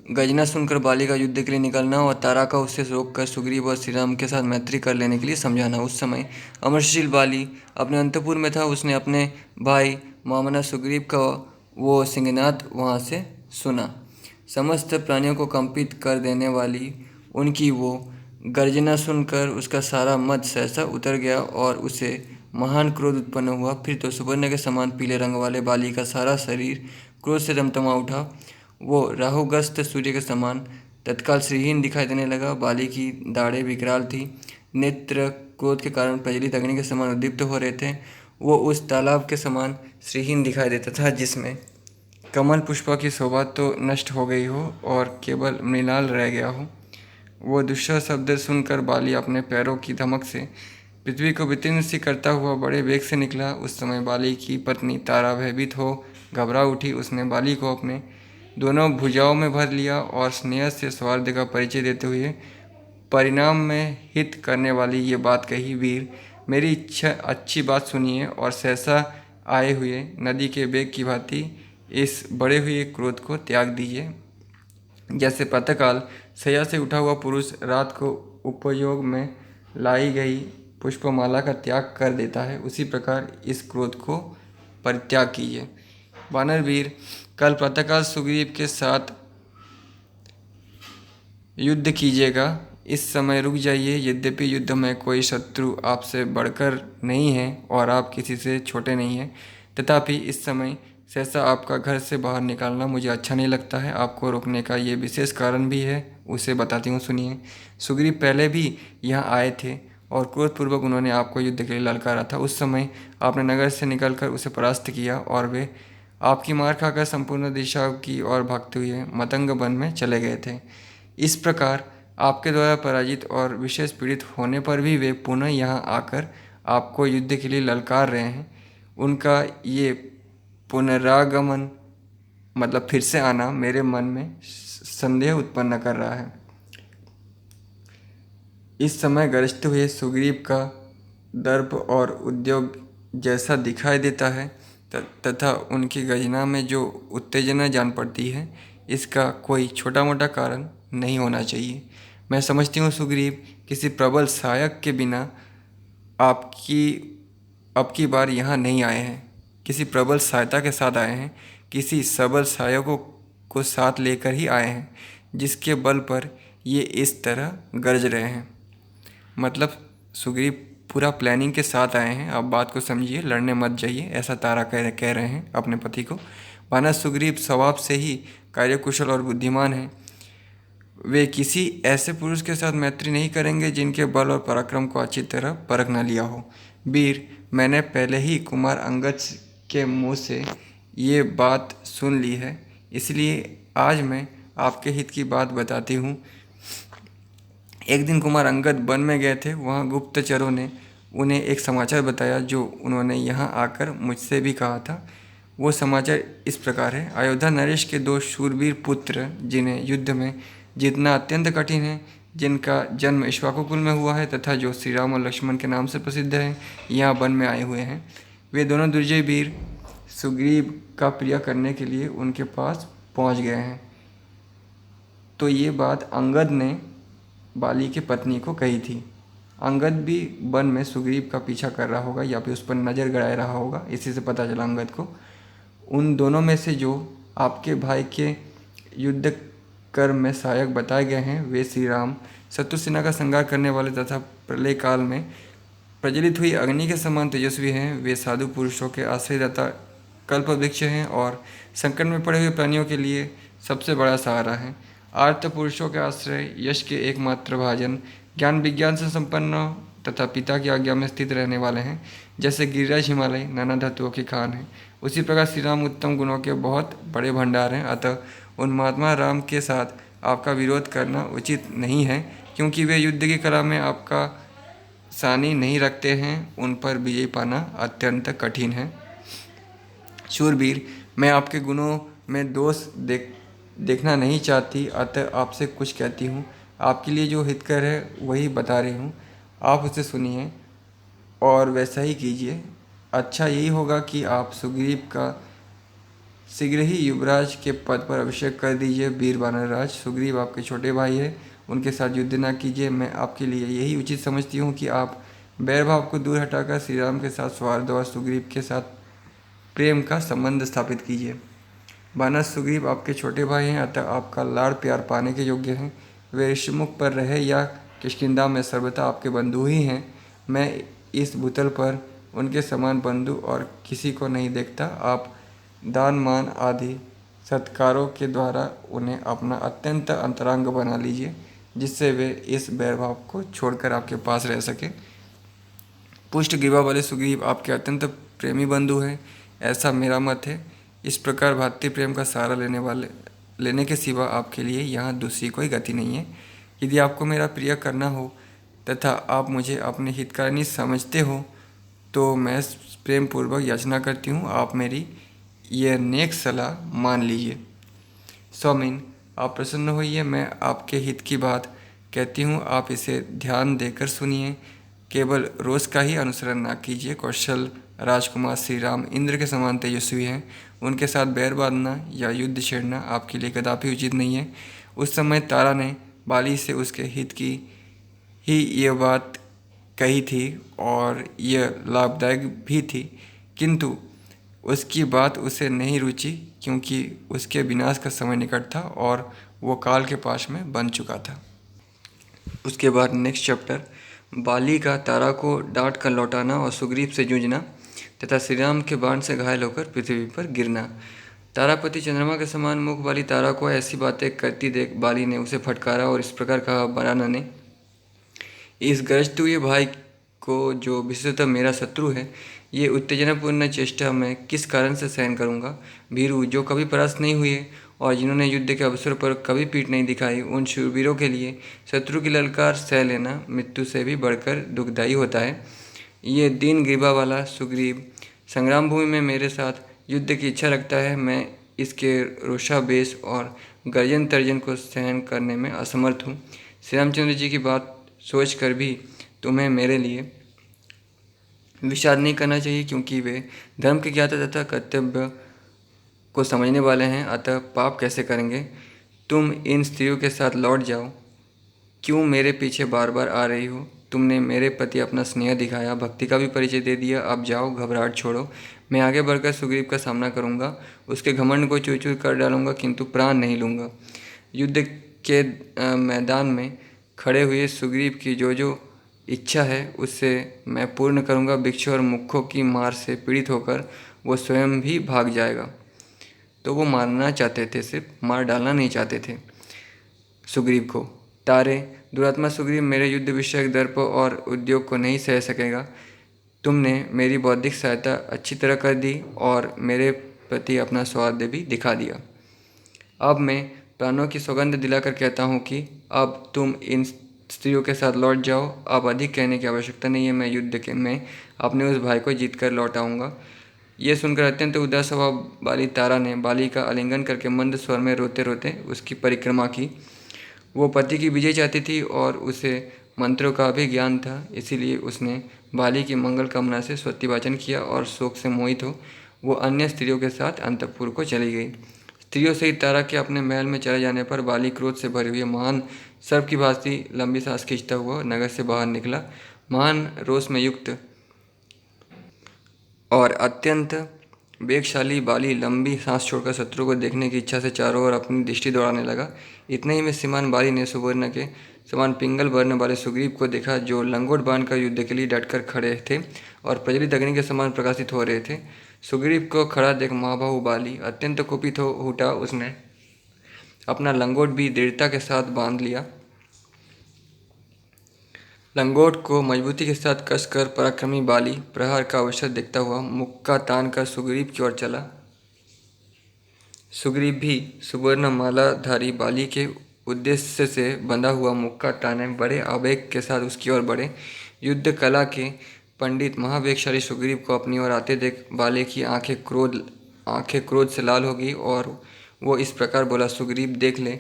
A: गर्जना सुनकर बाली का युद्ध के लिए निकलना और तारा का उससे रोककर सुग्रीव और श्री राम के साथ मैत्री कर लेने के लिए समझाना। उस समय अमरशील बाली अपने अंतपुर में था। उसने अपने भाई मामना सुग्रीव का वो सिंहनाद वहाँ से सुना। समस्त प्राणियों को कंपित कर देने वाली उनकी वो गर्जना सुनकर उसका सारा मद सहसा उतर गया और उसे महान क्रोध उत्पन्न हुआ। फिर तो सुवर्ण के समान पीले रंग वाले बाली का सारा शरीर क्रोध से रमतमा उठा। वो राहुग्रस्त सूर्य के समान तत्काल श्रीहीन दिखाई देने लगा। बाली की दाढ़ें विकराल थी, नेत्र क्रोध के कारण प्रज्वलित अग्नि के समान उद्दीप्त हो रहे थे। वो उस तालाब के समान श्रीहीन दिखाई देता था जिसमें कमल पुष्पा की शोभा तो नष्ट हो गई हो और केवल मृणाल रह गया हो। वो दुष्ट शब्द सुनकर बाली अपने पैरों की धमक से पृथ्वी को वितीर्ण सी करता हुआ बड़े वेग से निकला। उस समय बाली की पत्नी तारा भयभीत हो घबरा उठी। उसने बाली को अपने दोनों भुजाओं में भर लिया और स्नेह से सौहार्द का परिचय देते हुए परिणाम में हित करने वाली ये बात कही, वीर मेरी अच्छी बात सुनिए और सहसा आए हुए नदी के वेग की भांति इस बढ़े हुए क्रोध को त्याग दीजिए। जैसे प्रातःकाल शैया से उठा हुआ पुरुष रात को उपयोग में लाई गई पुष्पमाला का त्याग कर देता है, उसी प्रकार इस क्रोध को परित्याग कीजिए। वानर वीर, कल प्रातःकाल सुग्रीव के साथ युद्ध कीजिएगा। इस समय रुक जाइए। यद्यपि युद्ध में कोई शत्रु आपसे बढ़कर नहीं है और आप किसी से छोटे नहीं हैं, तथापि इस समय सहसा आपका घर से बाहर निकालना मुझे अच्छा नहीं लगता है। आपको रोकने का ये विशेष कारण भी है, उसे बताती हूँ, सुनिए। सुग्रीव पहले भी यहाँ आए थे और क्रोधपूर्वक उन्होंने आपको युद्ध के लिए ललकारा था। उस समय आपने नगर से निकलकर उसे परास्त किया और वे आपकी मार खाकर संपूर्ण दिशा की ओर भागते हुए मतंग वन में चले गए थे। इस प्रकार आपके द्वारा पराजित और विशेष पीड़ित होने पर भी वे पुनः यहाँ आकर आपको युद्ध के लिए ललकार रहे हैं। उनका ये पुनरागमन मतलब फिर से आना मेरे मन में संदेह उत्पन्न कर रहा है। इस समय गरजते हुए सुग्रीव का दर्प और उद्योग जैसा दिखाई देता है तथा उनकी गर्जना में जो उत्तेजना जान पड़ती है, इसका कोई छोटा मोटा कारण नहीं होना चाहिए। मैं समझती हूँ सुग्रीव किसी प्रबल सहायक के बिना आपकी अब की बार यहाँ नहीं आए हैं, किसी प्रबल सहायता के साथ आए हैं, किसी सबल सहायकों को साथ लेकर ही आए हैं, जिसके बल पर ये इस तरह गरज रहे हैं। मतलब सुग्रीव पूरा प्लानिंग के साथ आए हैं। आप बात को समझिए, लड़ने मत जाइए, ऐसा तारा कह रहे हैं अपने पति को। माना सुग्रीव स्वभाव से ही कार्यकुशल और बुद्धिमान हैं। वे किसी ऐसे पुरुष के साथ मैत्री नहीं करेंगे जिनके बल और पराक्रम को अच्छी तरह परख न लिया हो। वीर, मैंने पहले ही कुमार अंगद के मुंह से ये बात सुन ली है, इसलिए आज मैं आपके हित की बात बताती हूँ। एक दिन कुमार अंगद वन में गए थे। वहाँ गुप्तचरों ने उन्हें एक समाचार बताया जो उन्होंने यहाँ आकर मुझसे भी कहा था। वो समाचार इस प्रकार है। अयोध्या नरेश के दो शूरवीर पुत्र, जिन्हें युद्ध में जीतना अत्यंत कठिन है, जिनका जन्म इक्ष्वाकु कुल में हुआ है तथा जो श्री राम और लक्ष्मण के नाम से प्रसिद्ध है, यहाँ वन में आए हुए हैं। वे दोनों दुर्जय वीर सुग्रीव का प्रिय करने के लिए उनके पास पहुँच गए हैं। तो ये बात अंगद ने बाली की पत्नी को कही थी। अंगद भी वन में सुग्रीव का पीछा कर रहा होगा या फिर उस पर नज़र गड़ाए रहा होगा, इसी से पता चला अंगद को। उन दोनों में से जो आपके भाई के युद्ध कर्म में सहायक बताए गए हैं, वे श्री राम शत्रु सेना का संहार करने वाले तथा प्रलय काल में प्रज्वलित हुई अग्नि के समान तेजस्वी हैं। वे साधु पुरुषों के आश्रयदाता कल्प वृक्ष हैं और संकट में पड़े हुए प्राणियों के लिए सबसे बड़ा सहारा है। आर्त पुरुषों के आश्रय, यश के एकमात्र भाजन, ज्ञान विज्ञान से संपन्न तथा पिता की आज्ञा में स्थित रहने वाले हैं। जैसे गिरिराज हिमालय नाना धातुओं की खान है, उसी प्रकार श्री राम उत्तम गुणों के बहुत बड़े भंडार हैं। अतः उन महात्मा राम के साथ आपका विरोध करना उचित नहीं है, क्योंकि वे युद्ध की कला में आपका सानी नहीं रखते हैं। उन पर विजय पाना अत्यंत कठिन है। शूरवीर, मैं आपके गुणों में दोष देखना नहीं चाहती, अतः आपसे कुछ कहती हूँ। आपके लिए जो हितकर है वही बता रही हूँ, आप उसे सुनिए और वैसा ही कीजिए। अच्छा यही होगा कि आप सुग्रीव का शीघ्र ही युवराज के पद पर अभिषेक कर दीजिए। वीर वानरराज, सुग्रीव आपके छोटे भाई है, उनके साथ युद्ध न कीजिए। मैं आपके लिए यही उचित समझती हूँ कि आप बैरभाव को दूर हटाकर श्री राम के साथ सौहार्द और सुग्रीव के साथ प्रेम का संबंध स्थापित कीजिए। वानर, सुग्रीव आपके छोटे भाई हैं, अतः आपका लाड़ प्यार पाने के योग्य हैं। वे ऋषिमुख पर रहे या किष्किंधा में सर्वथा आपके बंधु ही हैं। मैं इस भूतल पर उनके समान बंधु और किसी को नहीं देखता। आप दान मान आदि सत्कारों के द्वारा उन्हें अपना अत्यंत अंतरंग बना लीजिए, जिससे वे इस वैरभाव को छोड़कर आपके पास रह सके। पुष्ट ग्रीवा वाले सुग्रीव आपके अत्यंत प्रेमी बंधु हैं, ऐसा मेरा मत है। इस प्रकार भारतीय प्रेम का सहारा लेने के सिवा आपके लिए यहाँ दूसरी कोई गति नहीं है। यदि आपको मेरा प्रिय करना हो तथा आप मुझे अपने हितकारिणी समझते हो, तो मैं प्रेम पूर्वक याचना करती हूँ, आप मेरी यह नेक सलाह मान लीजिए। स्वामीन, आप प्रसन्न होइए, मैं आपके हित की बात कहती हूँ, आप इसे ध्यान देकर सुनिए। केवल रोज़ का ही अनुसरण ना कीजिए। कौशल राजकुमार श्री राम इंद्र के समान तेजस्वी हैं, उनके साथ बैर बांधना या युद्ध छेड़ना आपके लिए कदापि उचित नहीं है। उस समय तारा ने बाली से उसके हित की ही ये बात कही थी और यह लाभदायक भी थी, किंतु उसकी बात उसे नहीं रुची क्योंकि उसके विनाश का समय निकट था और वो काल के पाश में बन चुका था। उसके बाद नेक्स्ट चैप्टर, बाली का तारा को डांट कर लौटाना और सुग्रीव से जूझना तथा श्री राम के बाण से घायल होकर पृथ्वी पर गिरना। तारापति चंद्रमा के समान मुख वाली तारा को ऐसी बातें करती देख बाली ने उसे फटकारा और इस प्रकार कहा, बराना ने, इस गरजते हुए भाई को जो विशेषतः मेरा शत्रु है, ये उत्तेजनापूर्ण चेष्टा मैं किस कारण से सहन करूंगा। भीरू, जो कभी परास्त नहीं हुए और जिन्होंने युद्ध के अवसर पर कभी पीठ नहीं दिखाई, उन शूरवीरों के लिए शत्रु की ललकार सह लेना मृत्यु से भी बढ़कर दुखदायी होता है। ये दीन ग्रीवा वाला सुग्रीव संग्राम भूमि में मेरे साथ युद्ध की इच्छा रखता है। मैं इसके रोषावेश और गर्जन तर्जन को सहन करने में असमर्थ हूँ। श्री रामचंद्र जी की बात सोच कर भी तुम्हें मेरे लिए विषाद नहीं करना चाहिए, क्योंकि वे धर्म के ज्ञाता तथा कर्तव्य को समझने वाले हैं, अतः पाप कैसे करेंगे। तुम इन स्त्रियों के साथ लौट जाओ। क्यों मेरे पीछे बार बार आ रही हो? तुमने मेरे प्रति अपना स्नेह दिखाया, भक्ति का भी परिचय दे दिया, अब जाओ, घबराहट छोड़ो। मैं आगे बढ़कर सुग्रीव का सामना करूंगा, उसके घमंड को चूर चूर कर डालूंगा, किंतु प्राण नहीं लूँगा। युद्ध के मैदान में खड़े हुए सुग्रीव की जो इच्छा है उससे मैं पूर्ण करूंगा। भिक्षु और मुखों की मार से पीड़ित होकर वो स्वयं भी भाग जाएगा। तो वो मारना चाहते थे, सिर्फ मार डालना नहीं चाहते थे सुग्रीव को। तारे, दुरात्मा सुग्रीव मेरे युद्ध विषयक दर्प और उद्योग को नहीं सह सकेगा। तुमने मेरी बौद्धिक सहायता अच्छी तरह कर दी और मेरे प्रति अपना सौहार्द भी दिखा दिया। अब मैं प्राणों की सौगंध दिलाकर कहता हूँ कि अब तुम इन स्त्रियों के साथ लौट जाओ। अब अधिक कहने की आवश्यकता नहीं है। मैं युद्ध के में अपने उस भाई को जीत कर लौट आऊँगा। ये सुनकर अत्यंत उदास स्वभाव वाली तारा ने बाली का आलिंगन करके मंद स्वर में रोते रोते उसकी परिक्रमा की। वो पति की विजय चाहती थी और उसे मंत्रों का भी ज्ञान था, इसीलिए उसने बाली की मंगल कामना से स्तुतिवाचन किया और शोक से मोहित हो वो अन्य स्त्रियों के साथ अंतःपुर को चली गई। स्त्रियों सहित तारा के अपने महल में चले जाने पर बाली क्रोध से भरे हुए महान सर्प की भांति लंबी सांस खींचता हुआ नगर से बाहर निकला। महान रोष में युक्त और अत्यंत वेगशाली बाली लंबी सांस छोड़कर शत्रु को देखने की इच्छा से चारों ओर अपनी दृष्टि दौड़ाने लगा। इतने ही में श्रीमान बाली ने सुवर्ण के समान पिंगल वर्ण वाले सुग्रीव को देखा, जो लंगोट बांधकर युद्ध के लिए डटकर खड़े थे और प्रज्वलित अग्नि के समान प्रकाशित हो रहे थे। सुग्रीव को खड़ा देख महाबाहु बाली अत्यंत कुपित हो उठा। उसने अपना लंगोट भी दृढ़ता के साथ बांध लिया। लंगोट को मजबूती के साथ कसकर पराक्रमी बाली प्रहार का अवसर देखता हुआ मुक्का तान कर सुग्रीव की ओर चला। सुग्रीव भी सुवर्ण मालाधारी बाली के उद्देश्य से बंधा हुआ मुक्का ताने बड़े आवेग के साथ उसकी ओर बढ़े। युद्ध कला के पंडित महावेगशाली सुग्रीव को अपनी ओर आते देख बाली की आंखें क्रोध से लाल हो गई और वो इस प्रकार बोला, सुग्रीव देख ले,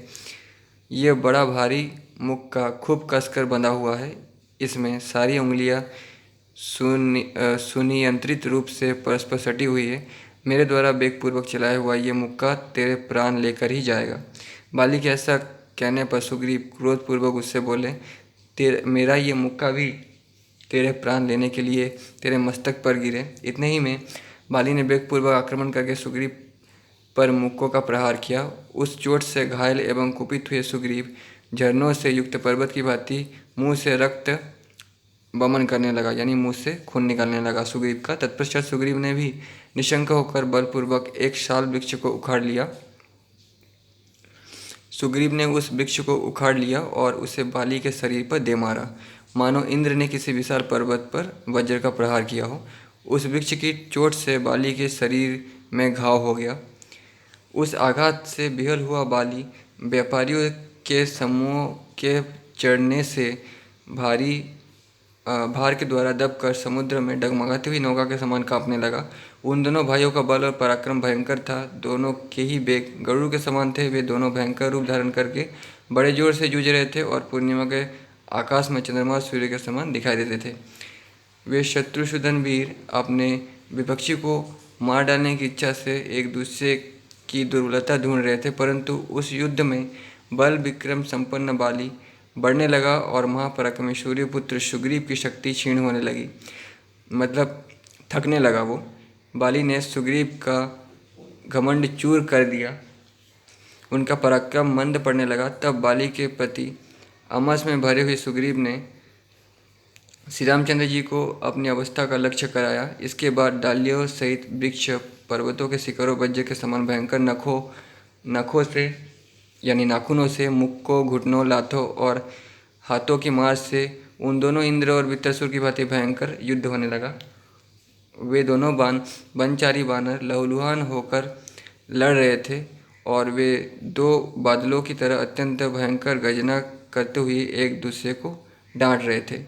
A: ये बड़ा भारी मुक्का खूब कसकर बंधा हुआ है। इसमें सारी उंगलियां सुनियंत्रित रूप से परस्पर सटी हुई है। मेरे द्वारा वेगपूर्वक चलाया हुआ ये मुक्का तेरे प्राण लेकर ही जाएगा। बाली के ऐसा कहने पर सुग्रीव क्रोधपूर्वक उससे बोले, मेरा ये मुक्का भी तेरे प्राण लेने के लिए तेरे मस्तक पर गिरे। इतने ही में बाली ने वेगपूर्वक आक्रमण करके सुग्रीव पर मुक्कों का प्रहार किया। उस चोट से घायल एवं कुपित हुए सुग्रीव झरनों से युक्त पर्वत की भांति मुंह से रक्त बमन करने लगा, यानी मुंह से खून निकलने लगा सुग्रीव का। तत्पश्चात सुग्रीव ने भी निशंक होकर बलपूर्वक एक शाल वृक्ष को उखाड़ लिया। सुग्रीव ने उस वृक्ष को उखाड़ लिया और उसे बाली के शरीर पर दे मारा, मानो इंद्र ने किसी विशाल पर्वत पर वज्र का प्रहार किया हो। उस वृक्ष की चोट से बाली के शरीर में घाव हो गया। उस आघात से विहल हुआ बाली व्यापारियों के समूह के चढ़ने से भार के द्वारा दबकर समुद्र में डगमगाती हुई नौका के समान कांपने लगा। उन दोनों भाइयों का बल और पराक्रम भयंकर था। दोनों के ही वेग गरुड़ के समान थे। वे दोनों भयंकर रूप धारण करके बड़े जोर से जूझ रहे थे और पूर्णिमा के आकाश में चंद्रमा सूर्य के समान दिखाई देते थे। वे शत्रुसूदन वीर अपने विपक्षी को मार डालने की इच्छा से एक दूसरे की दुर्बलता ढूंढ रहे थे, परंतु उस युद्ध में बल विक्रम संपन्न बाली बढ़ने लगा और महापराक्रमी सूर्यपुत्र सुग्रीव की शक्ति क्षीण होने लगी, मतलब थकने लगा वो। बाली ने सुग्रीव का घमंड चूर कर दिया। उनका पराक्रम मंद पड़ने लगा। तब बाली के प्रति अमस में भरे हुए सुग्रीव ने श्री रामचंद्र जी को अपनी अवस्था का लक्ष्य कराया। इसके बाद डालियों सहित वृक्ष, पर्वतों के शिखरों, वज्र के समान भयंकर नखों से यानी नाखूनों से, मुक्कों, घुटनों, लाथों और हाथों की मार से उन दोनों इंद्र और वृत्रासुर की भांति भयंकर युद्ध होने लगा। वे दोनों वनचारी बानर लहूलुहान होकर लड़ रहे थे और वे दो बादलों की तरह अत्यंत भयंकर गर्जना करते हुए एक दूसरे को डांट रहे थे।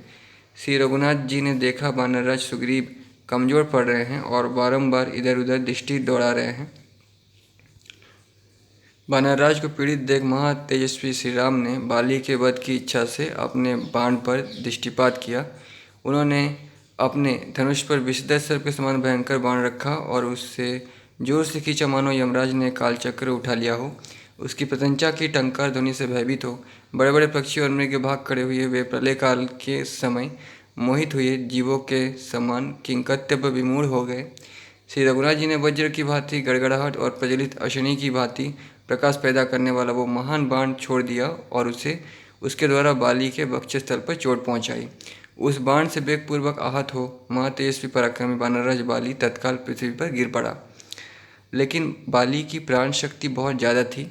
A: श्री रघुनाथ जी ने देखा वानरराज सुग्रीव कमजोर पड़ रहे हैं और बारंबार इधर उधर दृष्टि दौड़ा रहे हैं। वानरराज को पीड़ित देख महातेजस्वी श्री राम ने बाली के वध की इच्छा से अपने बाण पर दृष्टिपात किया। उन्होंने अपने धनुष पर विषधर सर्प के समान भयंकर बाण रखा और उससे जोर से खींचा मानो यमराज ने कालचक्र उठा लिया हो। उसकी प्रत्यंचा की टंकार ध्वनि से भयभीत हो बड़े बड़े पक्षी और मृग भाग खड़े हुए। वे प्रलय काल के समय मोहित हुए जीवों के समान किंकत्य पर विमूढ़ हो गए। श्री रघुनाथ जी ने वज्र की भांति गड़गड़ाहट और प्रज्वलित अशनि की भांति प्रकाश पैदा करने वाला वो महान बाण छोड़ दिया और उसके द्वारा बाली के वक्षस्थल पर चोट पहुंचाई। उस बाण से वेगपूर्वक आहत हो महातेजस्वी पराक्रमी वानरराज बाली तत्काल पृथ्वी पर गिर पड़ा। लेकिन बाली की प्राण शक्ति बहुत ज़्यादा थी।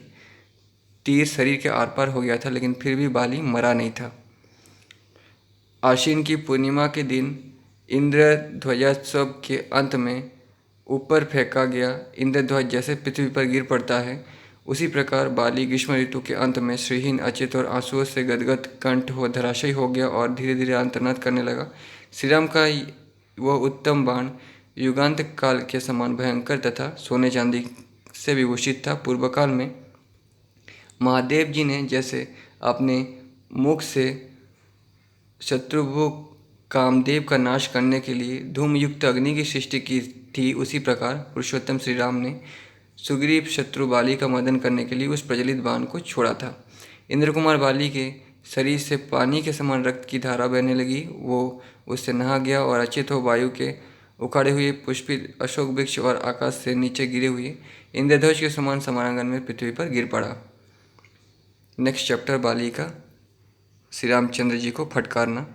A: तीर शरीर के आर पार हो गया था, लेकिन फिर भी बाली मरा नहीं था। आश्विन की पूर्णिमा के दिन इंद्र ध्वजोत्सव के अंत में ऊपर फेंका गया इंद्रध्वज जैसे पृथ्वी पर गिर पड़ता है, उसी प्रकार बाली ग्रीष्म ऋतु के अंत में श्रीहीन, अचेत और आंसुओं से गदगद कंठ हो धराशयी हो गया और धीरे धीरे अंतर्नाद करने लगा। श्री राम का वह उत्तम बाण युगांत काल के समान भयंकर तथा सोने चांदी से विभूषित था। पूर्व काल में महादेव जी ने जैसे अपने मुख से शत्रुभु कामदेव का नाश करने के लिए धूमयुक्त अग्नि की सृष्टि की थी, उसी प्रकार पुरुषोत्तम श्री राम ने सुग्रीव शत्रु बाली का मदन करने के लिए उस प्रज्वलित बाण को छोड़ा था। इंद्र कुमार बाली के शरीर से पानी के समान रक्त की धारा बहने लगी। वो उससे नहा गया और अचेत हो वायु के उखाड़े हुए पुष्पित अशोक वृक्ष और आकाश से नीचे गिरे हुए इंद्रध्वज के समान समानांगन में पृथ्वी पर गिर पड़ा। नेक्स्ट चैप्टर बाली का श्री रामचंद्र जी को फटकारना।